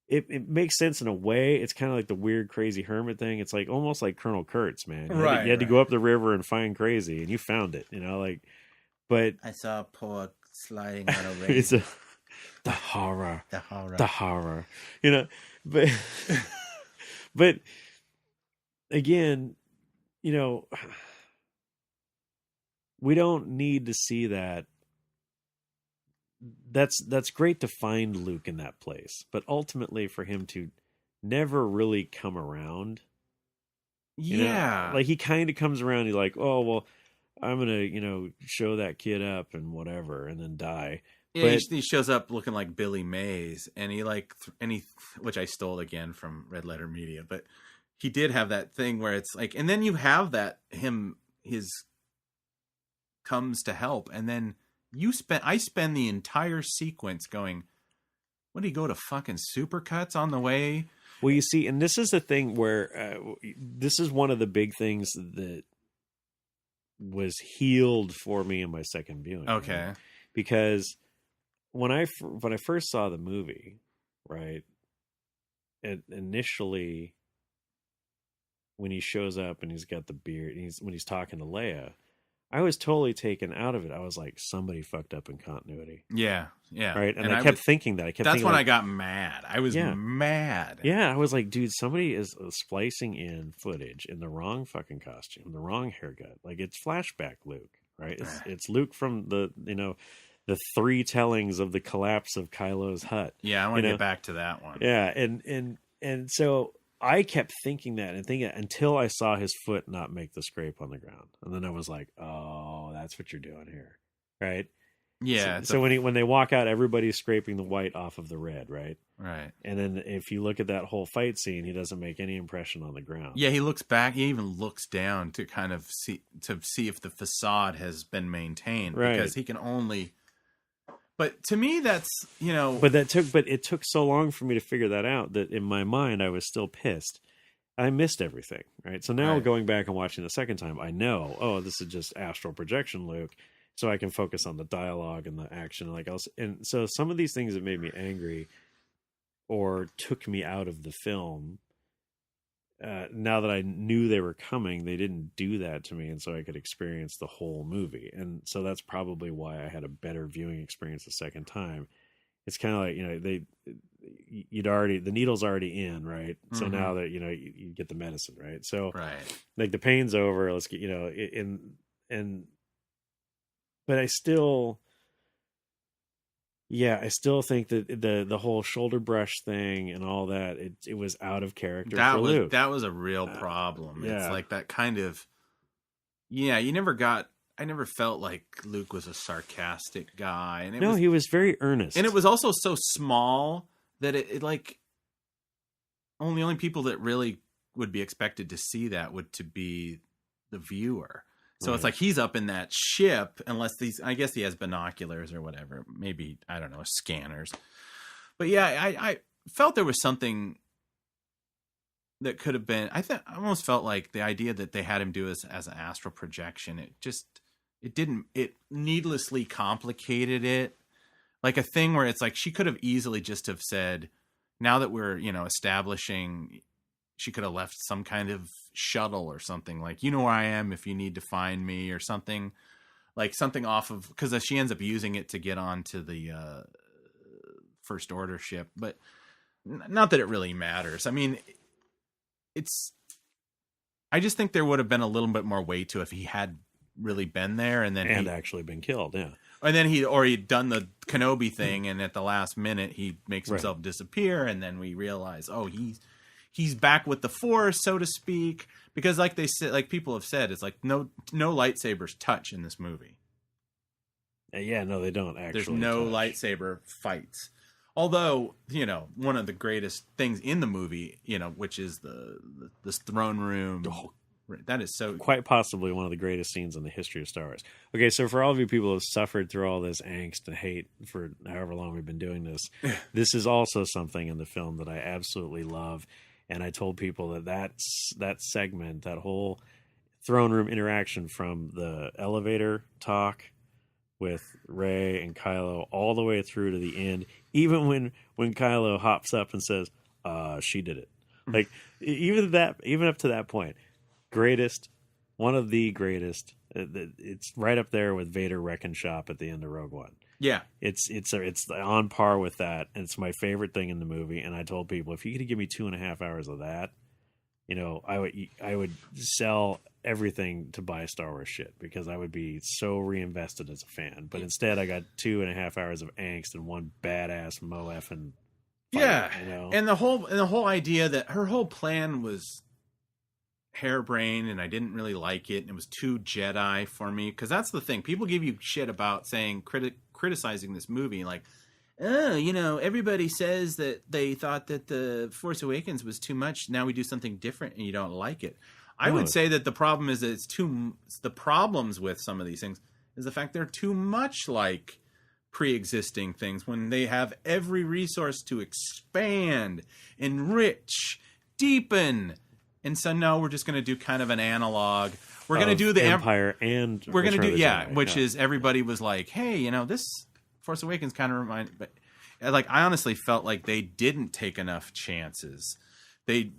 it makes sense in a way. It's kind of like the weird, crazy hermit thing. It's like almost like Colonel Kurtz, man. You had to go up the river and find crazy, and you found it. You know, like. But I saw a pork sliding on a rail. The horror. You know, but again, you know, we don't need to see that. That's great to find Luke in that place, but ultimately for him to never really come around. Yeah, like he kind of comes around. He's like, oh well. I'm gonna, show that kid up and whatever, and then die. Yeah, he shows up looking like Billy Mays, and which I stole again from Red Letter Media, but he did have that thing where it's like, and then you have that his comes to help, and then I spend the entire sequence going, what, do you go to fucking Supercuts on the way? Well, you see, and this is the thing where this is one of the big things that was healed for me in my second viewing. Okay. Right? Because when I first saw the movie, right, initially when he shows up and he's got the beard, and when he's talking to Leia, I was totally taken out of it. I was like, somebody fucked up in continuity. Yeah. Right. And I kept thinking that. That's when I got mad. I was mad. Yeah. I was like, dude, somebody is splicing in footage in the wrong fucking costume, the wrong haircut. Like, it's flashback Luke, right? It's Luke from the the 3 tellings of the collapse of Kylo's hut. Yeah, I want to get back to that one. Yeah, and so I kept thinking that until I saw his foot not make the scrape on the ground, and then I was like, "Oh, that's what you're doing here, right?" Yeah. So when they walk out, everybody's scraping the white off of the red, right? Right. And then if you look at that whole fight scene, he doesn't make any impression on the ground. Yeah, he looks back. He even looks down to kind of see if the facade has been maintained, right? Because he can only. But to me, that's But it took so long for me to figure that out that in my mind I was still pissed. I missed everything, right? So now going back and watching the second time, I know, oh, this is just astral projection, Luke. So I can focus on the dialogue and the action and like else. And so some of these things that made me angry or took me out of the film, now that I knew they were coming, they didn't do that to me. And so I could experience the whole movie. And so that's probably why I had a better viewing experience the second time. It's kind of like, the needle's already in, right? So now that, you get the medicine, right? So like the pain's over, let's get, but I still think that the whole shoulder brush thing and all that, it was out of character for Luke. That was a real problem. It's like that kind of, I never felt like Luke was a sarcastic guy. And he was very earnest. And it was also so small that it like only people that really would be expected to see that would to be the viewer. So it's like he's up in that ship, unless I guess he has binoculars or whatever. Maybe, I don't know, scanners. But yeah, I felt there was something that could have been, I almost felt like the idea that they had him do as an astral projection, it needlessly complicated it. Like a thing where it's like she could have easily just have said, now that we're, establishing, she could have left some kind of shuttle or something, like, where I am if you need to find me, or something like something off of, because she ends up using it to get onto the First Order ship. But not that it really matters. I mean, I just think there would have been a little bit more weight to if he had really been there and actually been killed. Yeah. And then he'd done the Kenobi thing, and at the last minute he makes himself disappear, and then we realize, oh, he's back with the Force, so to speak, because like they said, like people have said, it's like no lightsabers touch in this movie. Yeah, no, they don't actually. There's no lightsaber fights. Although, one of the greatest things in the movie, which is this throne room. Oh, that is so quite possibly one of the greatest scenes in the history of Star Wars. Okay, so for all of you people who have suffered through all this angst and hate for however long we've been doing this, this is also something in the film that I absolutely love. And I told people that segment, that whole throne room interaction from the elevator talk with Rey and Kylo all the way through to the end, even when Kylo hops up and says, she did it. Like, even up to that point, one of the greatest. It's right up there with Vader wrecking shop at the end of Rogue One. Yeah, it's on par with that, and it's my favorite thing in the movie. And I told people, if you could give me 2.5 hours of that, I would sell everything to buy Star Wars shit, because I would be so reinvested as a fan. But instead, I got 2.5 hours of angst and one badass mo-effing fight, yeah, and the whole idea that her whole plan was harebrained, and I didn't really like it, and it was too Jedi for me, because that's the thing. People give you shit about saying criticizing this movie, like, oh, everybody says that they thought that the Force Awakens was too much, now we do something different and you don't like it. I would say that the problem is that the problems with some of these things is the fact they're too much like pre-existing things, when they have every resource to expand, enrich, deepen. And so no, we're just going to do kind of an analog. We're going to do the Empire, and we're going to do which is everybody was like, hey, this Force Awakens kind of reminded, but like I honestly felt like they didn't take enough chances. They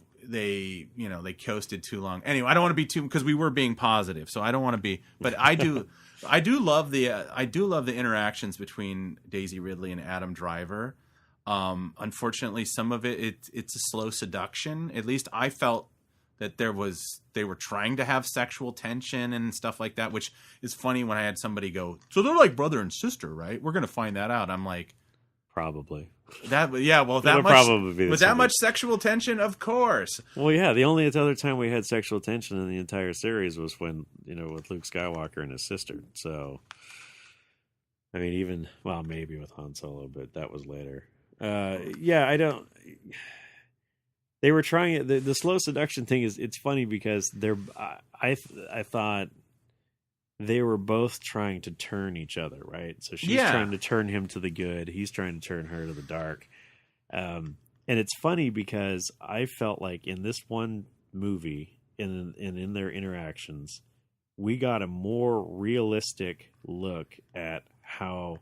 coasted too long. Anyway, I don't want to be too, because we were being positive, so I don't want to be. But I do love the interactions between Daisy Ridley and Adam Driver. Unfortunately, some of it's a slow seduction. At least I felt that they were trying to have sexual tension and stuff like that, which is funny when I had somebody go, so they're like brother and sister, right? We're going to find that out. I'm like, probably. That much sexual tension? Of course. Well, yeah, the only other time we had sexual tension in the entire series was when, with Luke Skywalker and his sister. So, I mean, maybe with Han Solo, but that was later. They were trying it. The slow seduction thing it's funny because I thought they were both trying to turn each other, right? So she's trying to turn him to the good. He's trying to turn her to the dark. And it's funny because I felt like in this one movie and in their interactions, we got a more realistic look at how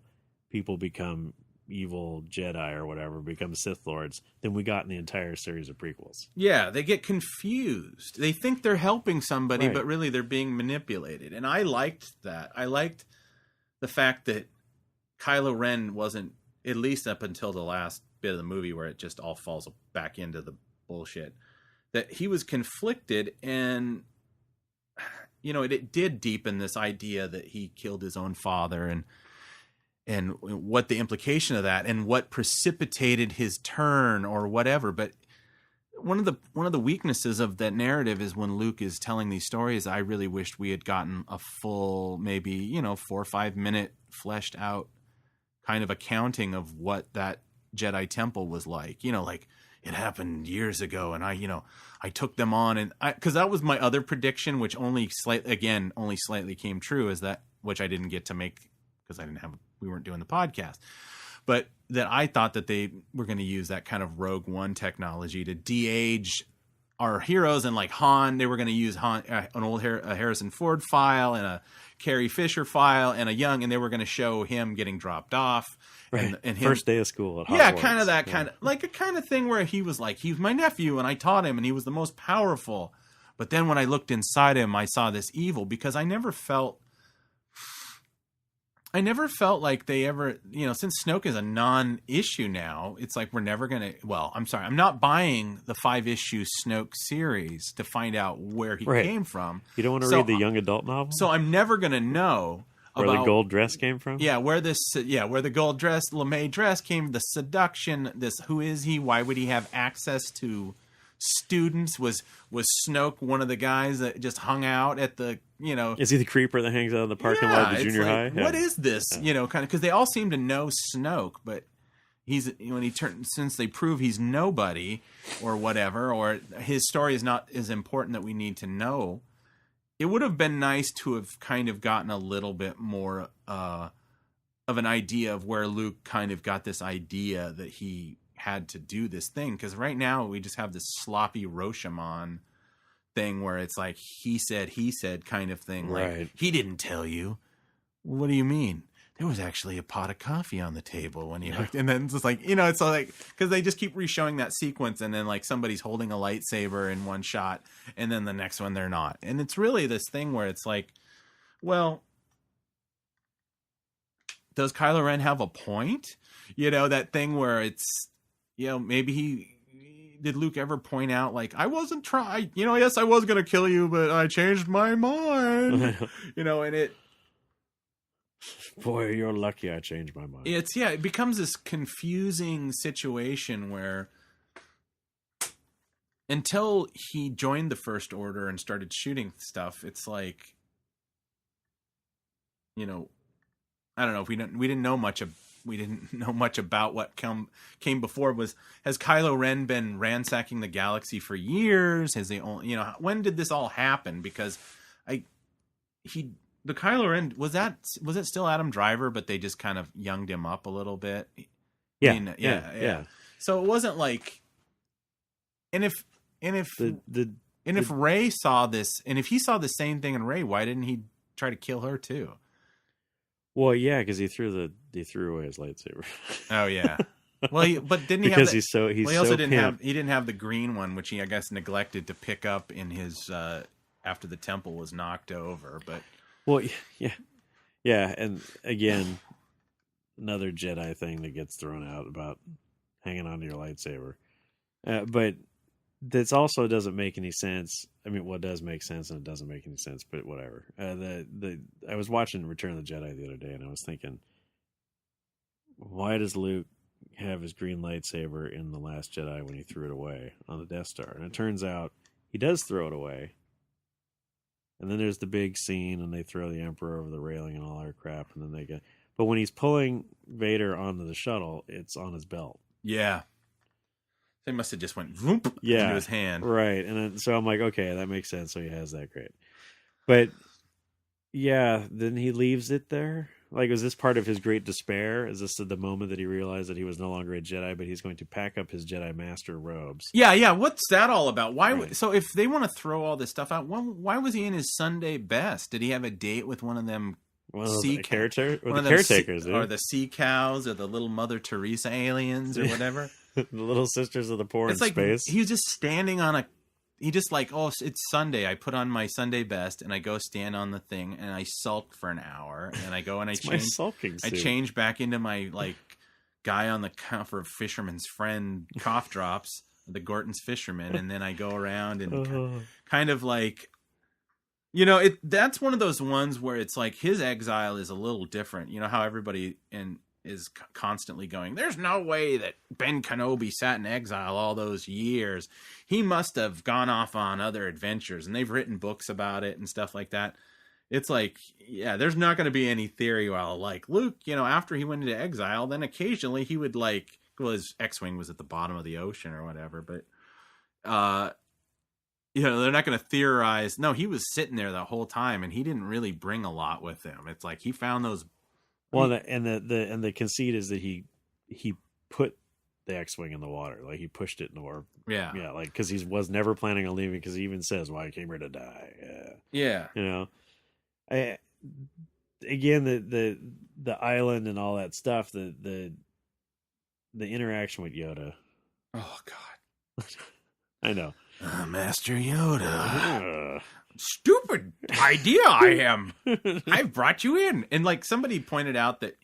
people become evil Jedi or whatever, become Sith Lords, than we got in the entire series of prequels. Yeah, they get confused. They think they're helping somebody, but really they're being manipulated. And I liked that. I liked the fact that Kylo Ren wasn't, at least up until the last bit of the movie where it just all falls back into the bullshit, that he was conflicted, and it did deepen this idea that he killed his own father, and what the implication of that and what precipitated his turn or whatever. But one of the weaknesses of that narrative is when Luke is telling these stories, I really wished we had gotten a full, maybe, 4 or 5 minute fleshed out kind of accounting of what that Jedi temple was like, like it happened years ago. And I took them on, and cause that was my other prediction, which only slightly came true, is that, which I didn't get to make because we weren't doing the podcast, but that I thought that they were going to use that kind of Rogue One technology to de-age our heroes, and like Han, they were going to use an old Harrison Ford file and a Carrie Fisher file and and they were going to show him getting dropped off. Right. And him, first day of school at Hogwarts. Kind of that kind of, like a kind of thing where he was my nephew and I taught him and he was the most powerful. But then when I looked inside him, I saw this evil, because I never felt like they ever, since Snoke is a non-issue now, it's like we're never going to, I'm not buying the 5-issue Snoke series to find out where he came from. You don't want to read the young adult novel? So I'm never going to know where the gold dress came from? Yeah, where the gold dress, LeMay dress came, the seduction, who is he? Why would he have access to students? Was Snoke one of the guys that just hung out at the, Is he the creeper that hangs out in the parking lot of the junior high? What is this? Kind of, because they all seem to know Snoke, but he's, since they prove he's nobody or whatever, or his story is not as important that we need to know, it would have been nice to have kind of gotten a little bit more of an idea of where Luke kind of got this idea that he had to do this thing. Because right now we just have this sloppy Rashomon thing where it's like he said kind of thing. Like, he didn't tell you. What do you mean? There was actually a pot of coffee on the table when he hooked. And then it's just like, it's like, because they just keep re-showing that sequence, and then like somebody's holding a lightsaber in one shot, and then the next one they're not. And it's really this thing where it's like, well, does Kylo Ren have a point? That thing where it's, maybe did Luke ever point out, like, I wasn't trying, yes, I was going to kill you, but I changed my mind, and it, boy, you're lucky I changed my mind. It becomes this confusing situation where until he joined the First Order and started shooting stuff, it's like, I don't know, if we didn't know much about what came before. Has Kylo Ren been ransacking the galaxy for years? Has he only, when did this all happen? Because the Kylo Ren, was it still Adam Driver, but they just kind of younged him up a little bit? Yeah. So it wasn't like, and if Rey saw this, and if he saw the same thing in Rey, why didn't he try to kill her too? Well, yeah, because he threw away his lightsaber. Oh yeah. Well, but didn't he? Because he didn't have the green one, which he, I guess, neglected to pick up in his after the temple was knocked over. But well, yeah, and again, another Jedi thing that gets thrown out about hanging onto your lightsaber. But That's also doesn't make any sense. I mean, well, it does make sense and it doesn't make any sense, but whatever. I was watching Return of the Jedi the other day, and I was thinking, why does Luke have his green lightsaber in The Last Jedi when he threw it away on the Death Star? And it turns out he does throw it away. And then there's the big scene, and they throw the Emperor over the railing and all that crap, and then they get. But when he's pulling Vader onto the shuttle, it's on his belt. Yeah. They must have just went voomp into his hand. Right. And then, so I'm like, okay, that makes sense. So he has that, great. But yeah, then he leaves it there. Like, was this part of his great despair? Is this the moment that he realized that he was no longer a Jedi, but he's going to pack up his Jedi Master robes? Yeah. What's that all about? Why? Right. So if they want to throw all this stuff out, why was he in his Sunday best? Did he have a date with one of them? The caretakers, or the sea cows, or the little Mother Teresa aliens, or whatever. The little sisters of the poor it's in like space. He was just standing on he just like, oh, it's Sunday. I put on my Sunday best and I go stand on the thing and I sulk for an hour and I go and I change back into my like guy on the cover of Fisherman's Friend cough drops, the Gorton's Fisherman, and then I go around and kind of like, that's one of those ones where it's like his exile is a little different. You know how everybody is constantly going, there's no way that Ben Kenobi sat in exile all those years. He must have gone off on other adventures, and they've written books about it and stuff like that. It's like, yeah, there's not going to be any theory while like Luke, after he went into exile, then occasionally he would like, well, his X-Wing was at the bottom of the ocean or whatever, but, they're not going to theorize. No, he was sitting there the whole time and he didn't really bring a lot with him. It's like he found those. Well, the conceit is that he put the X-Wing in the water, like he pushed it in the water. Yeah, like because he was never planning on leaving, because he even says, "Well, I came here to die." Yeah. Again, the island and all that stuff, the interaction with Yoda. Oh God, I know, Master Yoda. Stupid idea I am. I've brought you in. And like somebody pointed out that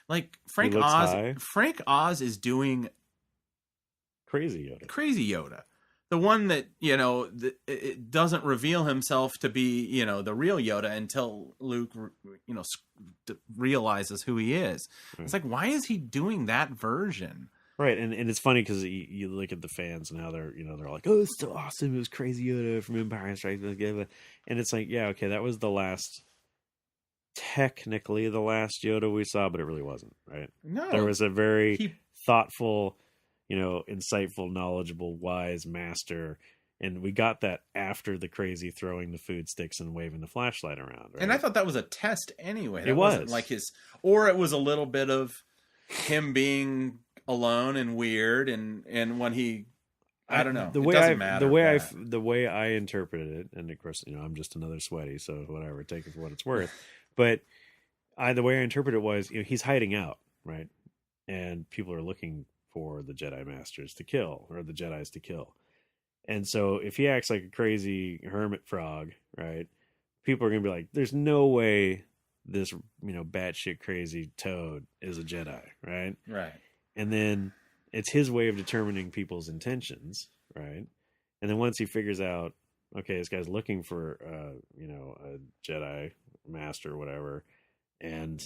like Frank Oz is doing Crazy Yoda. The one that, it doesn't reveal himself to be, the real Yoda until Luke, realizes who he is. Right. It's like, why is he doing that version? Right, and it's funny because you look at the fans and how they're like, oh, it's so awesome, it was Crazy Yoda from Empire Strikes Back, and it's like, yeah, okay, that was technically the last Yoda we saw, but it really wasn't, right? No, there was a very thoughtful, insightful, knowledgeable, wise master, and we got that after the crazy throwing the food sticks and waving the flashlight around, right? And I thought that was a test anyway. It wasn't like or it was a little bit of him being alone and weird, and when he, I don't know, the way I interpreted it, and of course, I'm just another sweaty, so whatever, take it for what it's worth. But the way I interpret it was, he's hiding out, right, and people are looking for the Jedi Masters to kill, or the Jedis to kill, and so if he acts like a crazy hermit frog, right, people are gonna be like, "There's no way this batshit crazy toad is a Jedi," right? Right. And then it's his way of determining people's intentions, right? And then once he figures out, okay, this guy's looking for, a Jedi master or whatever, and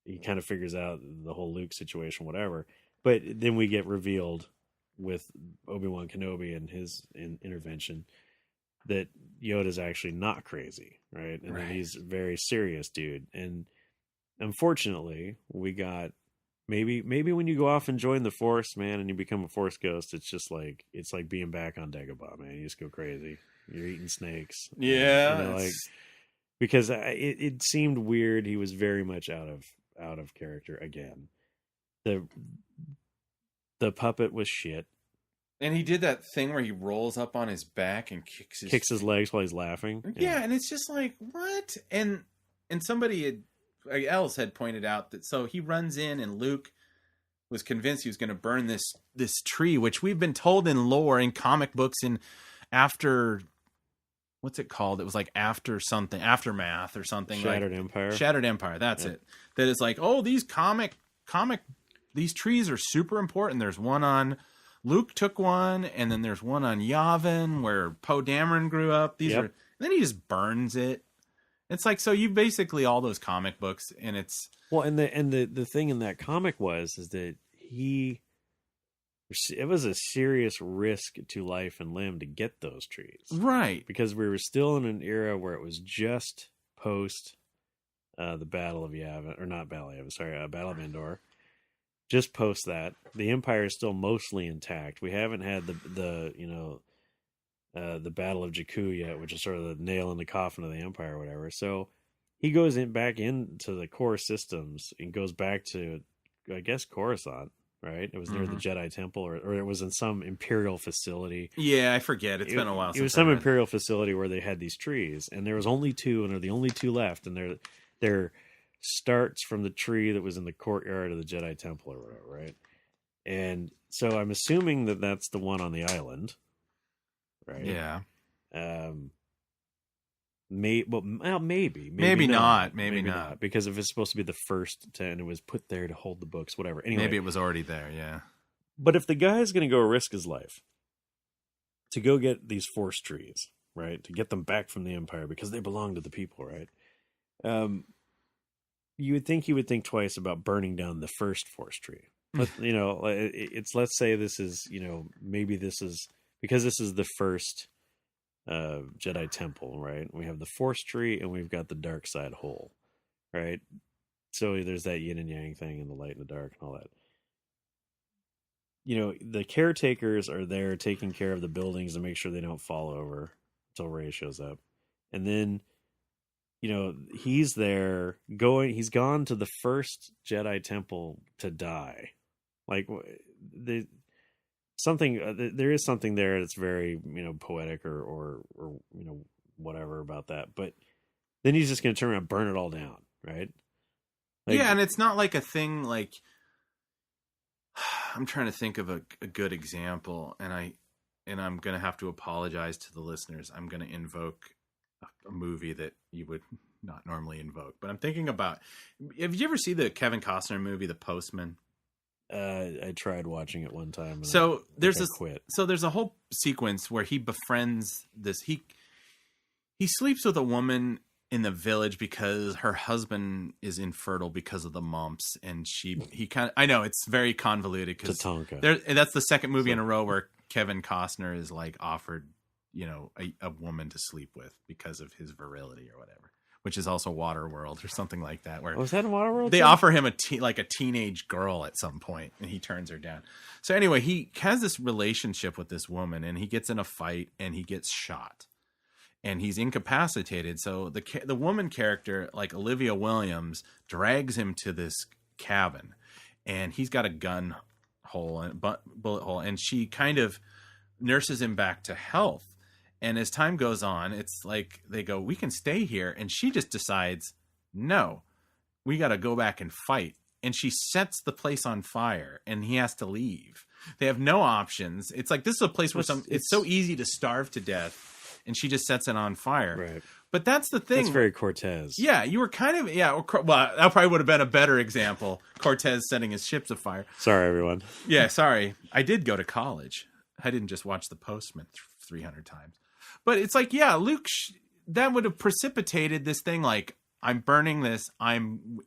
he kind of figures out the whole Luke situation, whatever. But then we get revealed with Obi-Wan Kenobi and his intervention that Yoda's actually not crazy, right? And that he's a very serious dude. And unfortunately, we got... Maybe when you go off and join the Force, man, and you become a Force ghost, it's just like being back on Dagobah, man. You just go crazy. You're eating snakes. Yeah, because it seemed weird. He was very much out of character again. The puppet was shit, and he did that thing where he rolls up on his back and kicks his legs while he's laughing. Yeah, and it's just like, what? And somebody else had pointed out that so he runs in and Luke was convinced he was going to burn this tree, which we've been told in lore, in comic books, in after, what's it called? It was like Aftermath or something. Shattered Empire. That's it. That is like, oh, these trees are super important. There's one on Luke took one, and then there's one on Yavin where Poe Dameron grew up. And then he just burns it. It's like, so you basically all those comic books, and it's the thing in that comic is that it was a serious risk to life and limb to get those trees, right? Because we were still in an era where it was just post the Battle of Yavin, or not Battle of Yavin, sorry, Battle of Endor. Just post that, the Empire is still mostly intact. We haven't had the Battle of Jakku yet, which is sort of the nail in the coffin of the Empire or whatever. So he goes back into the core systems and goes back to, I guess, Coruscant, right? It was near the Jedi Temple, or it was in some Imperial facility. Yeah, I forget. It's been a while. It was some Imperial facility where they had these trees, and there was only two, and they're the only two left, and they're starts from the tree that was in the courtyard of the Jedi Temple or whatever, right? And so I'm assuming that that's the one on the island, right? Yeah. Maybe not, because if it's supposed to be the first 10, it was put there to hold the books, whatever. Anyway, maybe it was already there. Yeah. But if the guy's going to go risk his life to go get these Force trees, right, to get them back from the Empire because they belong to the people, right? You would think he would think twice about burning down the first Force tree. But, let's say this is, maybe this is because this is the first Jedi Temple, right? We have the Force tree and we've got the dark side hole, right? So there's that yin and yang thing and the light and the dark and all that. The caretakers are there taking care of the buildings to make sure they don't fall over until Rey shows up. And then, he's there he's gone to the first Jedi Temple to die. Like there is something there that's very, poetic or whatever about that. But then he's just going to turn around and burn it all down, right? Yeah, and it's not like a thing like, I'm trying to think of a good example, and I'm going to have to apologize to the listeners. I'm going to invoke a movie that you would not normally invoke, but I'm thinking about, have you ever seen the Kevin Costner movie, The Postman? I tried watching it one time. So there's a whole sequence where he befriends this, he sleeps with a woman in the village because her husband is infertile because of the mumps, and I know it's very convoluted because that's the second movie in a row where Kevin Costner is like offered, a woman to sleep with because of his virility or whatever, which is also Waterworld or something like that. Where was that in Waterworld? They offer him a teenage girl at some point, and he turns her down. So anyway, he has this relationship with this woman, and he gets in a fight, and he gets shot, and he's incapacitated. So the woman character, like Olivia Williams, drags him to this cabin, and he's got a gun hole and bullet hole, and she kind of nurses him back to health. And as time goes on, it's like they go, we can stay here. And she just decides, no, we got to go back and fight. And she sets the place on fire, and he has to leave. They have no options. It's like, this is a place where it's so easy to starve to death, and she just sets it on fire. Right. But that's the thing. That's very Cortez. Yeah, you were kind of, well, that probably would have been a better example. Cortez setting his ships afire. Sorry, everyone. Yeah, sorry. I did go to college. I didn't just watch The Postman 300 times. But it's like, yeah, Luke, that would have precipitated this thing like, I'm burning this. I'm,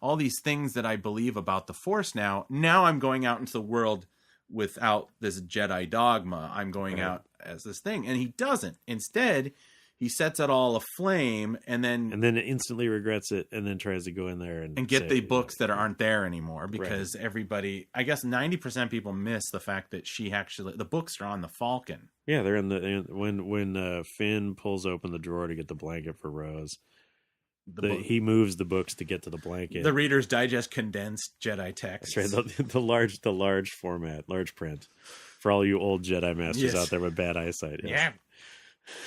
all these things that I believe about the Force now. Now I'm going out into the world without this Jedi dogma. I'm going out as this thing. And he doesn't. Instead, he sets it all aflame and then instantly regrets it and then tries to go in there and get the books that aren't there anymore because everybody, I guess 90% of people miss the fact that the books are on the Falcon. Yeah, they're when Finn pulls open the drawer to get the blanket for Rose. He moves the books to get to the blanket. The Reader's Digest condensed Jedi text. That's right, the large format, large print for all you old Jedi masters out there with bad eyesight. Yes. Yeah.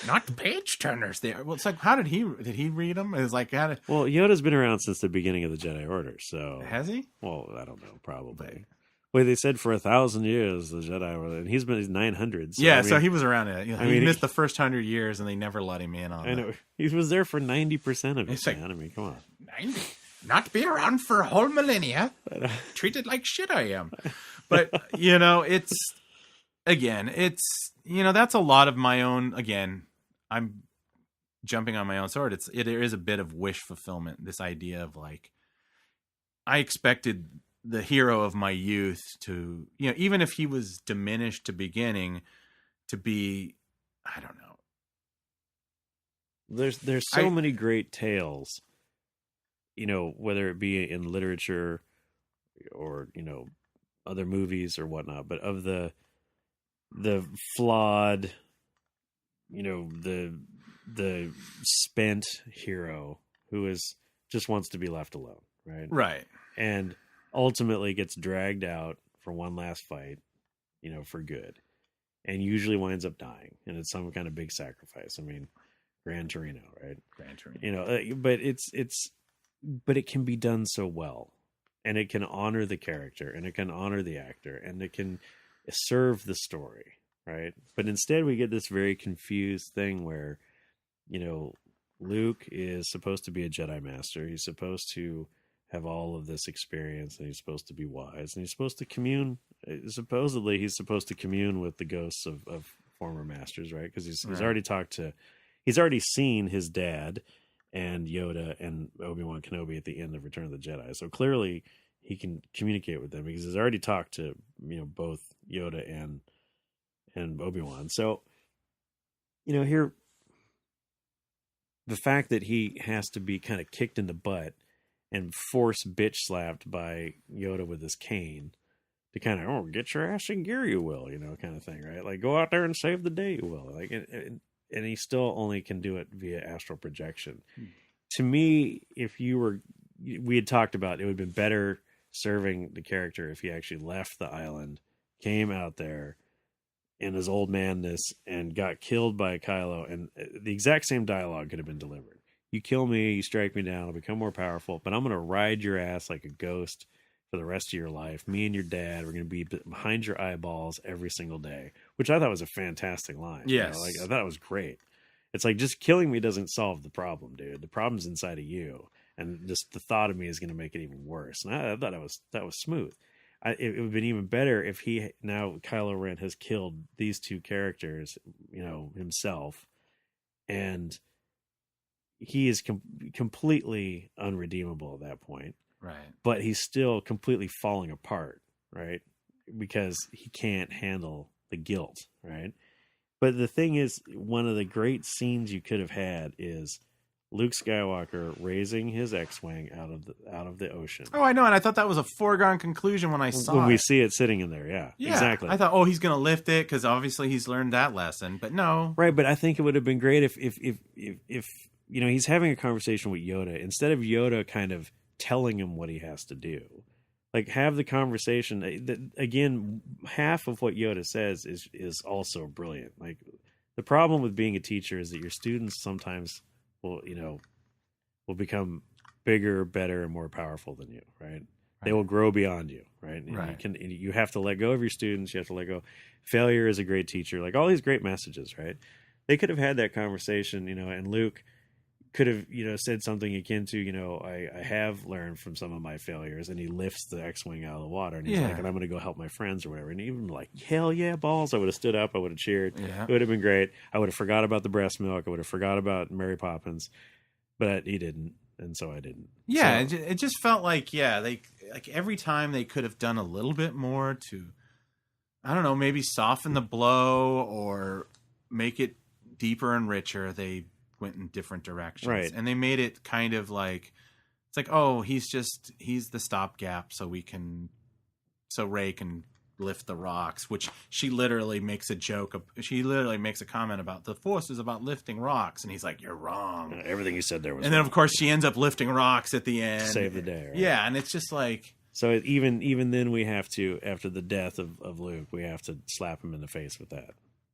Not the page turners there. Well, it's like, how did he read them? It's like, well, Yoda's been around since the beginning of the Jedi Order, so has he? Well, I don't know, probably. Well, they said for 1,000 years the Jedi Order, and he's been 900. So, so he was around it. He missed the first 100 years, and they never let him in on it. I know he was there for 90% of it. Man. I mean, come on, 90. Not to be around for a whole millennia. Treated like shit, I am. But it's. again, it's, that's a lot of my own, again, I'm jumping on my own sword. There is a bit of wish fulfillment. This idea of like, I expected the hero of my youth to, even if he was diminished to beginning, to be, I don't know. There's so many great tales, whether it be in literature or, other movies or whatnot, but of the flawed, the spent hero who just wants to be left alone, right? Right. And ultimately gets dragged out for one last fight, for good, and usually winds up dying, and it's some kind of big sacrifice. I mean, Gran Torino, right? Gran Torino. But it can be done so well, and it can honor the character, and it can honor the actor, and it can serve the story, right? But instead we get this very confused thing where, Luke is supposed to be a Jedi Master. He's supposed to have all of this experience, and he's supposed to be wise, and he's supposed to commune. Supposedly he's supposed to commune with the ghosts of former masters, right? Because he's already seen his dad and Yoda and Obi-Wan Kenobi at the end of Return of the Jedi. So clearly he can communicate with them because he's already talked to, both Yoda and Obi-Wan. So, here, the fact that he has to be kind of kicked in the butt and force bitch slapped by Yoda with his cane to kind of, get your ass in gear, you will, kind of thing, right? Like, go out there and save the day, you will. Like, and he still only can do it via astral projection. To me, we had talked about, it would have been better serving the character if he actually left the island, came out there in his old manness, and got killed by Kylo, and the exact same dialogue could have been delivered. You kill me, you strike me down, I'll become more powerful, but I'm going to ride your ass like a ghost for the rest of your life. Me and your dad, we're going to be behind your eyeballs every single day, which I thought was a fantastic line. Yes. I thought it was great. It's like, just killing me doesn't solve the problem, dude. The problem's inside of you. And just the thought of me is going to make it even worse. And I thought that was smooth. It would have been even better if Kylo Ren has killed these two characters, himself, and he is completely unredeemable at that point. Right. But he's still completely falling apart, right? Because he can't handle the guilt, right? But the thing is, one of the great scenes you could have had is Luke Skywalker raising his X-Wing out of the ocean. Oh, I know, and I thought that was a foregone conclusion when I saw it. When we see it sitting in there, yeah, exactly. I thought, he's going to lift it because obviously he's learned that lesson, but no. Right, but I think it would have been great if he's having a conversation with Yoda, instead of Yoda kind of telling him what he has to do. Like, have the conversation. Again, half of what Yoda says is also brilliant. Like, the problem with being a teacher is that your students sometimes will become bigger, better, and more powerful than you, right? They will grow beyond you, right? And right. You have to let go of your students. You have to let go. Failure is a great teacher. Like, all these great messages, right? They could have had that conversation, and Luke could have, said something akin to, I have learned from some of my failures, and he lifts the X-Wing out of the water, and he's like, and I'm going to go help my friends or whatever. And even like, hell yeah, balls. I would have stood up. I would have cheered. Yeah. It would have been great. I would have forgot about the breast milk. I would have forgot about Mary Poppins, but he didn't. And so I didn't. Yeah. So, it just felt like, they like every time they could have done a little bit more to, I don't know, maybe soften the blow or make it deeper and richer. They went in different directions, right? And they made it kind of like, it's like, he's the stopgap so Rey can lift the rocks, which she literally makes a joke. She literally makes a comment about the Force is about lifting rocks, and he's like, "You're wrong." Everything you said there was. And then, of course, she ends up lifting rocks at the end, save the day. Right? Yeah, and it's just like. So even then, we have to, after the death of Luke, we have to slap him in the face with that.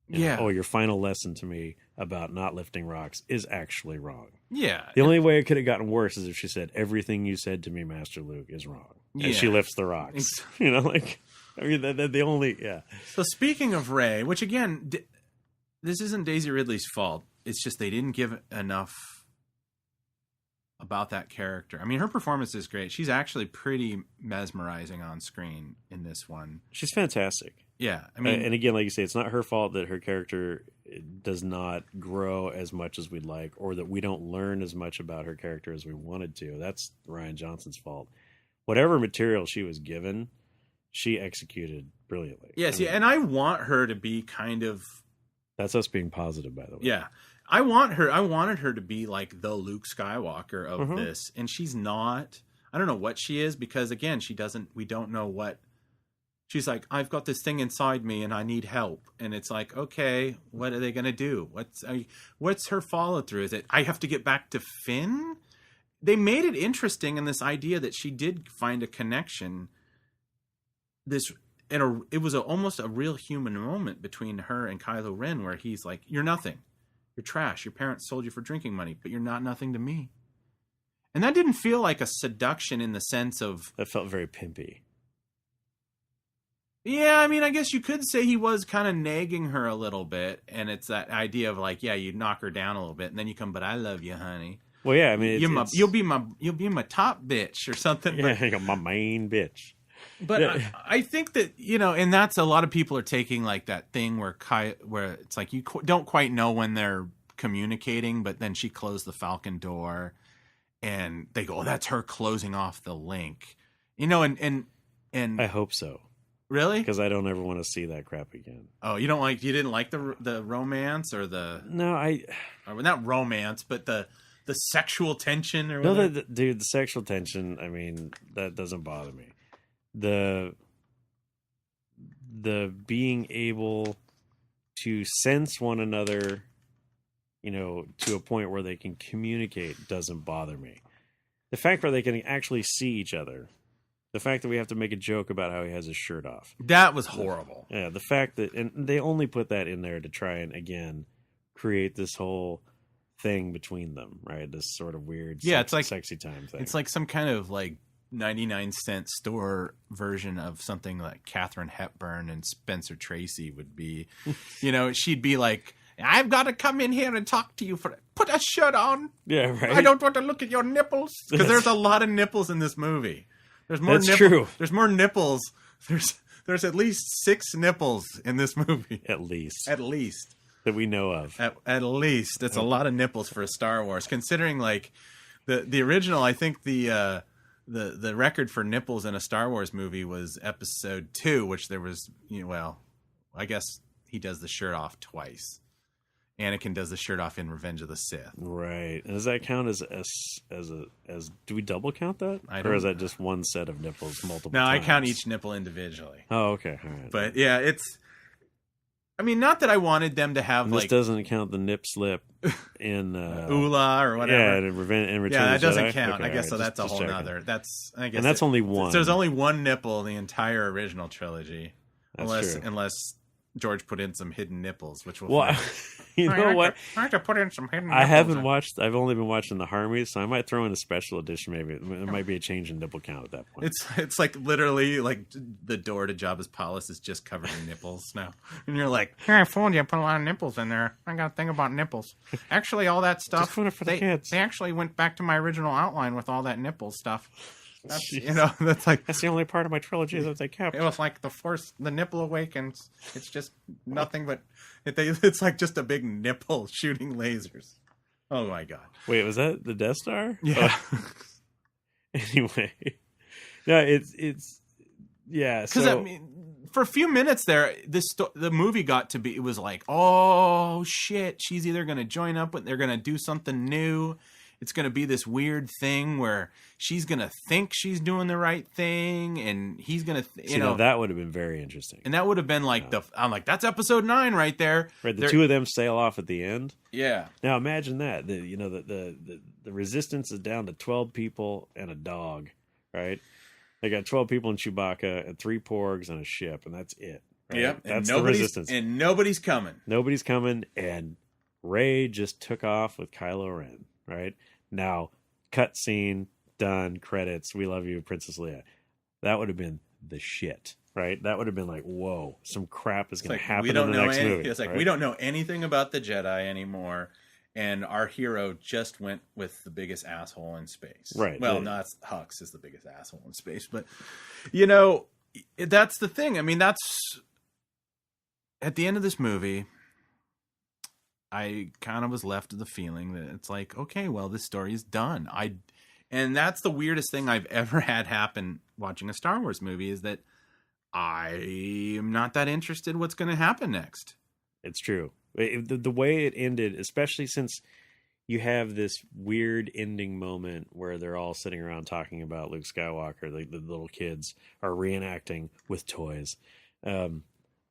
Your final lesson to me about not lifting rocks is actually wrong. Yeah. The only way it could have gotten worse is if she said, everything you said to me, Master Luke, is wrong. And she lifts the rocks. The only, So speaking of Rey, which again, this isn't Daisy Ridley's fault. It's just they didn't give enough about that character. I mean, her performance is great. She's actually pretty mesmerizing on screen in this one. She's fantastic. Yeah, I mean, and again, like you say, it's not her fault that her character does not grow as much as we'd like, or that we don't learn as much about her character as we wanted to. That's Rian Johnson's fault. Whatever material she was given, she executed brilliantly. yes, and I want her to be kind of. That's us being positive, by the way. Yeah, I wanted her to be like the Luke Skywalker of this, and she's not. I don't know what she is because again, we don't know what. She's like, I've got this thing inside me and I need help. And it's like, okay, what are they going to do? What's her follow through? Is it, I have to get back to Finn? They made it interesting in this idea that she did find a connection. It was almost a real human moment between her and Kylo Ren where he's like, you're nothing. You're trash. Your parents sold you for drinking money, but you're not nothing to me. And that didn't feel like a seduction in the sense of... That felt very pimpy. Yeah, I mean, I guess you could say he was kind of nagging her a little bit, and it's that idea of like, yeah, you knock her down a little bit, and then you come, but I love you, honey. Well, yeah, I mean, you'll be my top bitch or something. Yeah, but, my main bitch. But yeah. I think that and that's a lot of people are taking like that thing where it's like you don't quite know when they're communicating, but then she closed the Falcon door, and they go, oh, that's her closing off the link, and I hope so. Really? Because I don't ever want to see that crap again. Oh, you didn't like the romance or the... No, or not romance, but the sexual tension or whatever? No, dude, the sexual tension, I mean, that doesn't bother me. The being able to sense one another, to a point where they can communicate doesn't bother me. The fact that they can actually see each other... The fact that we have to make a joke about how he has his shirt off. That was horrible. Yeah, the fact that... And they only put that in there to try and, again, create this whole thing between them, right? This sort of weird it's like, sexy time thing. It's like some kind of, 99-cent store version of something like Katharine Hepburn and Spencer Tracy would be. She'd be like, I've got to come in here and talk to you put a shirt on. Yeah, right. I don't want to look at your nipples. Because there's a lot of nipples in this movie. There's more true. There's more nipples. There's at least 6 nipples in this movie. At least that we know of. At least that's a lot of nipples for a Star Wars. Considering the original, I think the record for nipples in a Star Wars movie was Episode 2, which there was I guess he does the shirt off twice. Anakin does the shirt off in Revenge of the Sith. Right. And does that count as do we double count that? Or is that just one set of nipples multiple times? No, I count each nipple individually. Oh, okay. All right. But yeah, not that I wanted them to have this doesn't count the nip slip in Ula or whatever. Yeah, and Return of the that doesn't Jedi? count. Okay, I guess right, so. That's a whole checking. nother. And that's only one. So there's only one nipple in the entire original trilogy, That's true. unless George put in some hidden nipples, which will. Well, you know what? I have to put in some hidden nipples. I haven't watched. I've only been watching the Harmies, so I might throw in a special edition. Maybe there might be a change in nipple count at that point. It's like literally like the door to Jabba's palace is just covered in nipples now, and you're like, "Hey, I fooled you. I put a lot of nipples in there. I got a thing about nipples. Actually, all that stuff. Just put it for the kids. They actually went back to my original outline with all that nipple stuff." That's, that's the only part of my trilogy that they kept. It was like the nipple awakens. It's just nothing but it's like just a big nipple shooting lasers. Oh my god! Wait, was that the Death Star? Yeah. Anyway, no, it's yeah. Because I mean, for a few minutes there, the movie got to be. It was like, oh shit, she's either going to join up with, they're going to do something new. It's going to be this weird thing where she's going to think she's doing the right thing, and he's going to, that would have been very interesting. And that would have been like I'm like, that's episode 9 right there. Right, the two of them sail off at the end. Yeah. Now imagine that. The resistance is down to 12 people and a dog, right? They got 12 people in Chewbacca and 3 porgs and a ship, and that's it. Right? Yep. That's the resistance. And nobody's coming. Nobody's coming, and Rey just took off with Kylo Ren. Right now, cut scene, done, credits. We love you, Princess Leia. That would have been the shit, right? That would have been like, whoa, some crap is going to happen in the next movie. It's like, right? we don't know anything about the Jedi anymore, and our hero just went with the biggest asshole in space. Right. Well, not Hux is the biggest asshole in space, but you know, that's the thing. I mean, that's at the end of this movie, I kind of was left with the feeling that it's like, okay, well, this story is done. And that's the weirdest thing I've ever had happen watching a Star Wars movie, is that I am not that interested in what's going to happen next. It's true. The way it ended, especially since you have this weird ending moment where they're all sitting around talking about Luke Skywalker, the little kids are reenacting with toys.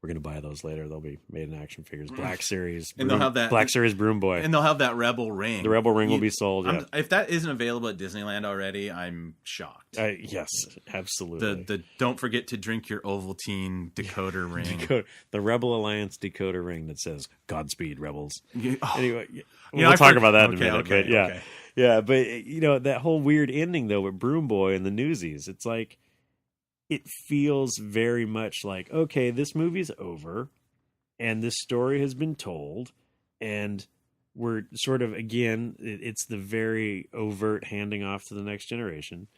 We're going to buy those later. They'll be made in action figures. Black Series. And they'll have that Black Series Broom Boy. And they'll have that Rebel ring. The Rebel ring will be sold. Yeah. If that isn't available at Disneyland already, I'm shocked. Yes, absolutely. The don't forget to drink your Ovaltine decoder ring. The Rebel Alliance decoder ring that says Godspeed, Rebels. Anyway, Yeah, we'll talk about that in a minute. Okay, but yeah. okay. Yeah, but you know, that whole weird ending though with Broom Boy and the Newsies, it's like, it feels very much like, okay, this movie's over and this story has been told, and we're sort of, again, it's the very overt handing off to the next generation.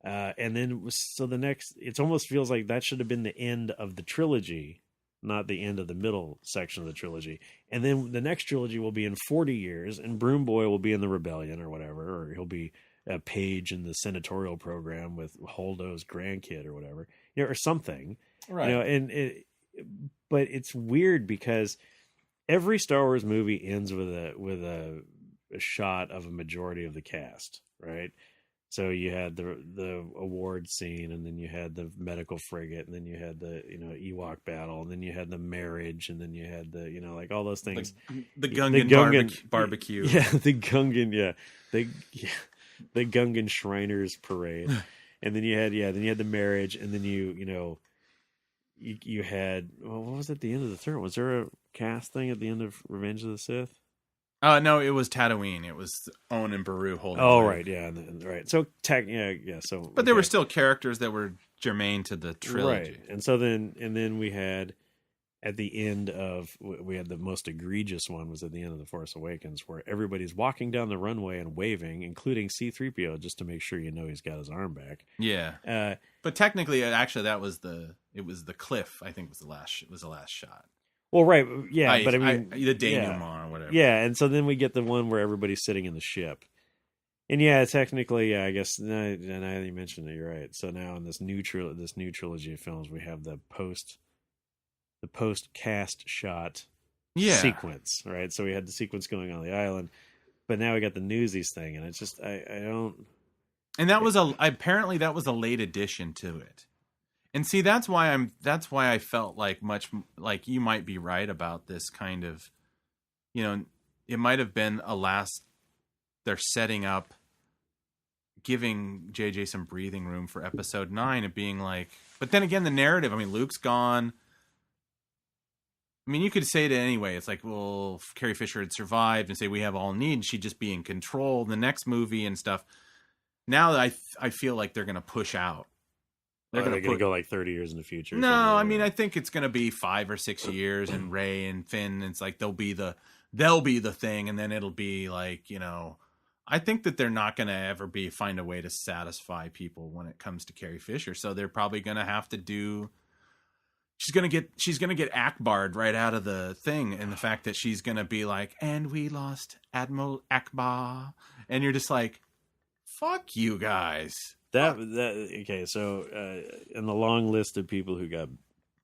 And then, so the next, it almost feels like that should have been the end of the trilogy, not the end of the middle section of the trilogy. And then the next trilogy will be in 40 years, and Broom Boy will be in the rebellion or whatever, or he'll be a page in the senatorial program with Holdo's grandkid or whatever, you know, or something. Right. You know, but it's weird because every Star Wars movie ends with a shot of a majority of the cast, right? So you had the award scene, and then you had the medical frigate, and then you had the, you know, Ewok battle, and then you had the marriage, and then you had the, you know, like all those things. The Gungan barbecue. Yeah, the Gungan, yeah. The Gungan Shriners parade. And then you had the marriage, and then you had, well, what was at the end of the third? Was there a cast thing at the end of Revenge of the Sith? No, it was Tatooine. It was Owen and Beru holding. Oh, right, yeah, right. So so. But there were still characters that were germane to the trilogy, right? And so then we had at the end of, we had the most egregious one was at the end of The Force Awakens, where everybody's walking down the runway and waving, including C-3PO, just to make sure you know he's got his arm back. Yeah. But technically, actually, it was the cliff. I think was the last shot. Well, right, yeah, but I mean, the denouement or whatever. Yeah, and so then we get the one where everybody's sitting in the ship, and yeah, technically, yeah, I guess. Now you mentioned it, you're right. So now in this new trilogy of films, we have the post cast shot sequence, right? So we had the sequence going on the island, but now we got the Newsies thing, and it's just I don't. And that was apparently that was a late addition to it. And see, that's why I felt like much like you might be right about this kind of, you know, it might have been they're setting up, giving JJ some breathing room for episode 9 of being like, but then again, the narrative, I mean, Luke's gone. I mean, you could say it anyway. It's like, well, if Carrie Fisher had survived and say we have all need, she'd just be in control. The next movie and stuff. Now that I feel like they're going to push out. They're going to go like 30 years in the future. No, I mean, I think it's going to be 5 or 6 years, and Rey and Finn. It's like they'll be the thing, and then it'll be like, you know, I think that they're not going to ever find a way to satisfy people when it comes to Carrie Fisher. So they're probably going to have to do. She's gonna get Akbar'd right out of the thing, and the fact that she's gonna be like, and we lost Admiral Akbar, and you're just like, fuck you guys. Okay, so in the long list of people who got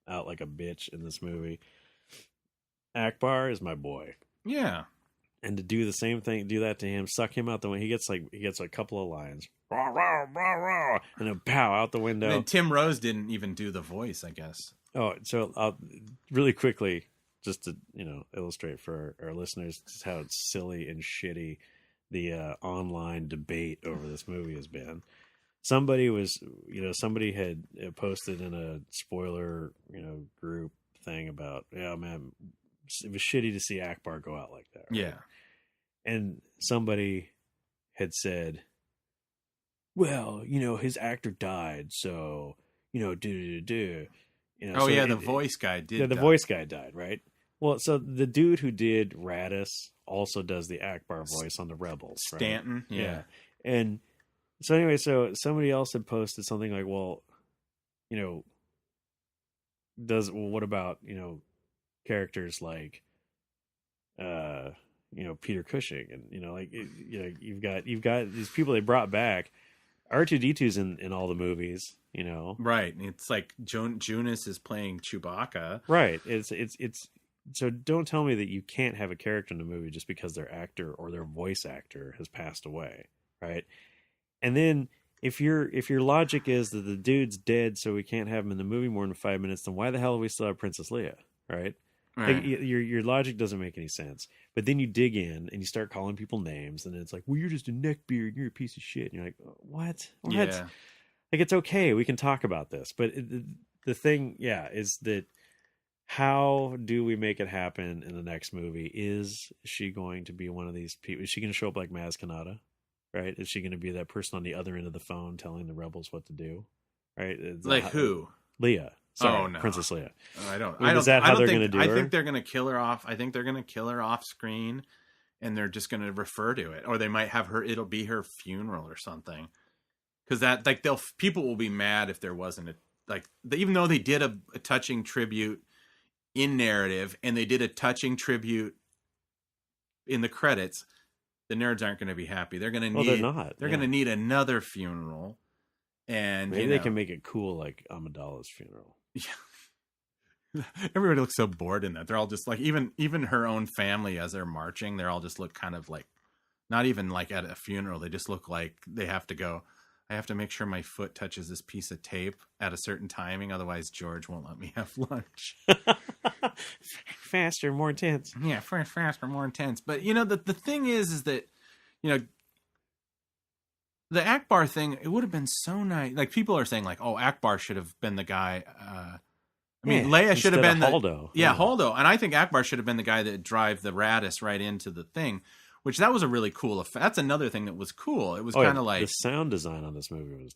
out like a bitch in this movie, Akbar is my boy. Yeah. And to do the same thing, do that to him, suck him out the window. He gets a couple of lines, rah, rah, rah, rah, and then pow out the window. And then Tim Rose didn't even do the voice, I guess. Oh, so I'll really quickly, just to, you know, illustrate for our listeners just how silly and shitty the online debate over this movie has been. Somebody had posted in a spoiler, you know, group thing about, yeah, man, it was shitty to see Akbar go out like that. Right? Yeah. And somebody had said, well, you know, his actor died, so, you know, You know, the voice guy did. Yeah, the voice guy died, right? Well, so the dude who did Radis also does the Akbar voice on the Rebels. Right? Stanton, yeah. And so anyway, so somebody else had posted something like, well, you know, what about, you know, characters like, you know, Peter Cushing, and you know, like, you know, you've got these people they brought back. R2-D2's in all the movies, you know. Right. It's like Jonas is playing Chewbacca. Right. It's so don't tell me that you can't have a character in the movie just because their actor or their voice actor has passed away, right? And then if your logic is that the dude's dead, so we can't have him in the movie more than 5 minutes, then why the hell do we still have Princess Leia, right? Right. Like, your logic doesn't make any sense. But then you dig in and you start calling people names, and it's like, well, you're just a neckbeard, you're a piece of shit. And you're like, what? Yeah. Like, it's okay, we can talk about this. But the thing, is that how do we make it happen in the next movie? Is she going to be one of these people? Is she going to show up like Maz Kanata? Right? Is she going to be that person on the other end of the phone telling the rebels what to do? Right? Like who? Leia. Sorry, oh no, Princess Leia. I don't. Is that how they're going to do I her? think they're going to kill her off. I think they're going to kill her off screen, and they're just going to refer to it, or they might have her. It'll be her funeral or something. Because that, like, people will be mad if there wasn't even though they did a touching tribute in narrative, and they did a touching tribute in the credits, the nerds aren't going to be happy. They're going to need. They're not. They're going to need another funeral. And maybe they can make it cool, like Amidala's funeral. Yeah. Everybody looks so bored in that. They're all just like, even her own family as they're marching, they're all just look kind of like, not even like at a funeral. They just look like they have to go, I have to make sure my foot touches this piece of tape at a certain timing. Otherwise George won't let me have lunch. Faster, more intense. Yeah. Faster, more intense. But you know, the thing is that, you know, the Akbar thing, it would have been so nice. Like, people are saying, like, oh, Akbar should have been the guy. Leia should have been Holdo. Holdo. And I think Akbar should have been the guy that drive the Raddus right into the thing, which that was a really cool effect. That's another thing that was cool. It was kind of like the sound design on this movie was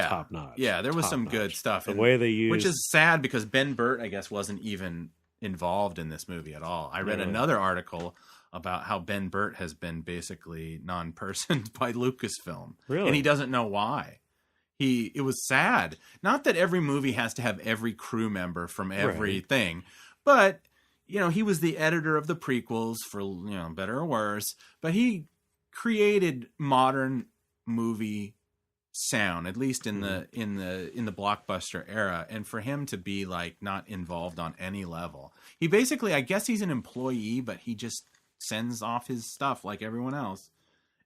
top notch. Yeah, there was some good stuff. The way they used, which is sad because Ben Burt, I guess, wasn't even involved in this movie at all. I read another article about how Ben Burt has been basically non-personed by Lucasfilm. Really? And he doesn't know why. It was sad. Not that every movie has to have every crew member from everything, but, you know, he was the editor of the prequels for, you know, better or worse, but he created modern movie sound, at least in the blockbuster era. And for him to be like not involved on any level, he basically, I guess he's an employee, but he just sends off his stuff like everyone else,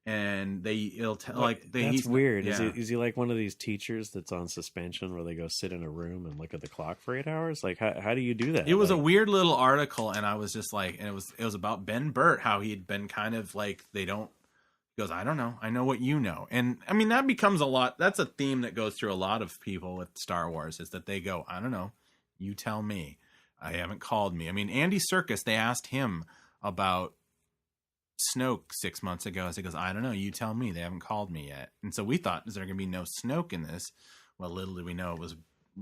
and that's weird. Yeah. Is he like one of these teachers that's on suspension where they go sit in a room and look at the clock for 8 hours? Like, how do you do that? It was a weird little article, and I was just like, and it was about Ben Burt, how he'd been kind of like, he goes, I don't know, I know what you know. And I mean, that becomes that's a theme that goes through a lot of people with Star Wars, is that they go, I don't know, you tell me, I haven't called me. I mean, Andy Serkis, they asked him about Snoke 6 months ago. He goes, I don't know, you tell me, they haven't called me yet. And so we thought, is there going to be no Snoke in this? Well, little did we know it was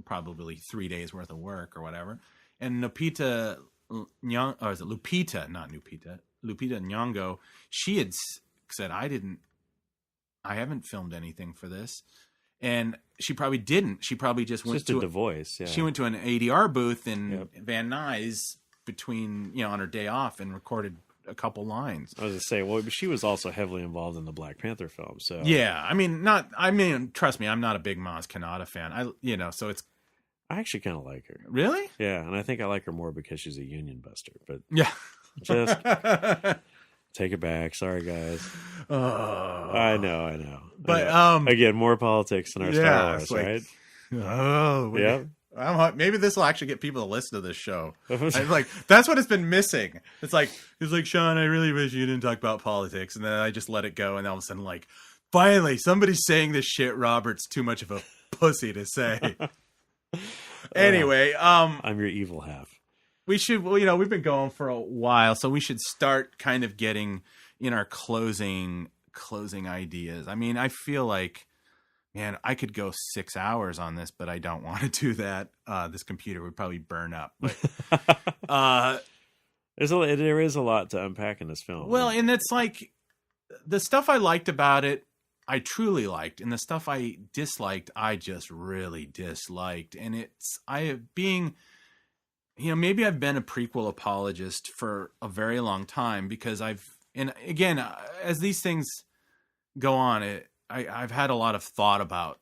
probably 3 days worth of work or whatever. And Lupita Nyong'o, she had said, I haven't filmed anything for this. And she probably didn't. She probably just went to The Voice. Yeah. She went to an ADR booth in Van Nuys between, you know, on her day off, and recorded a couple lines. I was going to say, well, but she was also heavily involved in the Black Panther film. So yeah, I mean, trust me, I'm not a big Maz Kanata fan. I actually kind of like her. Really? Yeah, and I think I like her more because she's a union buster. But yeah, just take it back. Sorry, guys. I know. But again, more politics in our Star Wars, right? Oh, yeah. Maybe this will actually get people to listen to this show. I'm like, that's what it's been missing. It's like Sean, I really wish you didn't talk about politics, and then I just let it go, and all of a sudden, like, finally, somebody's saying this shit. Robert's too much of a pussy to say. Anyway, I'm your evil half. We should, you know, we've been going for a while, so we should start kind of getting in our closing ideas. I mean, I feel like, man, I could go 6 hours on this, but I don't want to do that. This computer would probably burn up. But There is a lot to unpack in this film. Well, and it's like the stuff I liked about it, I truly liked, and the stuff I disliked, I just really disliked. And maybe I've been a prequel apologist for a very long time because and again, as these things go on, I've had a lot of thought about,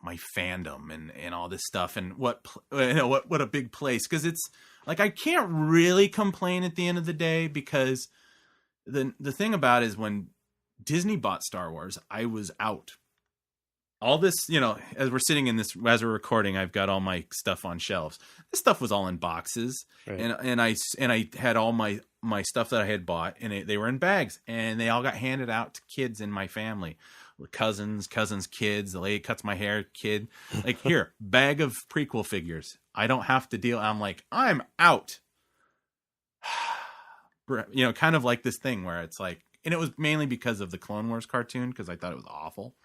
my fandom and all this stuff and what a big place. Cause it's like, I can't really complain at the end of the day because the thing about it is when Disney bought Star Wars, I was out. All this, as we're sitting as we're recording, I've got all my stuff on shelves. This stuff was all in boxes, right. and I had all my stuff that I had bought, and they were in bags, and they all got handed out to kids in my family, cousins, kids. The lady cuts my hair, kid, like here, bag of prequel figures. I don't have to deal. I'm like, I'm out. Kind of like this thing where it's like, and it was mainly because of the Clone Wars cartoon because I thought it was awful.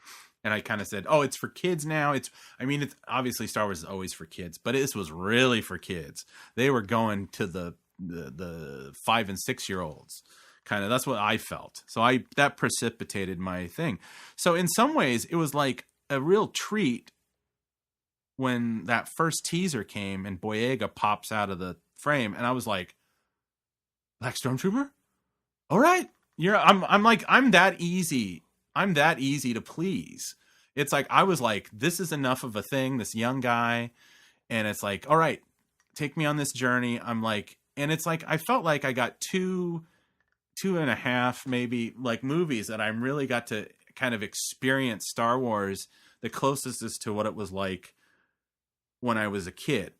And I kind of said, oh, it's for kids now. It's obviously Star Wars is always for kids, but this was really for kids. They were going to the 5 and 6 year olds. Kind of, that's what I felt. So that precipitated my thing. So in some ways it was like a real treat when that first teaser came and Boyega pops out of the frame. And I was like, Black Stormtrooper? All right. I'm that easy. I'm that easy to please. It's like, I was like, this is enough of a thing, this young guy. And it's like, all right, take me on this journey. I'm like, and it's like, I felt like I got two and a half, maybe like movies that I really got to kind of experience Star Wars the closest is to what it was like when I was a kid.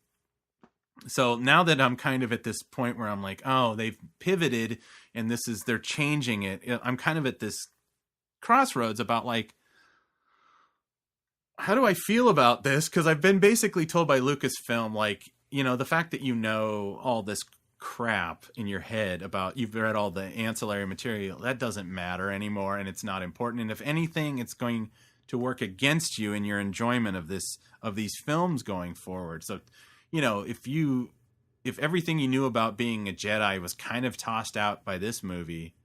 So now that I'm kind of at this point where I'm like, oh, they've pivoted and they're changing it. I'm kind of at this crossroads about like, how do I feel about this? Because I've been basically told by Lucasfilm, like, the fact that all this crap in your head about you've read all the ancillary material, that doesn't matter anymore and it's not important. And if anything, it's going to work against you in your enjoyment of these films going forward. So, if everything you knew about being a Jedi was kind of tossed out by this movie,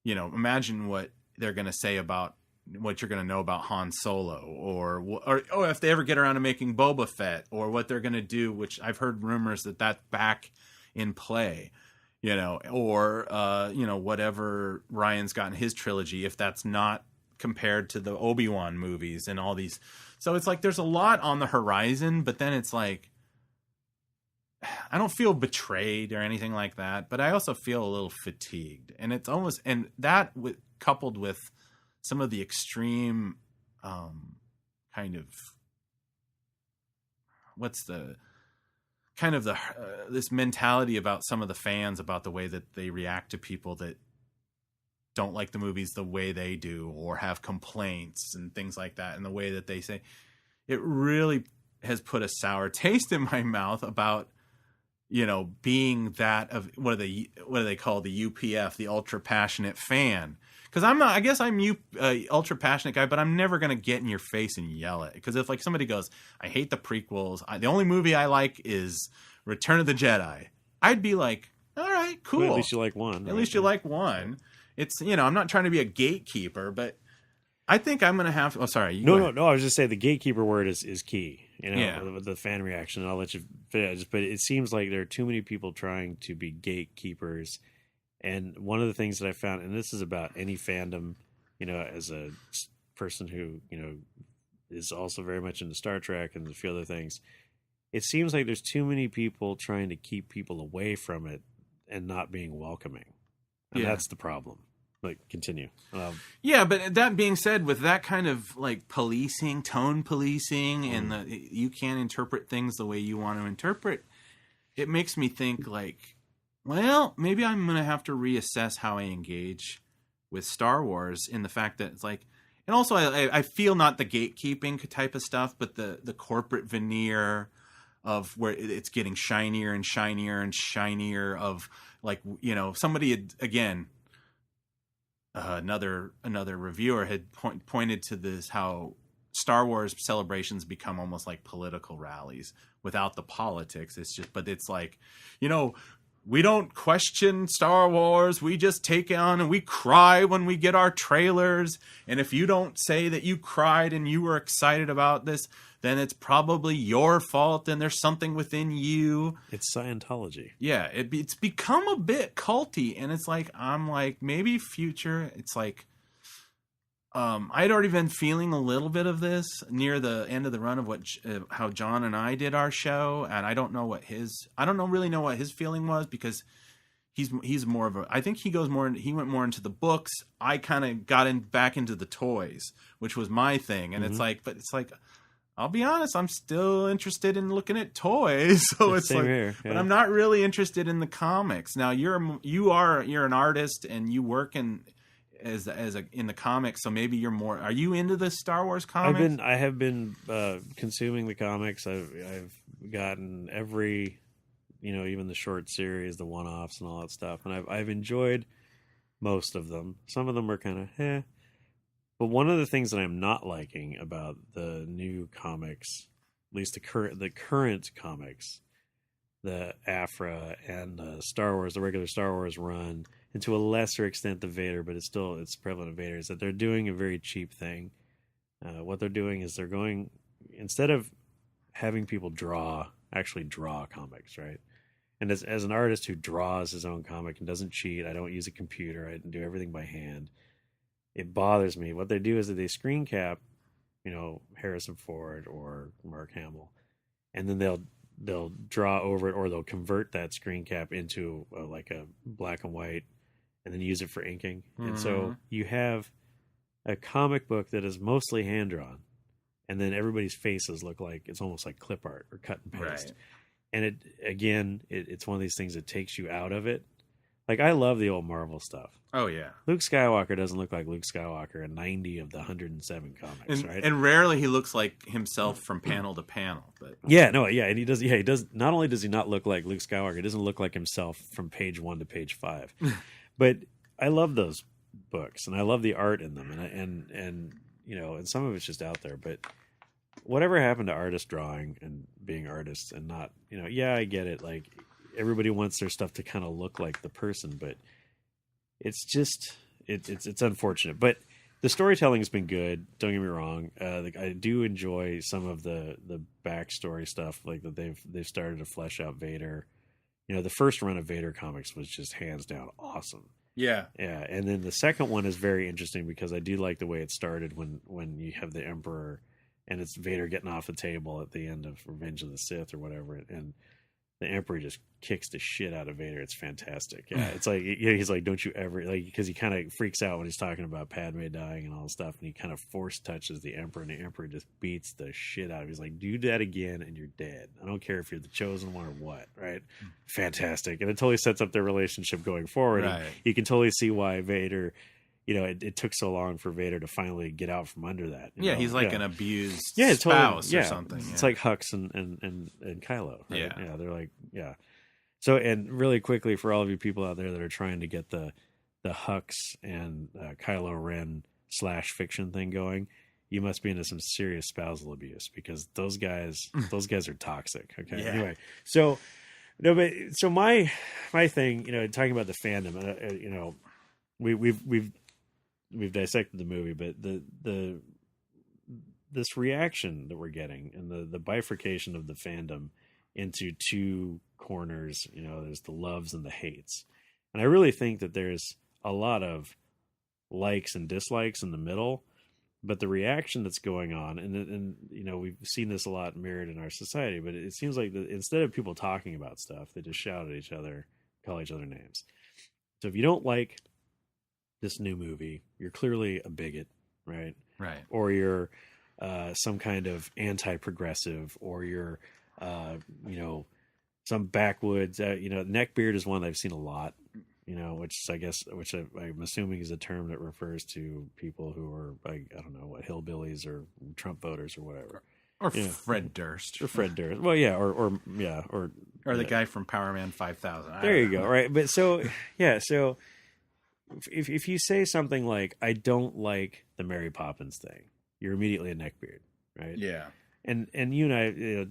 imagine what they're going to say about what you're going to know about Han Solo or if they ever get around to making Boba Fett or what they're going to do, which I've heard rumors that's back in play, or whatever Ryan's got in his trilogy, if that's not compared to the Obi-Wan movies and all these. So it's like, there's a lot on the horizon, but then it's like, I don't feel betrayed or anything like that, but I also feel a little fatigued. And it's almost, and that coupled with some of the extreme kind of, this mentality about some of the fans about the way that they react to people that don't like the movies the way they do or have complaints and things like that. And the way that they say, it really has put a sour taste in my mouth about, being that of what do they call the UPF, the ultra passionate fan. Cause I'm ultra passionate guy, but I'm never going to get in your face and yell it. Cause if like somebody goes, I hate the prequels. The only movie I like is Return of the Jedi. I'd be like, all right, cool. Well, at least you like one. At least you like one. It's, I'm not trying to be a gatekeeper, but I think I'm going to have to, oh, sorry. No. I was just saying the gatekeeper word is key. Yeah. The fan reaction, and I'll let you finish. But it seems like there are too many people trying to be gatekeepers. And one of the things that I found, and this is about any fandom, as a person who, is also very much into Star Trek and a few other things, it seems like there's too many people trying to keep people away from it and not being welcoming. And that's the problem. Like, continue. Yeah, but that being said, with that kind of like policing, tone policing, and you can't interpret things the way you want to interpret, it makes me think like, well, maybe I'm going to have to reassess how I engage with Star Wars in the fact that it's like, and also I feel not the gatekeeping type of stuff, but the corporate veneer of where it's getting shinier and shinier and shinier of like, somebody had, again, another reviewer had pointed to this, how Star Wars celebrations become almost like political rallies without the politics. It's just, but it's like, we don't question Star Wars. We just take it on and we cry when we get our trailers. And if you don't say that you cried and you were excited about this, then it's probably your fault and there's something within you. It's Scientology. Yeah, it's become a bit culty. And it's like, I'm like, maybe future, it's like, I'd already been feeling a little bit of this near the end of the run of how John and I did our show, and I don't really know what his feeling was, because he's more of a, I think he went more into the books. I kind of got back into the toys, which was my thing, and it's like, I'll be honest, I'm still interested in looking at toys. So it's Same like, here, yeah. But I'm not really interested in the comics. Now you're an artist and you work in the comics, so maybe you're more. Are you into the Star Wars comics? I have been consuming the comics. I've gotten every, even the short series, the one-offs, and all that stuff, and I've enjoyed most of them. Some of them are kind of but one of the things that I'm not liking about the new comics, at least the current comics, the Afra and the Star Wars, the regular Star Wars run, and to a lesser extent the Vader, but it's prevalent of Vader, is that they're doing a very cheap thing. What they're doing is they're going, instead of having people actually draw comics, right? And as an artist who draws his own comic and doesn't cheat, I don't use a computer, I do everything by hand. It bothers me. What they do is that they screen cap, Harrison Ford or Mark Hamill, and then they'll draw over it, or they'll convert that screen cap into like a black and white, and then use it for inking. Mm-hmm. And so you have a comic book that is mostly hand drawn, and then everybody's faces look like it's almost like clip art or cut and paste. Right. And it's one of these things that takes you out of it. Like, I love the old Marvel stuff. Oh, yeah. Luke Skywalker doesn't look like Luke Skywalker in 90 of the 107 comics, right? And rarely he looks like himself from panel to panel. But and he does. Not only does he not look like Luke Skywalker, he doesn't look like himself from page 1 to page 5. But I love those books, and I love the art in them, and some of it's just out there. But whatever happened to artist drawing and being artists and not, I get it, like, everybody wants their stuff to kind of look like the person, but it's just it's unfortunate. But the storytelling has been good. Don't get me wrong. I do enjoy some of the backstory stuff, like that they've started to flesh out Vader. The first run of Vader comics was just hands down awesome. Yeah. And then the second one is very interesting because I do like the way it started when you have the Emperor and it's Vader getting off the table at the end of Revenge of the Sith or whatever, and the Emperor just kicks the shit out of Vader. It's fantastic. Yeah, it's like, he's like, don't you ever, like, because he kind of freaks out when he's talking about Padme dying and all this stuff, and he kind of force touches the Emperor, and the Emperor just beats the shit out of him. He's like, do that again and you're dead. I don't care if you're the chosen one or what, right? Fantastic. And it totally sets up their relationship going forward. Right. You can totally see why Vader, it took so long for Vader to finally get out from under that. He's like an abused spouse or something. It's like Hux and Kylo. Right? Yeah, they're like, So, and really quickly, for all of you people out there that are trying to get the Hux and Kylo Ren / fiction thing going, you must be into some serious spousal abuse, because those guys are toxic. Okay. Yeah. Anyway, so my thing, talking about the fandom, we've dissected the movie, but this reaction that we're getting and the bifurcation of the fandom into two corners, there's the loves and the hates. And I really think that there's a lot of likes and dislikes in the middle, but the reaction that's going on, and we've seen this a lot mirrored in our society, but it seems like instead of people talking about stuff, they just shout at each other, call each other names. So if you don't like this new movie, you're clearly a bigot, right? Right. Or you're some kind of anti-progressive, or you're, some backwoods. Neckbeard is one that I've seen a lot. Which I'm assuming is a term that refers to people who are, I don't know, what, hillbillies or Trump voters or whatever. Or Fred Durst. Or Fred Durst. Well, yeah, or the guy from Power Man 5000. There you go. Right, but so if you say something like, I don't like the Mary Poppins thing, you're immediately a neckbeard, right? Yeah. And you and I,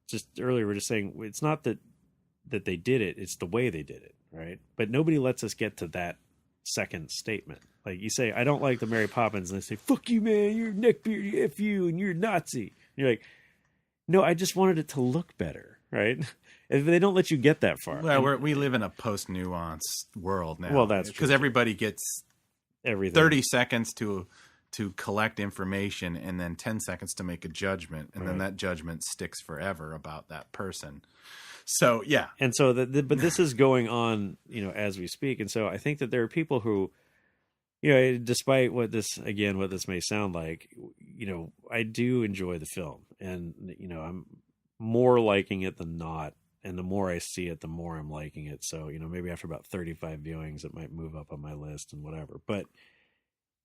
just earlier we were just saying, it's not that that they did it. It's the way they did it, right? But nobody lets us get to that second statement. Like you say, I don't like the Mary Poppins, and they say, "Fuck you, man! You're a neckbeard, F you, and you're a Nazi." And you're like, no, I just wanted it to look better, right? If they don't let you get that far. Well, we live in a post-nuanced world now. Well, that's true. Because everybody gets everything 30 seconds to collect information and then 10 seconds to make a judgment. And then that judgment sticks forever about that person. So, yeah. And so, but this is going on, as we speak. And so I think that there are people who, despite what this may sound like, I do enjoy the film, and, I'm more liking it than not. And the more I see it, the more I'm liking it. So, maybe after about 35 viewings, it might move up on my list and whatever. But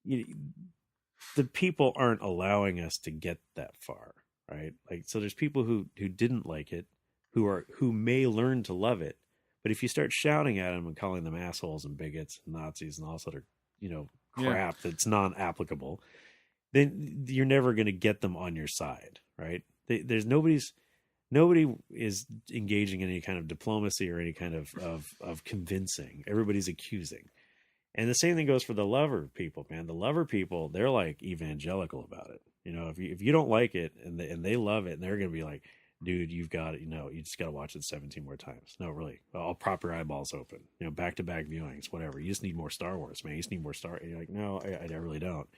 the people aren't allowing us to get that far, right? Like, so there's people who didn't like it, who may learn to love it. But if you start shouting at them and calling them assholes and bigots and Nazis and all sort of, crap that's non-applicable, then you're never going to get them on your side, right? Nobody is engaging in any kind of diplomacy or any kind of convincing. Everybody's accusing. And the same thing goes for the lover people, man. The lover people, they're like evangelical about it. If you don't like it and they love it, and they're going to be like, dude, you've got it. You just got to watch it 17 more times. No, really. I'll prop your eyeballs open. Back-to-back viewings, whatever. You just need more Star Wars, man. You just need more Star. And you're like, no, I really don't.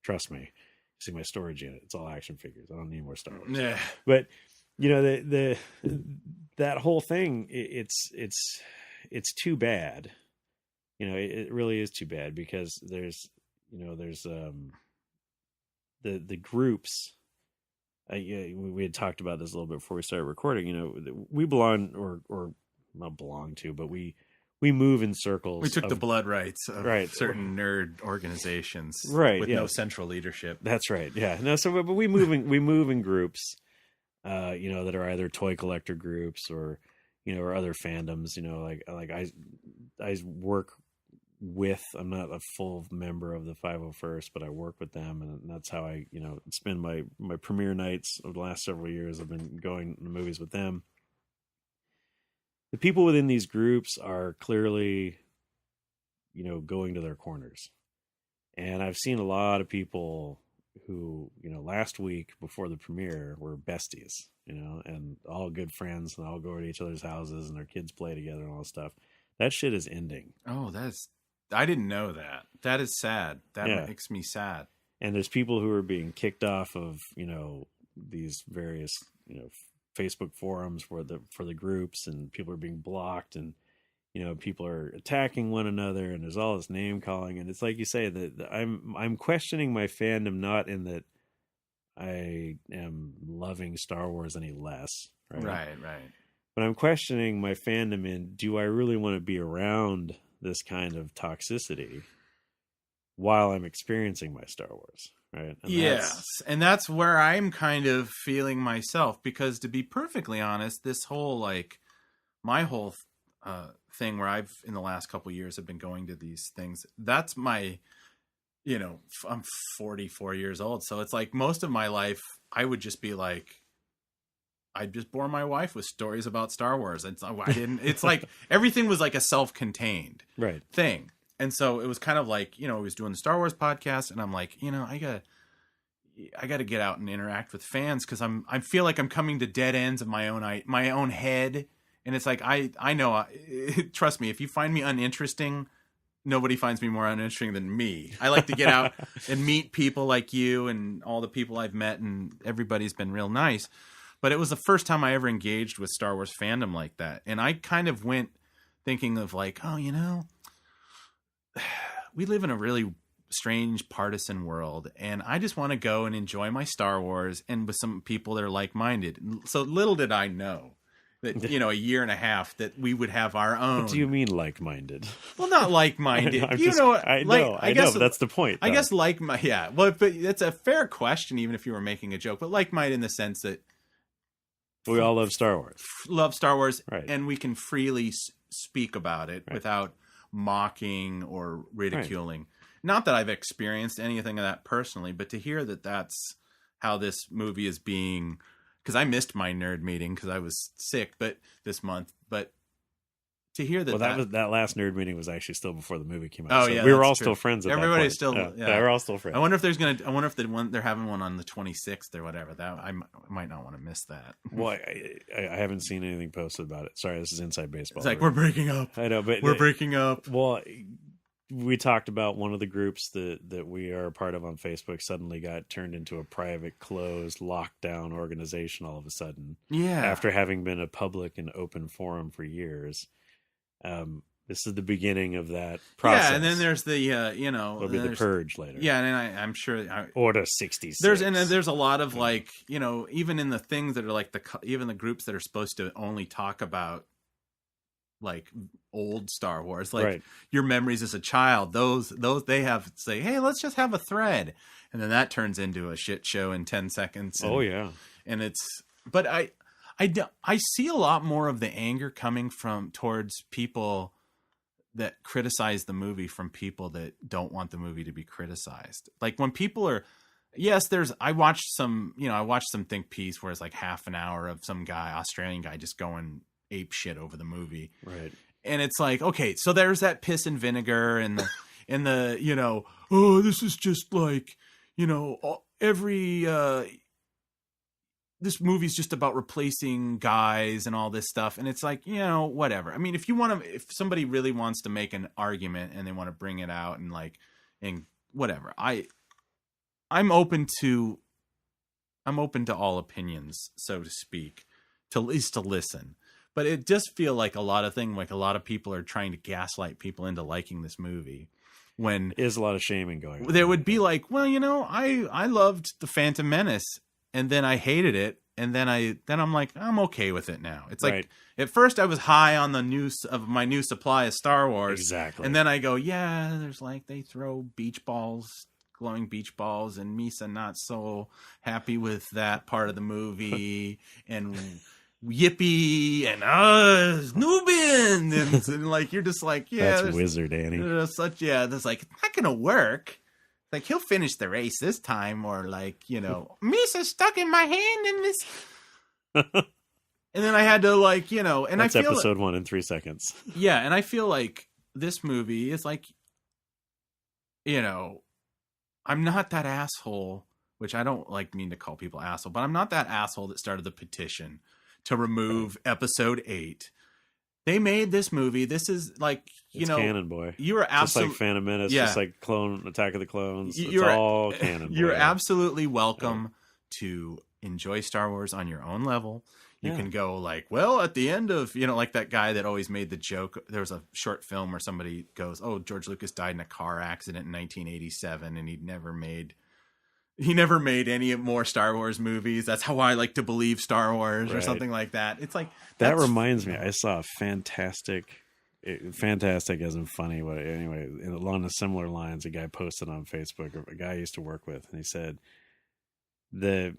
Trust me. See my storage unit. It's all action figures. I don't need more Star Wars. Yeah. But that whole thing, it's too bad. It really is too bad, because there's the groups. We had talked about this a little bit before we started recording. We belong or not belong to, but we move in circles. We took the blood rights of certain nerd organizations, with no central leadership. That's right. Yeah. No. So, but we move in groups, that are either toy collector groups or other fandoms. I work with. I'm not a full member of the 501st, but I work with them, and that's how I spend my premiere nights over the last several years. I've been going to movies with them. The people within these groups are clearly, going to their corners. And I've seen a lot of people who, last week before the premiere were besties, and all good friends, and all go to each other's houses, and their kids play together and all this stuff. That shit is ending. Oh, I didn't know that. That is sad. That makes me sad. And there's people who are being kicked off of, these various, Facebook forums for the groups, and people are being blocked, and people are attacking one another, and there's all this name calling, and it's like you say that I'm questioning my fandom, not in that I am loving Star Wars any less, right? But I'm questioning my fandom in, do I really want to be around this kind of toxicity while I'm experiencing my Star Wars? Right. And that's where I'm kind of feeling myself, because to be perfectly honest, this whole my whole thing where I've in the last couple of years have been going to these things. That's my, I'm 44 years old, so it's like most of my life I would just be like, I just bore my wife with stories about Star Wars. It's like everything was like a self-contained thing. And so it was kind of like, I was doing the Star Wars podcast, and I'm like, I gotta get out and interact with fans, because I feel like I'm coming to dead ends of my own head. And it's like, I know, trust me, if you find me uninteresting, nobody finds me more uninteresting than me. I like to get out and meet people like you and all the people I've met, and everybody's been real nice. But it was the first time I ever engaged with Star Wars fandom like that. And I kind of went thinking of like, we live in a really strange partisan world, and I just want to go and enjoy my Star Wars and with some people that are like-minded. So little did I know that, a year and a half that we would have our own. What do you mean like-minded? Well, not like-minded. I know, but that's the point. I guess well, but it's a fair question, even if you were making a joke, but like-minded in the sense that we all love Star Wars. Right. And we can freely speak about it without mocking or ridiculing. Right. Not that I've experienced anything of that personally, but to hear that that's how this movie is being, because I missed my nerd meeting because I was sick this month, but to hear that. Well, that last nerd meeting was actually still before the movie came out. Oh so yeah, we were all true. still friends. At Everybody's that point. still yeah, we're all still friends. I wonder if they're having one on the 26th or whatever. That I might not want to miss that. Well, I haven't seen anything posted about it. Sorry, this is inside baseball. It's like we're breaking up. I know, but we're breaking up. Well, we talked about one of the groups that we are a part of on Facebook suddenly got turned into a private, closed, lockdown organization all of a sudden. Yeah. After having been a public and open forum for years. This is the beginning of that process. Yeah, and then there's the there'll be the purge later. Yeah, and I'm sure Order 66. There's a lot of like, even in the things that are like even the groups that are supposed to only talk about like old Star Wars, like your memories as a child, those they have say, hey, let's just have a thread, and then that turns into a shit show in 10 seconds. And, and but I see a lot more of the anger coming towards people that criticize the movie from people that don't want the movie to be criticized. Like when people are, I watched some think piece where it's like half an hour of some Australian guy just going ape shit over the movie. Right. And it's like, okay, so there's that piss and vinegar and the, oh, this is just like, this movie's just about replacing guys and all this stuff. And it's like, whatever. I mean, if somebody really wants to make an argument and they want to bring it out and whatever, I'm open to all opinions, so to speak, at least to listen. But it just feel like a lot of people are trying to gaslight people into liking this movie. When there's a lot of shaming going on. There would be like, well, I loved The Phantom Menace. And then I hated it, and then I'm like, I'm okay with it now. It's like at first I was high on the news of my new supply of Star Wars, exactly, and then I go, yeah, there's like they throw glowing beach balls, and Misa not so happy with that part of the movie, and Yippee and Nubin, and like you're just like, yeah, that's Wizard Annie. That's like not gonna work. Like he'll finish the race this time, or like, Misa's stuck in my hand in this. And then I had to like, and that's I feel episode 1 in 3 seconds. Yeah. And I feel like this movie is like, I'm not that asshole, which I don't mean to call people asshole, but I'm not that asshole that started the petition to remove episode 8. They made this movie. This is like, it's canon, boy. You were absolutely just like Phantom Menace, just like Attack of the Clones. It's all canon. You're absolutely welcome to enjoy Star Wars on your own level. You can go like, well, at the end of, like that guy that always made the joke. There was a short film where somebody goes, oh, George Lucas died in a car accident in 1987, and he never made any more Star Wars movies. That's how I like to believe Star Wars, or something like that. It's like that reminds me. I saw a fantastic as in funny, but anyway, along the similar lines, a guy posted on Facebook, a guy I used to work with, and he said the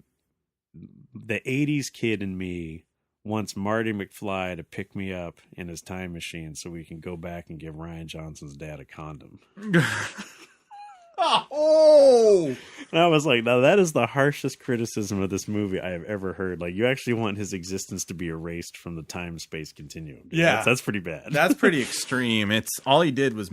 80s kid in me wants Marty McFly to pick me up in his time machine so we can go back and give Rian Johnson's dad a condom. Oh! And I was like, now that is the harshest criticism of this movie I have ever heard. Like, you actually want his existence to be erased from the time-space continuum. Yeah. That's pretty bad. That's pretty extreme. All he did was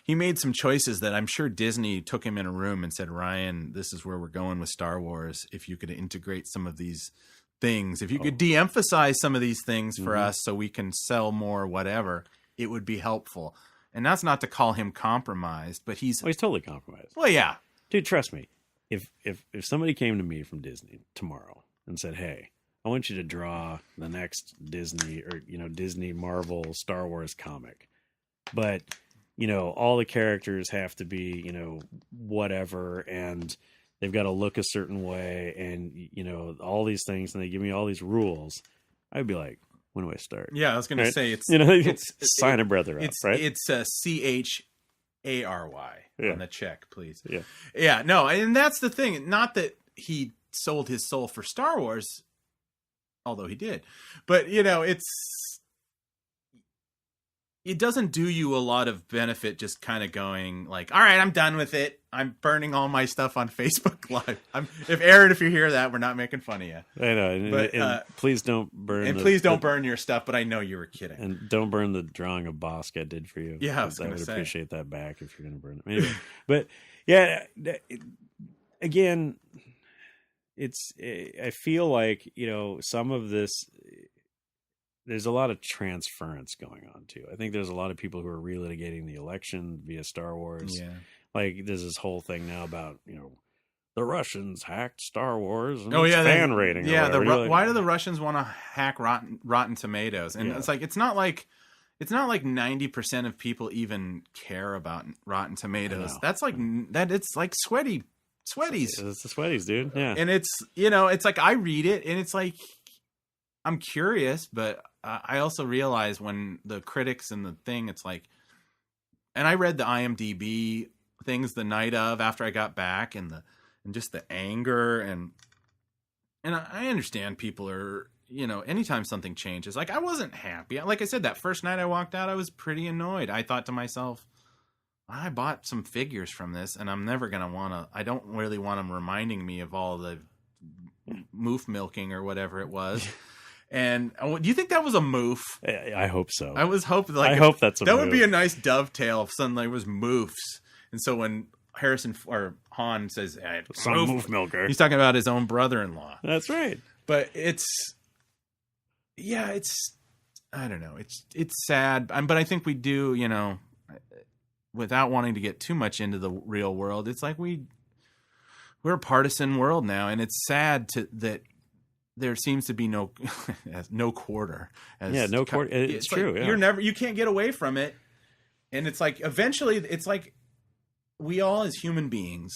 he made some choices that I'm sure Disney took him in a room and said, Ryan, this is where we're going with Star Wars. If you could integrate some of these things, if you could de-emphasize some of these things for us so we can sell more, whatever, it would be helpful. And that's not to call him compromised, but he's totally compromised. Well, yeah. Dude, trust me. If somebody came to me from Disney tomorrow and said, hey, I want you to draw the next Disney or, Disney, Marvel, Star Wars comic, but, all the characters have to be, whatever, and they've got to look a certain way and, all these things, and they give me all these rules, I'd be like, when do I start? Yeah, I was going to say it's sign a brother up, right? It's CHARY on the check, please. Yeah, yeah. No, and that's the thing. Not that he sold his soul for Star Wars, although he did. But it doesn't do you a lot of benefit just kind of going like, all right, I'm done with it. I'm burning all my stuff on Facebook Live. If Aaron, if you hear that, we're not making fun of you. I know. But, and please don't burn. And please don't burn your stuff, but I know you were kidding. And don't burn the drawing of Bossk I did for you. Yeah, I would appreciate that back if you're going to burn it. Anyway, but yeah, again, I feel like, some of this, there's a lot of transference going on too. I think there's a lot of people who are relitigating the election via Star Wars. Yeah. Like there's this whole thing now about, the Russians hacked Star Wars and fan rating. Yeah. Why do the Russians want to hack Rotten Tomatoes? And it's like, it's not like 90% of people even care about Rotten Tomatoes. That's like, it's like sweaties. It's the sweaties, dude. Yeah. And it's, it's like, I read it and it's like, I'm curious, but I also realize when the critics and the thing, it's like, and I read the IMDb things the night of after I got back, and just the anger and I understand people are, anytime something changes, like I wasn't happy. Like I said, that first night I walked out, I was pretty annoyed. I thought to myself, I bought some figures from this, and I'm never gonna I don't really want them reminding me of all the moof milking or whatever it was. And do you think that was a moof? I hope so. I was hoping. I hope that's a that moof. would be a nice dovetail if suddenly it was moofs. And so when Harrison or Han says some moof milker, he's talking about his own brother-in-law. That's right. But it's I don't know. It's sad. But I think we do, without wanting to get too much into the real world, it's like we're a partisan world now, and it's sad that there seems to be no quarter. No quarter. It's true. Like you can't get away from it. And it's like, eventually it's like we all as human beings,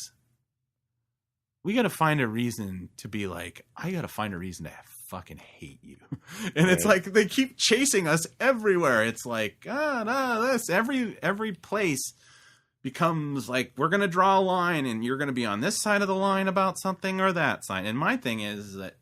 we got to find a reason to be like, I got to find a reason to fucking hate you. And it's like, they keep chasing us everywhere. It's like, this every place becomes like, we're going to draw a line and you're going to be on this side of the line about something or that side. And my thing is that,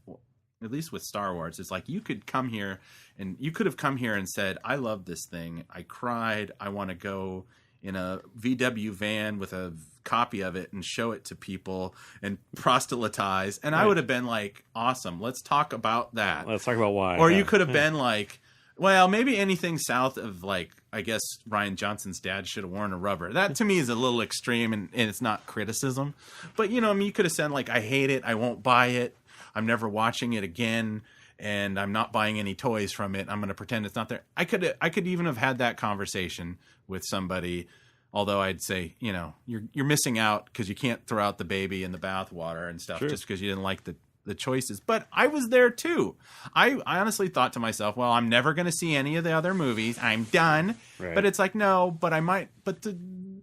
at least with Star Wars, it's like you could have come here and said, I love this thing. I cried. I want to go in a VW van with a copy of it and show it to people and proselytize. And I would have been like, awesome. Let's talk about that. Let's talk about why. Or you could have been like, well, maybe anything south of like, I guess Ryan Johnson's dad should have worn a rubber. That to me is a little extreme and it's not criticism. But, you could have said like, I hate it. I won't buy it. I'm never watching it again, and I'm not buying any toys from it. I'm going to pretend it's not there. I could even have had that conversation with somebody, although I'd say, you're missing out because you can't throw out the baby in the bathwater and stuff just because you didn't like the choices. But I was there too. I honestly thought to myself, well, I'm never going to see any of the other movies. I'm done. Right. But it's like, no, but I might. But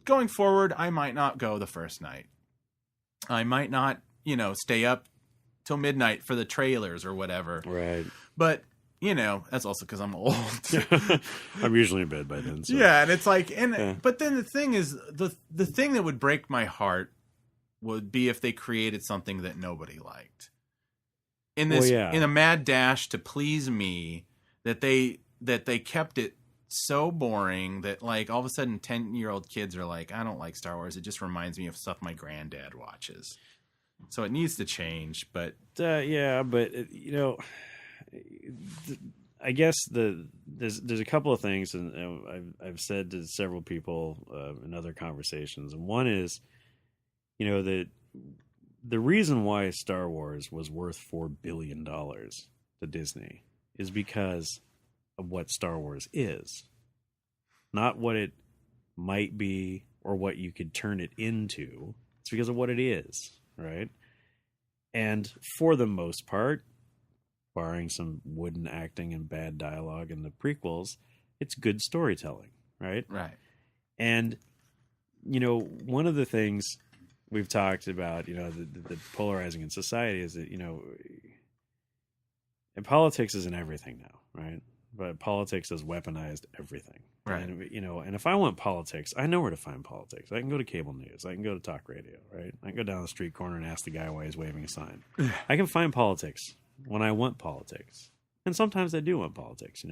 going forward, I might not go the first night. I might not, stay up till midnight for the trailers or whatever. Right. But, that's also because I'm old. I'm usually in bed by then. So. Yeah, and it's like, but then the thing is, the thing that would break my heart would be if they created something that nobody liked. In a mad dash to please me, that they kept it so boring that like all of a sudden 10-year-old kids are like, I don't like Star Wars. It just reminds me of stuff my granddad watches. So it needs to change, but I guess there's a couple of things, and I've said to several people in other conversations, and one is, that the reason why Star Wars was worth $4 billion to Disney is because of what Star Wars is, not what it might be or what you could turn it into. It's because of what it is. Right. And for the most part, barring some wooden acting and bad dialogue in the prequels, it's good storytelling. Right. Right. And, one of the things we've talked about, the polarizing in society is that, and politics isn't everything now. Right. But politics has weaponized everything. Right. And, and if I want politics, I know where to find politics. I can go to cable news. I can go to talk radio, right? I can go down the street corner and ask the guy why he's waving a sign. I can find politics when I want politics. And sometimes I do want politics,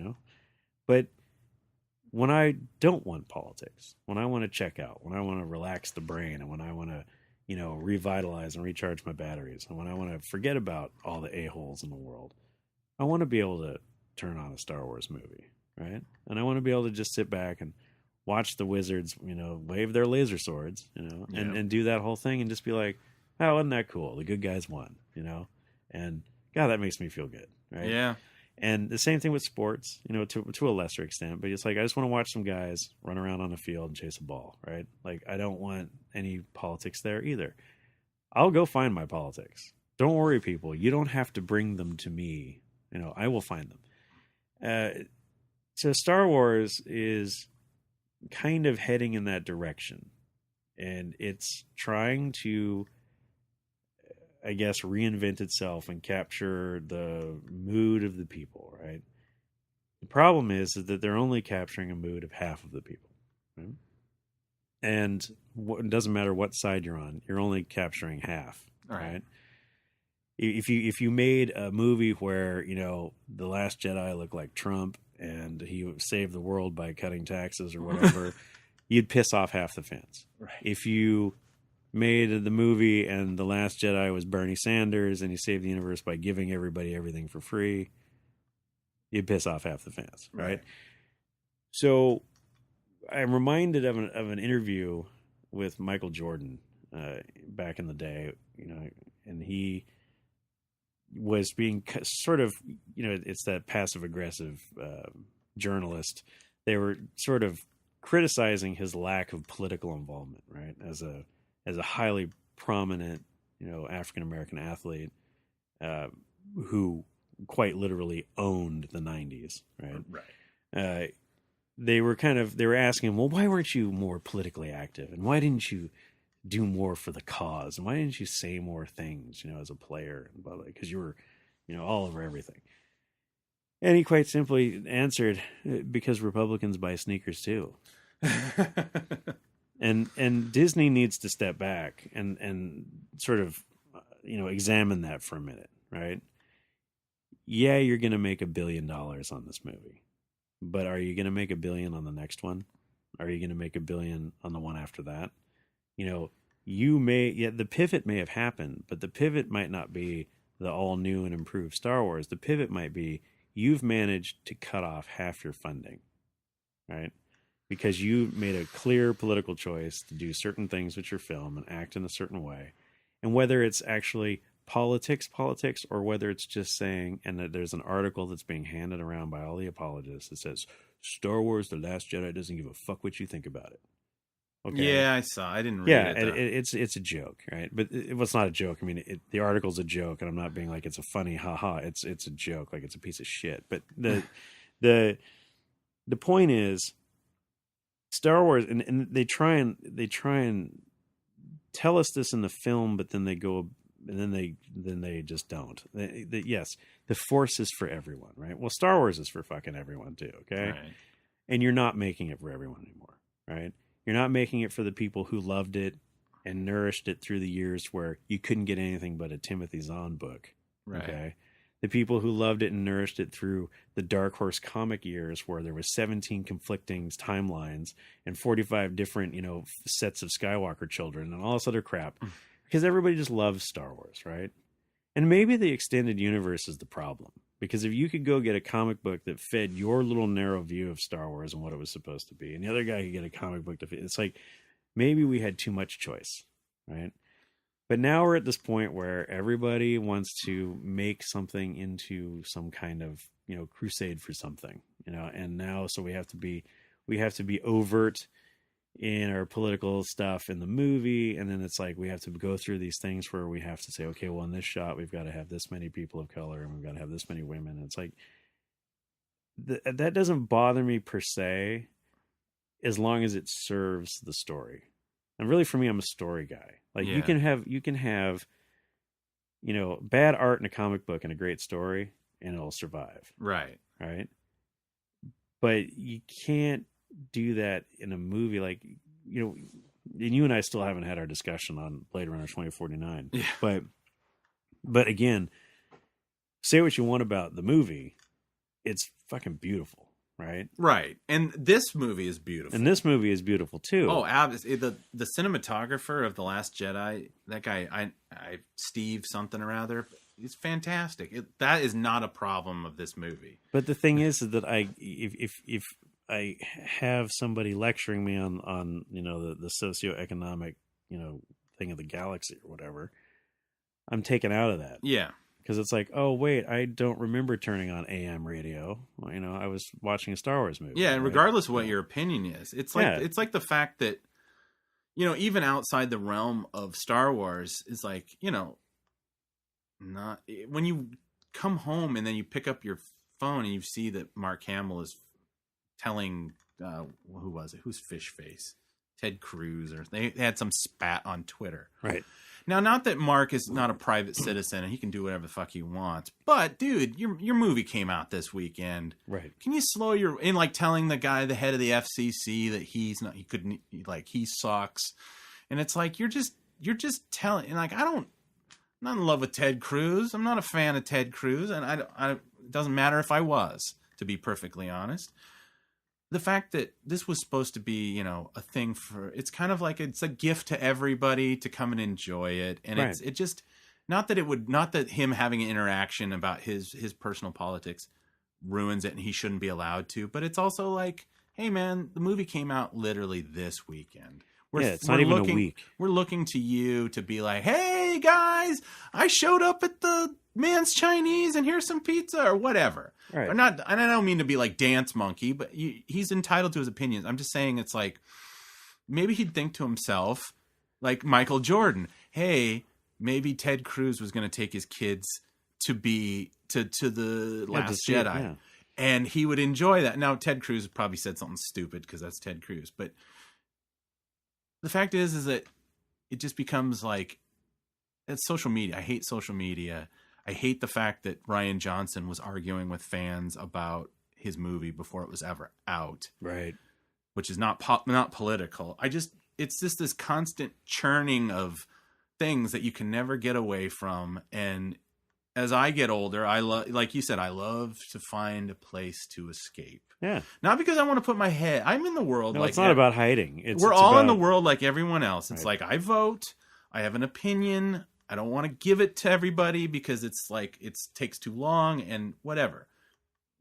But when I don't want politics, when I want to check out, when I want to relax the brain, and when I want to, revitalize and recharge my batteries, and when I want to forget about all the a-holes in the world, I want to be able to turn on a Star Wars movie, right? And I want to be able to just sit back and watch the wizards, wave their laser swords, and do that whole thing and just be like, oh, wasn't that cool? The good guys won, and God, that makes me feel good, right? Yeah. And the same thing with sports, to a lesser extent, but it's like, I just want to watch some guys run around on a field and chase a ball, right? Like, I don't want any politics there either. I'll go find my politics. Don't worry, people. You don't have to bring them to me. I will find them. So Star Wars is kind of heading in that direction, and it's trying to, I guess, reinvent itself and capture the mood of the people, right? The problem is that they're only capturing a mood of half of the people, right? And it doesn't matter what side you're on, you're only capturing half, right? If you made a movie where, the Last Jedi looked like Trump and he saved the world by cutting taxes or whatever, you'd piss off half the fans. Right. If you made the movie and the Last Jedi was Bernie Sanders and he saved the universe by giving everybody everything for free, you'd piss off half the fans, right? So I'm reminded of an interview with Michael Jordan back in the day, and he was being sort of, it's that passive aggressive journalist. They were sort of criticizing his lack of political involvement, right? As a highly prominent, African American athlete who quite literally owned the 90s, right? Right. They were asking him, well, why weren't you more politically active, and why didn't you do more for the cause, and why didn't you say more things, as a player, because you were, all over everything. And he quite simply answered, because Republicans buy sneakers too. And Disney needs to step back and sort of, examine that for a minute, right? Yeah, you're going to make $1 billion on this movie, but are you going to make $1 billion on the next one? Are you going to make $1 billion on the one after that? The pivot may have happened, but the pivot might not be the all new and improved Star Wars. The pivot might be you've managed to cut off half your funding, right? Because you made a clear political choice to do certain things with your film and act in a certain way. And whether it's actually politics, or whether it's just saying, and that there's an article that's being handed around by all the apologists that says, Star Wars, The Last Jedi doesn't give a fuck what you think about it. Okay. Yeah, I saw. I didn't read it. It's a joke, right? But it's not a joke. I mean, the article's a joke, and I'm not being like it's a funny haha. It's a joke, like it's a piece of shit. But the point is, Star Wars, and they try and tell us this in the film, but then they go, and then they just don't. Yes, the Force is for everyone, right? Well, Star Wars is for fucking everyone too, okay? Right. And you're not making it for everyone anymore, right? You're not making it for the people who loved it and nourished it through the years where you couldn't get anything but a Timothy Zahn book. Right. Okay. The people who loved it and nourished it through the Dark Horse comic years where there was 17 conflicting timelines and 45 different, sets of Skywalker children and all this other crap. Because everybody just loves Star Wars, right? And maybe the extended universe is the problem. Because if you could go get a comic book that fed your little narrow view of Star Wars and what it was supposed to be, and the other guy could get a comic book to fit, it's like maybe we had too much choice, right? But now we're at this point where everybody wants to make something into some kind of, crusade for something, and now so we have to be overt in our political stuff in the movie, and then it's like we have to go through these things where we have to say, okay, well, in this shot we've got to have this many people of color and we've got to have this many women. And it's like that doesn't bother me per se, as long as it serves the story. And really, for me, I'm a story guy. Like you can have bad art in a comic book and a great story, and it'll survive. Right. But you can't do that in a movie. Like, and you and I still haven't had our discussion on Blade Runner 2049. Yeah. But again, say what you want about the movie, it's fucking beautiful. right? Right. And this movie is beautiful. And this movie is beautiful too. Oh, the cinematographer of The Last Jedi, that guy, I Steve something or other, he's fantastic. That is not a problem of this movie. But the thing is that if I have somebody lecturing me on the socioeconomic thing of the galaxy or whatever, I'm taken out of that. Yeah. Because it's like, oh wait, I don't remember turning on AM radio. Well, I was watching a Star Wars movie. Yeah, and right? regardless of what your opinion is, it's like the fact that even outside the realm of Star Wars is like not when you come home and then you pick up your phone and you see that Mark Hamill is telling who was it? Who's Fish Face? Ted Cruz, or they had some spat on Twitter. Right. Now, not that Mark is not a private citizen and he can do whatever the fuck he wants, but dude, your movie came out this weekend. Right. Can you slow in like telling the guy, the head of the FCC, that he sucks, and it's like you're just telling, and like I'm not in love with Ted Cruz. I'm not a fan of Ted Cruz, and it doesn't matter if I was, to be perfectly honest. The fact that this was supposed to be, a thing it's kind of like it's a gift to everybody to come and enjoy it. And right. it just, not that him having an interaction about his personal politics ruins it and he shouldn't be allowed to, but it's also like, hey man, the movie came out literally this weekend. It's not even a week. We're looking to you to be like, hey guys, I showed up at the Man's Chinese and here's some pizza or whatever. Right. Or not, and I don't mean to be like dance monkey, but he's entitled to his opinions. I'm just saying it's like maybe he'd think to himself, like Michael Jordan, hey, maybe Ted Cruz was going to take his kids to the Last Jedi. Yeah. And he would enjoy that. Now, Ted Cruz probably said something stupid because that's Ted Cruz, but the fact is that it just becomes like it's social media. I hate social media. I hate the fact that Rian Johnson was arguing with fans about his movie before it was ever out. Right. Which is not political. It's just this constant churning of things that you can never get away from. And as I get older, like you said, I love to find a place to escape. Yeah. Not because I want to put my head. I'm in the world. No, like it's not about hiding. We're all in the world like everyone else. It's right. like I vote. I have an opinion. I don't want to give it to everybody because it's like it takes too long and whatever.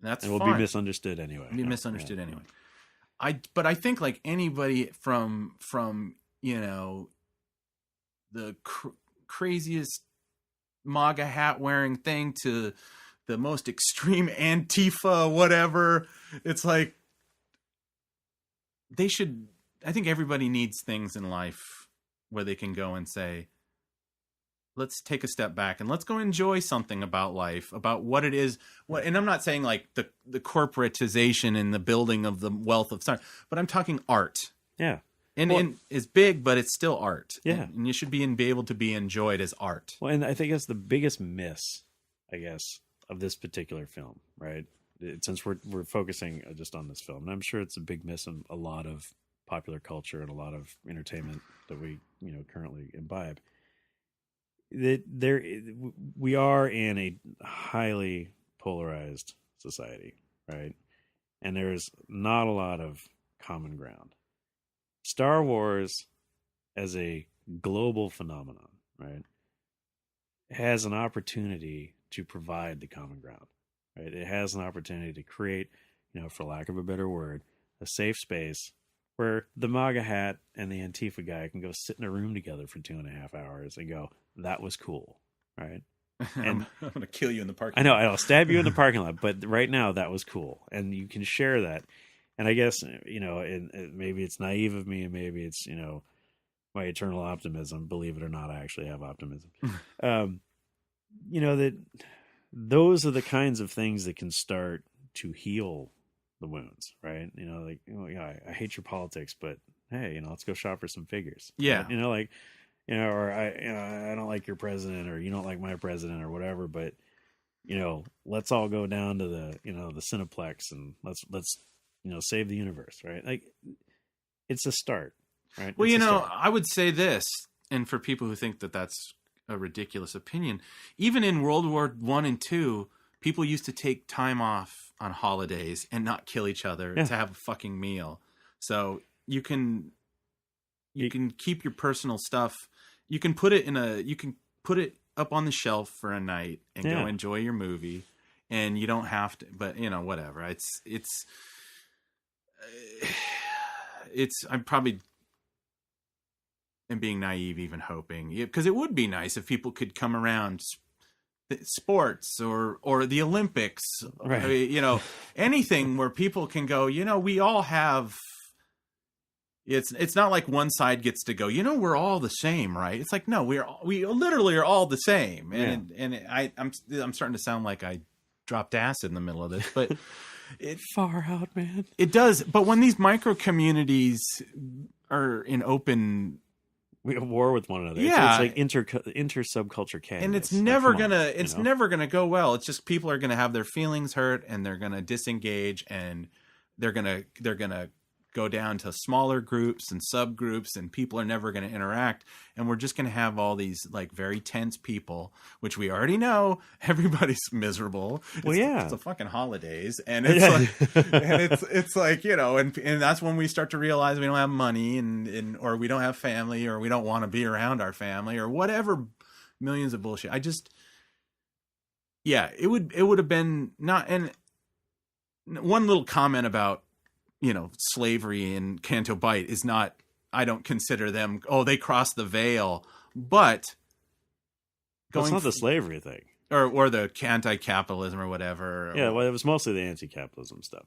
That's and fine. Will be misunderstood anyway. Misunderstood anyway. But I think like anybody from the craziest MAGA hat wearing thing to the most extreme Antifa, whatever. It's like I think everybody needs things in life where they can go and say, let's take a step back and let's go enjoy something about life, about what it is. And I'm not saying like the corporatization and the building of the wealth of science, but I'm talking art. Yeah. And it's big, but it's still art. Yeah. And you should be able to be enjoyed as art. Well, and I think that's the biggest miss, I guess, of this particular film, right? Since we're focusing just on this film, and I'm sure it's a big miss in a lot of popular culture and a lot of entertainment that we currently imbibe. We are in a highly polarized society, right? And there's not a lot of common ground. Star Wars, as a global phenomenon, right, has an opportunity to provide the common ground, right? It has an opportunity to create, for lack of a better word, a safe space where the MAGA hat and the Antifa guy can go sit in a room together for 2.5 hours and go, that was cool, right? And I'm going to kill you in the parking lot. I know, I'll stab you in the parking lot, but right now that was cool. And you can share that. And I guess, and maybe it's naive of me and maybe it's, my eternal optimism. Believe it or not, I actually have optimism. That those are the kinds of things that can start to heal the wounds, right? I hate your politics, but hey, let's go shop for some figures. Yeah. Or I don't like your president or you don't like my president or whatever, but let's all go down to the Cineplex and let's save the universe, right? Like it's a start, right? Well, I would say this, and for people who think that that's a ridiculous opinion, even in World War I and II, People used to take time off on holidays and not kill each other to have a fucking meal. So you can keep your personal stuff. You can put it up on the shelf for a night and go enjoy your movie, and you don't have to, but whatever. I'm probably being naive, even hoping, because it would be nice if people could come around sports or the Olympics, right. I mean, anything where people can go, we all have, it's not like one side gets to go, we're all the same, right? It's like, no, we literally are all the same. And I'm starting to sound like I dropped acid in the middle of this, but far out, man. It does. But when these micro communities are in open, we at war with one another. Yeah, it's like inter subculture chaos, and it's never gonna go well. It's just people are gonna have their feelings hurt, and they're gonna disengage, and they're gonna go down to smaller groups and subgroups, and people are never going to interact, and we're just going to have all these like very tense people, which we already know everybody's miserable. It's the fucking holidays, and it's like, and it's like, and that's when we start to realize we don't have money, and or we don't have family, or we don't want to be around our family, or whatever millions of bullshit. It would have been not. And one little comment about slavery in Canto Bight is not, I don't consider them, they crossed the veil, but it's not the slavery thing. Or the anti-capitalism or whatever. Yeah, well, it was mostly the anti-capitalism stuff.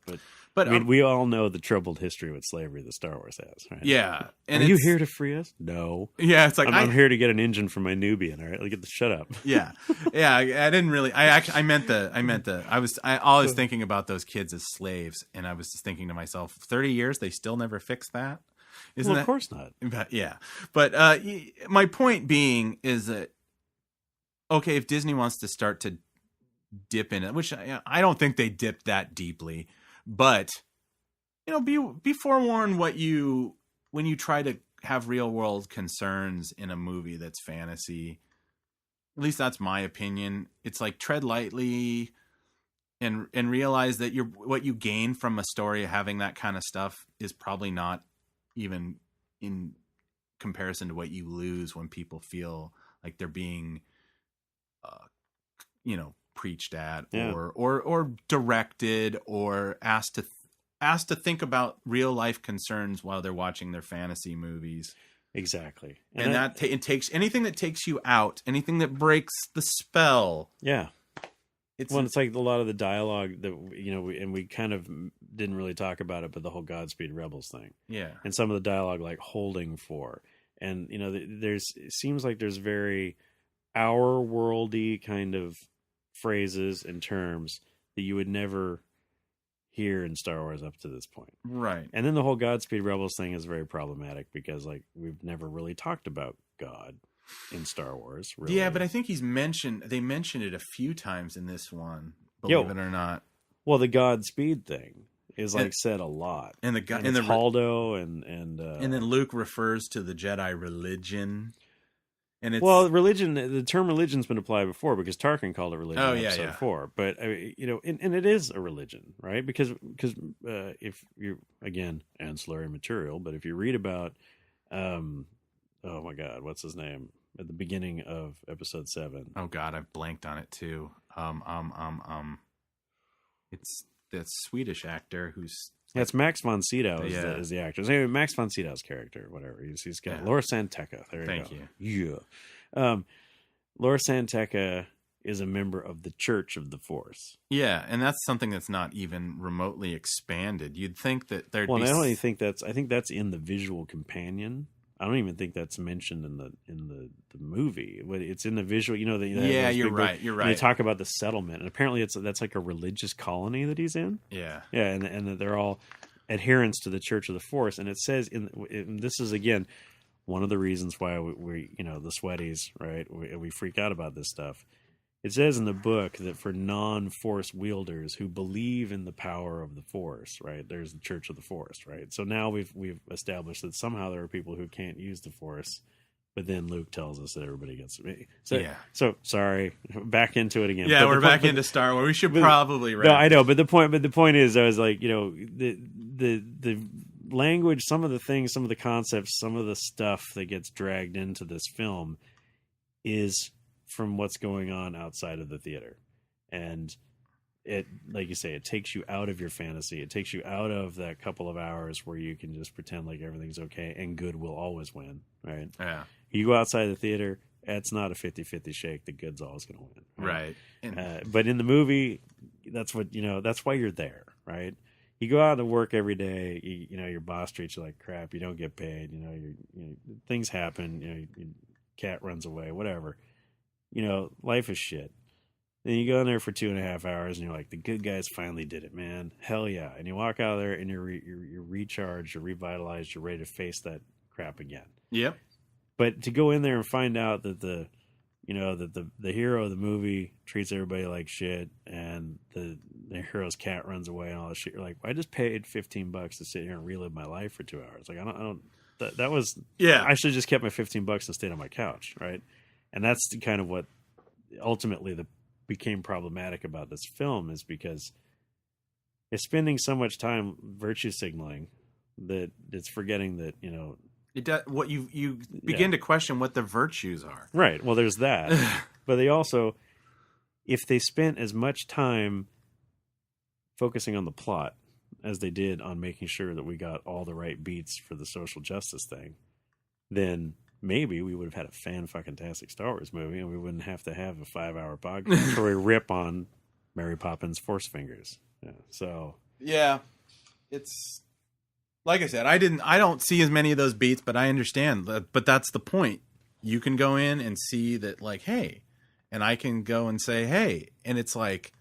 But I mean, we all know the troubled history with slavery that Star Wars has, right? Yeah. And are you here to free us? No. Yeah, it's like I'm here to get an engine from my Nubian. All right, like, shut up. Yeah, yeah. I didn't really. I meant the. I was always thinking about those kids as slaves, and I was just thinking to myself, 30 years, they still never fixed that. Of course not. But, yeah, but my point being is that, okay, if Disney wants to start to dip in it, which I don't think they dipped that deeply, but be forewarned when you try to have real world concerns in a movie that's fantasy. At least that's my opinion. It's like, tread lightly and realize that what you gain from a story having that kind of stuff is probably not even in comparison to what you lose when people feel like they're being preached at, or directed, or asked to think about real life concerns while they're watching their fantasy movies. Exactly. And it takes anything that takes you out, anything that breaks the spell. Yeah. It's like a lot of the dialogue that and we kind of didn't really talk about it, but the whole Godspeed Rebels thing. Yeah. And some of the dialogue, like holding for, and it seems like there's very our worldy kind of phrases and terms that you would never hear in Star Wars up to this point. Right. And then the whole Godspeed Rebels thing is very problematic because, like, we've never really talked about God in Star Wars. Really. Yeah, but I think they mentioned it a few times in this one, believe it or not. Well, the Godspeed thing is said a lot. And the Haldo and then Luke refers to the Jedi religion. And it's, religion. The term religion's been applied before because Tarkin called it religion. in episode 4. But and it is a religion, right? Because if you, again, ancillary material, but if you read about, oh my God, what's his name at the beginning of episode 7? Oh God, I've blanked on it too. It's the Swedish actor who's. That's Max von Sydow is the actor. Anyway, Max von Sydow's character, whatever. He's got Laura Santeca. There you go. Thank you. Yeah. Laura Santeca is a member of the Church of the Force. Yeah, and that's something that's not even remotely expanded. You'd think that there'd be... Well, I don't even think I think that's in the visual companion. I don't even think that's mentioned in the movie. It's in the visual, you're right. You're right. They talk about the settlement, and apparently that's like a religious colony that he's in. Yeah, yeah, and they're all adherents to the Church of the Force. And it says and this is again one of the reasons why we the sweaties, right? We freak out about this stuff. It says in the book that for non-Force wielders who believe in the power of the Force, right, there's the Church of the Force, right? So now we've established that somehow there are people who can't use the Force But then Luke tells us that everybody gets me. So, Yeah. So sorry, back into it again. Yeah, But we're the back point- into Star Wars. We should probably wrap. No, I know, but the point is, I was like, the language, some of the things, some of the concepts, some of the stuff that gets dragged into this film is from what's going on outside of the theater, and it, like you say, it takes you out of your fantasy. It takes you out of that couple of hours where you can just pretend like everything's okay and good will always win, right? Yeah. You go outside the theater, it's not a 50-50 shake. The good's always going to win. Right. And, But in the movie, that's what, that's why you're there, right? You go out to work every day, your boss treats you like crap. You don't get paid. Things happen. Your cat runs away, whatever. Life is shit. Then you go in there for 2.5 hours, and you're like, the good guys finally did it, man. Hell yeah! And you walk out of there, and you're recharged, you're revitalized, you're ready to face that crap again. yep. But to go in there and find out that the hero of the movie treats everybody like shit, and the hero's cat runs away and all this shit, you're like, I just paid $15 to sit here and relive my life for 2 hours. Like, I don't. That was, Yeah. I should have just kept my $15 and stayed on my couch, right? And that's kind of what ultimately became problematic about this film, is because it's spending so much time virtue signaling that it's forgetting that It does, what you begin to question what the virtues are. right. Well, there's that, but they also, if they spent as much time focusing on the plot as they did on making sure that we got all the right beats for the social justice thing, then maybe we would have had a fan-fucking-tastic Star Wars movie, and we wouldn't have to have a 5-hour podcast where we rip on Mary Poppins' Force Fingers. Yeah, so Yeah. It's like I said, I don't see as many of those beats, but I understand. But that's the point. You can go in and see that, like, hey, and I can go and say, hey, and it's like,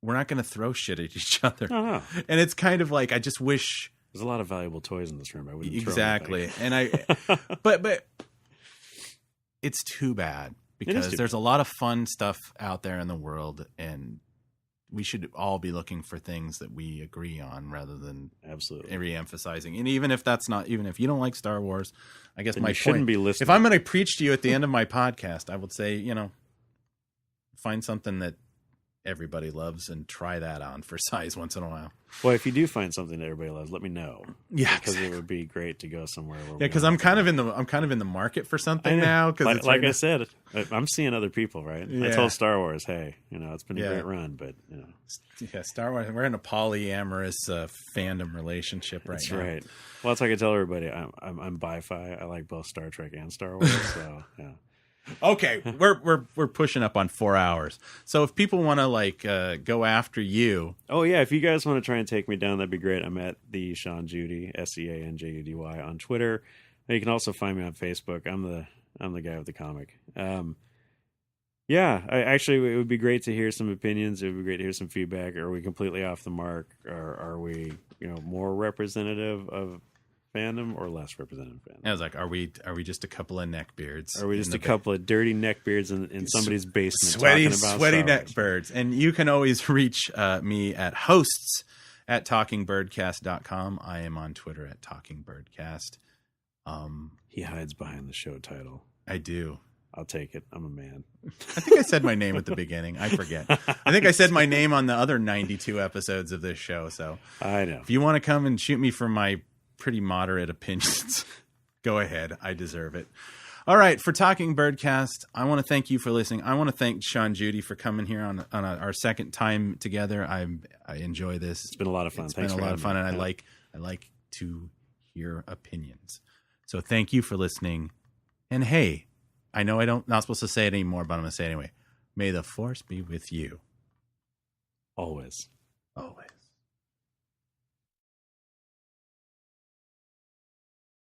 we're not going to throw shit at each other. no. And it's kind of like, I just wish. There's a lot of valuable toys in this room. I wouldn't Exactly. throw anything. And but it's too bad, because too there's a lot of fun stuff out there in the world, and we should all be looking for things that we agree on rather than Absolutely. re-emphasizing. And even if you don't like Star Wars, I guess Then my you shouldn't point, be listening. if I'm going to preach to you at the end of my podcast, I would say, find something that everybody loves and try that on for size once in a while. Well, if you do find something that everybody loves, let me know. Yeah, because it would be great to go somewhere. Where Yeah, because I'm kind of in the market for something now. Because like I said, I'm seeing other people. Right? Yeah. I told Star Wars, hey, it's been a Yeah. great run, but yeah, Star Wars. We're in a polyamorous fandom relationship right that's now. right. Well, that's like I tell everybody. I'm bi-fi. I like both Star Trek and Star Wars. So yeah. Okay, we're pushing up on 4 hours. So if people want to go after you, Oh yeah, if you guys want to try and take me down, that'd be great. I'm at the Sean Judy, SeanJudy on Twitter. You can also find me on Facebook. I'm the guy with the comic. Yeah, it would be great to hear some opinions. It would be great to hear some feedback. Are we completely off the mark? Or are we, more representative of fandom or less representative fandom? I was like, are we just a couple of neckbeards? Are we just a couple of dirty neckbeards in somebody's basement sweaty talking about sweaty Star Wars? neckbirds? And you can always reach me at hosts@talkingbirdcast.com. I am on Twitter at talkingbirdcast. He hides behind the show title. I do. I'll take it. I'm a man. I think I said my name at the beginning. I forget. I think I said my name on the other 92 episodes of this show. So I know. if you want to come and shoot me for my pretty moderate opinions, go ahead. I deserve it. All right. For Talking Birdcast, I want to thank you for listening. I want to thank Sean Judy for coming here on our second time together. I enjoy this. It's been a lot of fun. It's Thanks been a for lot of fun, having and me. I like to hear opinions. So thank you for listening. And hey, I know not supposed to say it anymore, but I'm going to say it anyway. May the Force be with you. Always. Always.